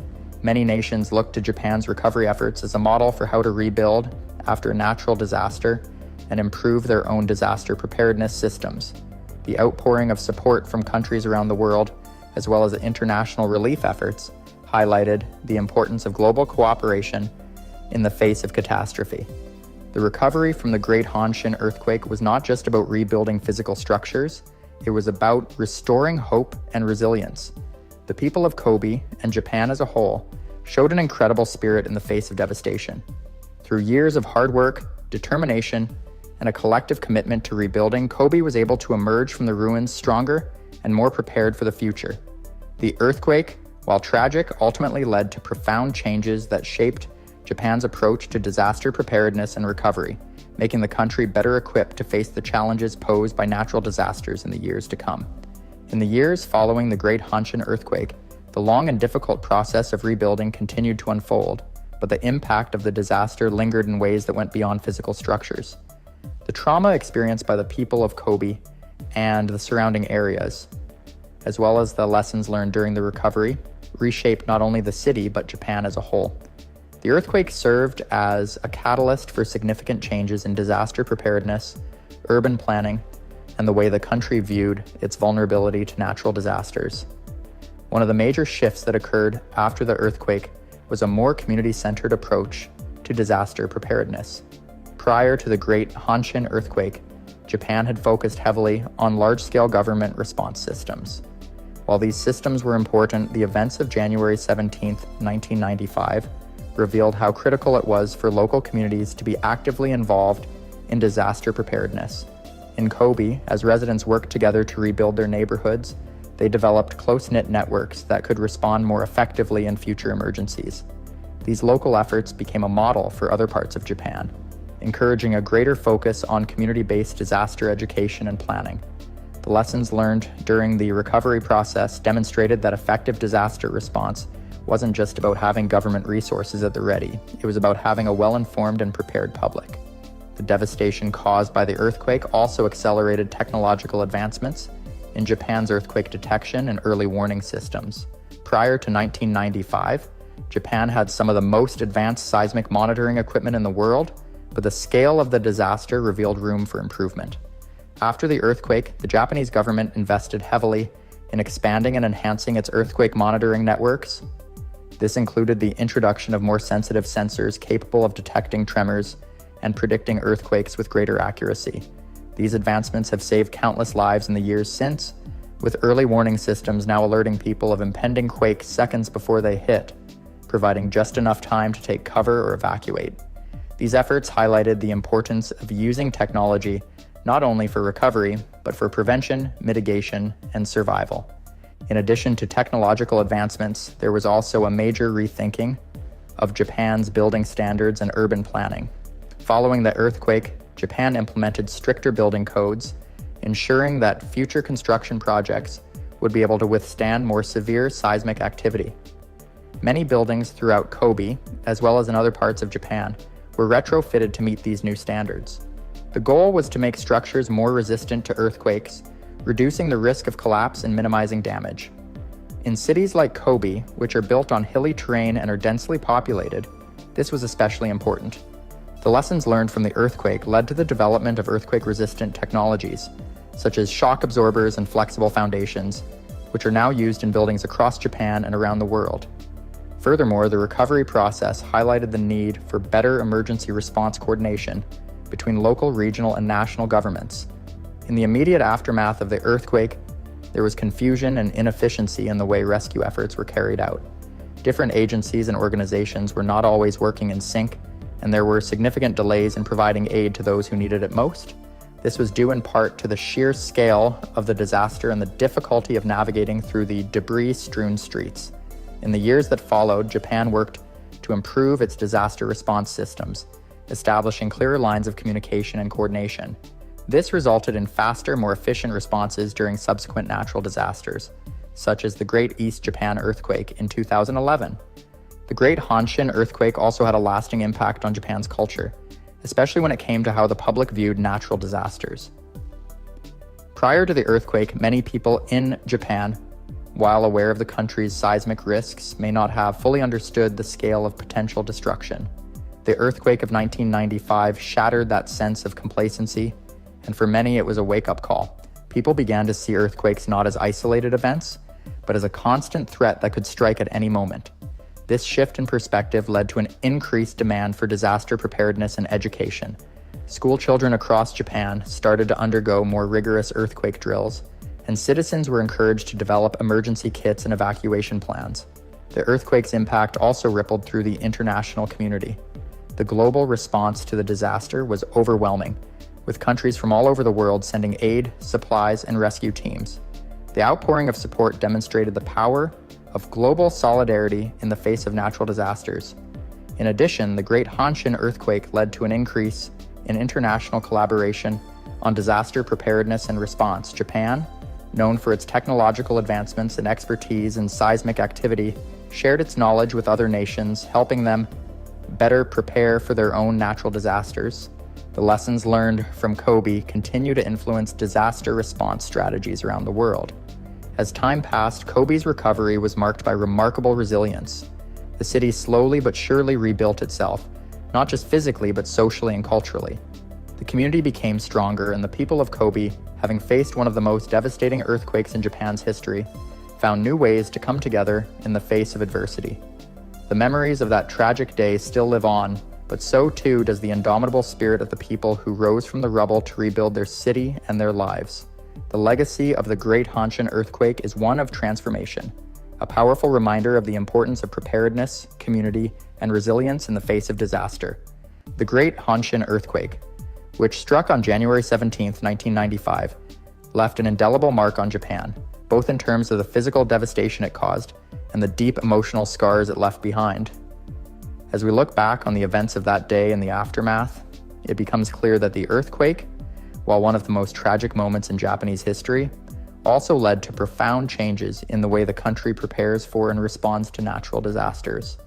Many nations looked to Japan's recovery efforts as a model for how to rebuild after a natural disaster and improve their own disaster preparedness systems. The outpouring of support from countries around the world as well as international relief efforts, highlighted the importance of global cooperation in the face of catastrophe. The recovery from the Great Hanshin earthquake was not just about rebuilding physical structures, it was about restoring hope and resilience. The people of Kobe, and Japan as a whole, showed an incredible spirit in the face of devastation. Through years of hard work, determination, and a collective commitment to rebuilding, Kobe was able to emerge from the ruins stronger and more prepared for the future. The earthquake, while tragic, ultimately led to profound changes that shaped Japan's approach to disaster preparedness and recovery, making the country better equipped to face the challenges posed by natural disasters in the years to come. In the years following the Great Hanshin earthquake, the long and difficult process of rebuilding continued to unfold, but the impact of the disaster lingered in ways that went beyond physical structures. The trauma experienced by the people of Kobe and the surrounding areas, as well as the lessons learned during the recovery, reshaped not only the city but Japan as a whole. The earthquake served as a catalyst for significant changes in disaster preparedness, urban planning, and the way the country viewed its vulnerability to natural disasters. One of the major shifts that occurred after the earthquake was a more community-centered approach to disaster preparedness. Prior to the Great Hanshin earthquake, Japan had focused heavily on large-scale government response systems. While these systems were important, the events of January 17, 1995, revealed how critical it was for local communities to be actively involved in disaster preparedness. In Kobe, as residents worked together to rebuild their neighborhoods, they developed close-knit networks that could respond more effectively in future emergencies. These local efforts became a model for other parts of Japan, encouraging a greater focus on community-based disaster education and planning. The lessons learned during the recovery process demonstrated that effective disaster response wasn't just about having government resources at the ready, it was about having a well-informed and prepared public. The devastation caused by the earthquake also accelerated technological advancements in Japan's earthquake detection and early warning systems. Prior to 1995, Japan had some of the most advanced seismic monitoring equipment in the world, but the scale of the disaster revealed room for improvement. After the earthquake, the Japanese government invested heavily in expanding and enhancing its earthquake monitoring networks. This included the introduction of more sensitive sensors capable of detecting tremors and predicting earthquakes with greater accuracy. These advancements have saved countless lives in the years since, with early warning systems now alerting people of impending quakes seconds before they hit, providing just enough time to take cover or evacuate. These efforts highlighted the importance of using technology not only for recovery, but for prevention, mitigation, and survival. In addition to technological advancements, there was also a major rethinking of Japan's building standards and urban planning. Following the earthquake, Japan implemented stricter building codes, ensuring that future construction projects would be able to withstand more severe seismic activity. Many buildings throughout Kobe, as well as in other parts of Japan, were retrofitted to meet these new standards. The goal was to make structures more resistant to earthquakes, reducing the risk of collapse and minimizing damage. In cities like Kobe, which are built on hilly terrain and are densely populated, this was especially important. The lessons learned from the earthquake led to the development of earthquake-resistant technologies, such as shock absorbers and flexible foundations, which are now used in buildings across Japan and around the world. Furthermore, the recovery process highlighted the need for better emergency response coordination between local, regional, and national governments. In the immediate aftermath of the earthquake, there was confusion and inefficiency in the way rescue efforts were carried out. Different agencies and organizations were not always working in sync, and there were significant delays in providing aid to those who needed it most. This was due in part to the sheer scale of the disaster and the difficulty of navigating through the debris-strewn streets. In the years that followed, Japan worked to improve its disaster response systems, establishing clearer lines of communication and coordination. This resulted in faster, more efficient responses during subsequent natural disasters, such as the Great East Japan Earthquake in 2011. The Great Hanshin Earthquake also had a lasting impact on Japan's culture, especially when it came to how the public viewed natural disasters. Prior to the earthquake, many people in Japan, while aware of the country's seismic risks, may not have fully understood the scale of potential destruction. The earthquake of 1995 shattered that sense of complacency, and for many it was a wake-up call. People began to see earthquakes not as isolated events, but as a constant threat that could strike at any moment. This shift in perspective led to an increased demand for disaster preparedness and education. School children across Japan started to undergo more rigorous earthquake drills, and citizens were encouraged to develop emergency kits and evacuation plans. The earthquake's impact also rippled through the international community. The global response to the disaster was overwhelming, with countries from all over the world sending aid, supplies, and rescue teams. The outpouring of support demonstrated the power of global solidarity in the face of natural disasters. In addition, the Great Hanshin Earthquake led to an increase in international collaboration on disaster preparedness and response. Japan, known for its technological advancements and expertise in seismic activity, shared its knowledge with other nations, helping them better prepare for their own natural disasters. The lessons learned from Kobe continue to influence disaster response strategies around the world. As time passed, Kobe's recovery was marked by remarkable resilience. The city slowly but surely rebuilt itself, not just physically but socially and culturally. The community became stronger, and the people of Kobe, having faced one of the most devastating earthquakes in Japan's history, found new ways to come together in the face of adversity. The memories of that tragic day still live on, but so too does the indomitable spirit of the people who rose from the rubble to rebuild their city and their lives. The legacy of the Great Hanshin Earthquake is one of transformation, a powerful reminder of the importance of preparedness, community, and resilience in the face of disaster. The Great Hanshin Earthquake, which struck on January 17, 1995, left an indelible mark on Japan, both in terms of the physical devastation it caused and the deep emotional scars it left behind. As we look back on the events of that day and the aftermath, it becomes clear that the earthquake, while one of the most tragic moments in Japanese history, also led to profound changes in the way the country prepares for and responds to natural disasters.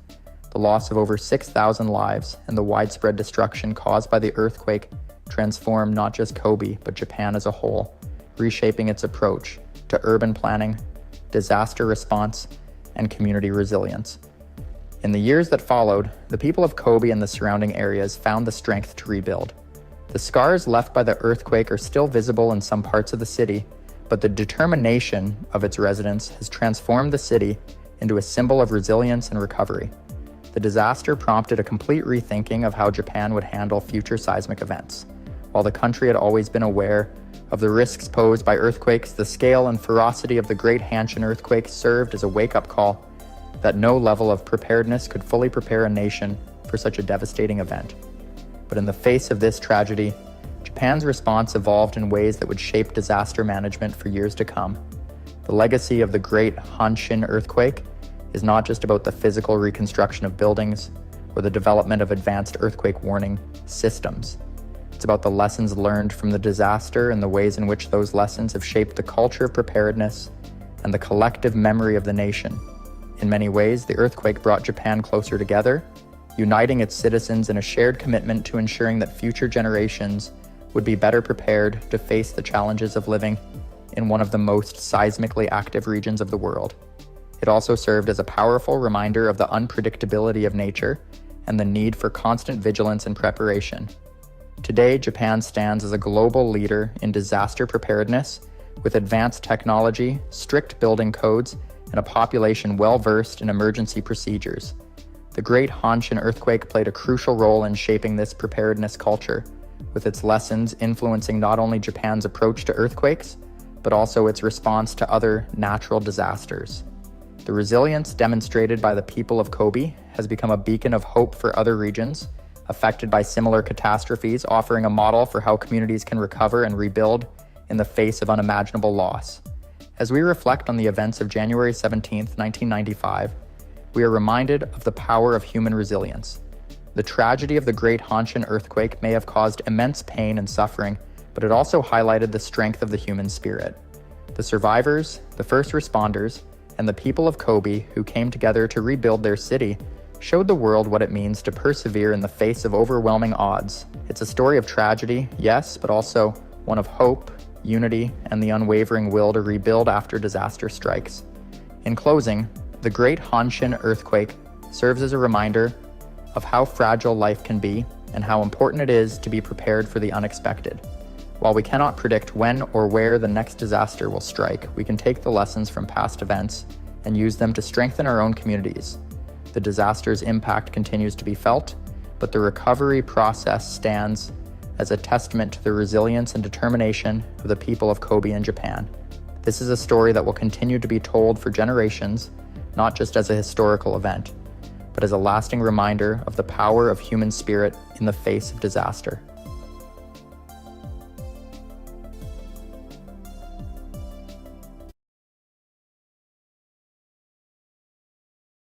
The loss of over 6,000 lives and the widespread destruction caused by the earthquake transformed not just Kobe, but Japan as a whole, reshaping its approach to urban planning, disaster response, and community resilience. In the years that followed, the people of Kobe and the surrounding areas found the strength to rebuild. The scars left by the earthquake are still visible in some parts of the city, but the determination of its residents has transformed the city into a symbol of resilience and recovery. The disaster prompted a complete rethinking of how Japan would handle future seismic events. While the country had always been aware of the risks posed by earthquakes, the scale and ferocity of the Great Hanshin Earthquake served as a wake-up call that no level of preparedness could fully prepare a nation for such a devastating event. But in the face of this tragedy, Japan's response evolved in ways that would shape disaster management for years to come. The legacy of the Great Hanshin Earthquake is not just about the physical reconstruction of buildings or the development of advanced earthquake warning systems. It's about the lessons learned from the disaster and the ways in which those lessons have shaped the culture of preparedness and the collective memory of the nation. In many ways, the earthquake brought Japan closer together, uniting its citizens in a shared commitment to ensuring that future generations would be better prepared to face the challenges of living in one of the most seismically active regions of the world. It also served as a powerful reminder of the unpredictability of nature and the need for constant vigilance and preparation. Today, Japan stands as a global leader in disaster preparedness, with advanced technology, strict building codes, and a population well-versed in emergency procedures. The Great Hanshin Earthquake played a crucial role in shaping this preparedness culture, with its lessons influencing not only Japan's approach to earthquakes, but also its response to other natural disasters. The resilience demonstrated by the people of Kobe has become a beacon of hope for other regions affected by similar catastrophes, offering a model for how communities can recover and rebuild in the face of unimaginable loss. As we reflect on the events of January 17, 1995, we are reminded of the power of human resilience. The tragedy of the Great Hanshin Earthquake may have caused immense pain and suffering, but it also highlighted the strength of the human spirit. The survivors, the first responders, and the people of Kobe who came together to rebuild their city showed the world what it means to persevere in the face of overwhelming odds. It's a story of tragedy, yes, but also one of hope, unity, and the unwavering will to rebuild after disaster strikes. In closing, the Great Hanshin Earthquake serves as a reminder of how fragile life can be and how important it is to be prepared for the unexpected. While we cannot predict when or where the next disaster will strike, we can take the lessons from past events and use them to strengthen our own communities. The disaster's impact continues to be felt, but the recovery process stands as a testament to the resilience and determination of the people of Kobe in Japan. This is a story that will continue to be told for generations, not just as a historical event, but as a lasting reminder of the power of human spirit in the face of disaster.